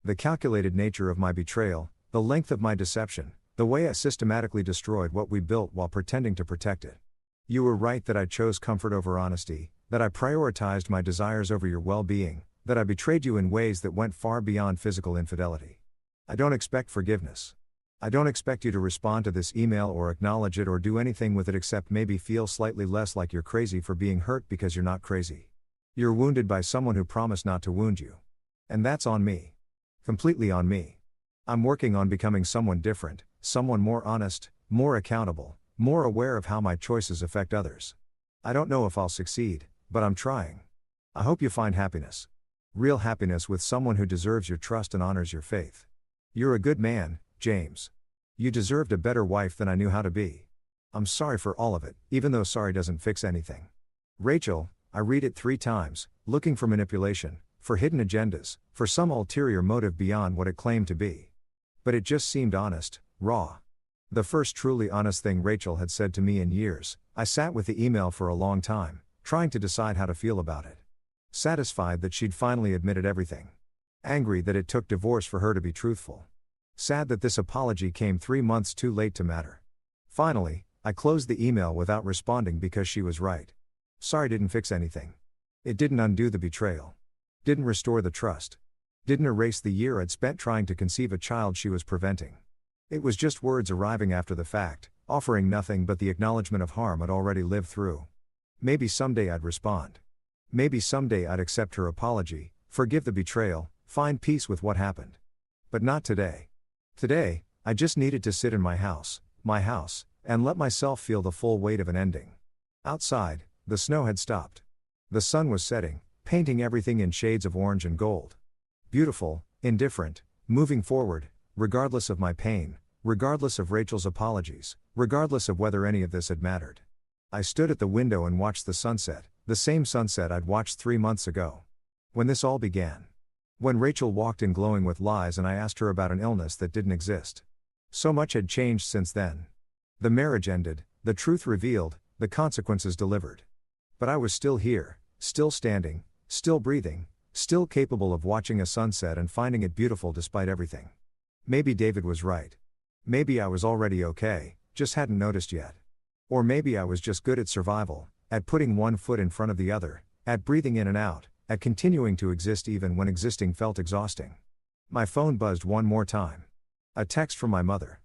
A: The calculated nature of my betrayal, the length of my deception, the way I systematically destroyed what we built while pretending to protect it. You were right that I chose comfort over honesty, that I prioritized my desires over your well-being, that I betrayed you in ways that went far beyond physical infidelity. I don't expect forgiveness. I don't expect you to respond to this email or acknowledge it or do anything with it except maybe feel slightly less like you're crazy for being hurt because you're not crazy. You're wounded by someone who promised not to wound you. And that's on me. Completely on me. I'm working on becoming someone different, someone more honest, more accountable, more aware of how my choices affect others. I don't know if I'll succeed, but I'm trying. I hope you find happiness. Real happiness with someone who deserves your trust and honors your faith. You're a good man, James. You deserved a better wife than I knew how to be. I'm sorry for all of it, even though sorry doesn't fix anything. Rachel, I read it 3 times, looking for manipulation, for hidden agendas, for some ulterior motive beyond what it claimed to be. But it just seemed honest, raw. The first truly honest thing Rachel had said to me in years. I sat with the email for a long time, trying to decide how to feel about it. Satisfied that she'd finally admitted everything. Angry that it took divorce for her to be truthful. Sad that this apology came 3 months too late to matter. Finally, I closed the email without responding because she was right. Sorry didn't fix anything. It didn't undo the betrayal. Didn't restore the trust. Didn't erase the year I'd spent trying to conceive a child she was preventing. It was just words arriving after the fact, offering nothing but the acknowledgement of harm I'd already lived through. Maybe someday I'd respond. Maybe someday I'd accept her apology, forgive the betrayal, find peace with what happened. But not today. Today, I just needed to sit in my house, and let myself feel the full weight of an ending. Outside, the snow had stopped. The sun was setting, painting everything in shades of orange and gold. Beautiful, indifferent, moving forward, regardless of my pain, regardless of Rachel's apologies, regardless of whether any of this had mattered. I stood at the window and watched the sunset, the same sunset I'd watched 3 months ago. When this all began. When Rachel walked in glowing with lies and I asked her about an illness that didn't exist. So much had changed since then. The marriage ended, the truth revealed, the consequences delivered. But I was still here, still standing, still breathing, still capable of watching a sunset and finding it beautiful despite everything. Maybe David was right. Maybe I was already okay, just hadn't noticed yet. Or maybe I was just good at survival, at putting one foot in front of the other, at breathing in and out, at continuing to exist even when existing felt exhausting. My phone buzzed one more time. A text from my mother.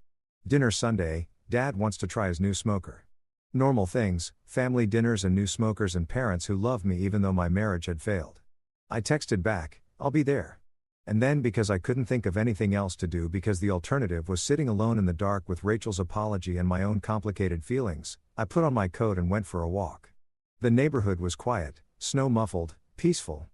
A: Dinner Sunday, Dad wants to try his new smoker. Normal things, family dinners and new smokers and parents who loved me even though my marriage had failed. I texted back, I'll be there. And then because I couldn't think of anything else to do because the alternative was sitting alone in the dark with Rachel's apology and my own complicated feelings, I put on my coat and went for a walk. The neighborhood was quiet, snow muffled, peaceful.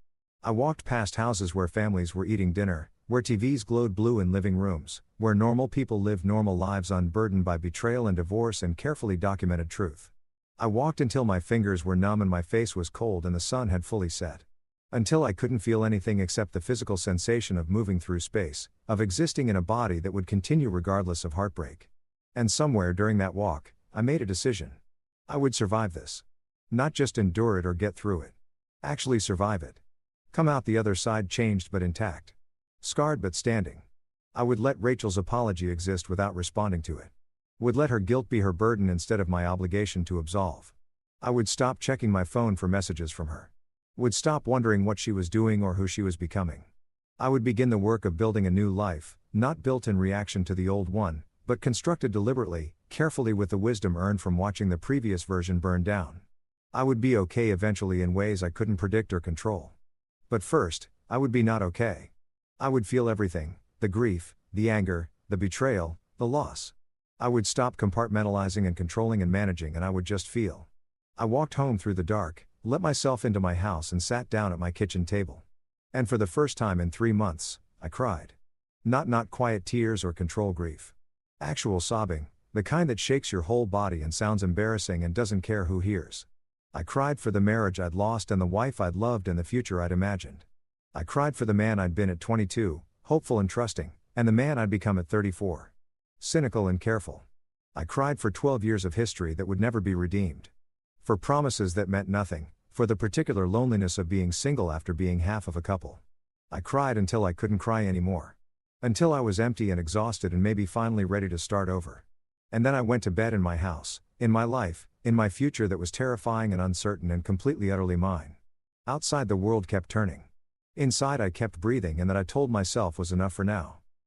A: I walked past houses where families were eating dinner, where TVs glowed blue in living rooms, where normal people lived normal lives unburdened by betrayal and divorce and carefully documented truth. I walked until my fingers were numb and my face was cold and the sun had fully set. Until I couldn't feel anything except the physical sensation of moving through space, of existing in a body that would continue regardless of heartbreak. And somewhere during that walk, I made a decision. I would survive this. Not just endure it or get through it. Actually survive it. Come out the other side changed but intact. Scarred but standing. I would let Rachel's apology exist without responding to it. Would let her guilt be her burden instead of my obligation to absolve. I would stop checking my phone for messages from her. Would stop wondering what she was doing or who she was becoming. I would begin the work of building a new life, not built in reaction to the old one, but constructed deliberately, carefully with the wisdom earned from watching the previous version burn down. I would be okay eventually in ways I couldn't predict or control. But first, I would be not okay. I would feel everything, the grief, the anger, the betrayal, the loss. I would stop compartmentalizing and controlling and managing and I would just feel. I walked home through the dark, let myself into my house and sat down at my kitchen table. And for the first time in 3 months, I cried. Not quiet tears or control grief. Actual sobbing, the kind that shakes your whole body and sounds embarrassing and doesn't care who hears. I cried for the marriage I'd lost and the wife I'd loved and the future I'd imagined. I cried for the man I'd been at 22, hopeful and trusting, and the man I'd become at 34. Cynical and careful. I cried for 12 years of history that would never be redeemed. For promises that meant nothing, for the particular loneliness of being single after being half of a couple. I cried until I couldn't cry anymore. Until I was empty and exhausted and maybe finally ready to start over. And then I went to bed in my house, in my life, in my future that was terrifying and uncertain and completely utterly mine. Outside the world kept turning. Inside I kept breathing and that I told myself was enough for now.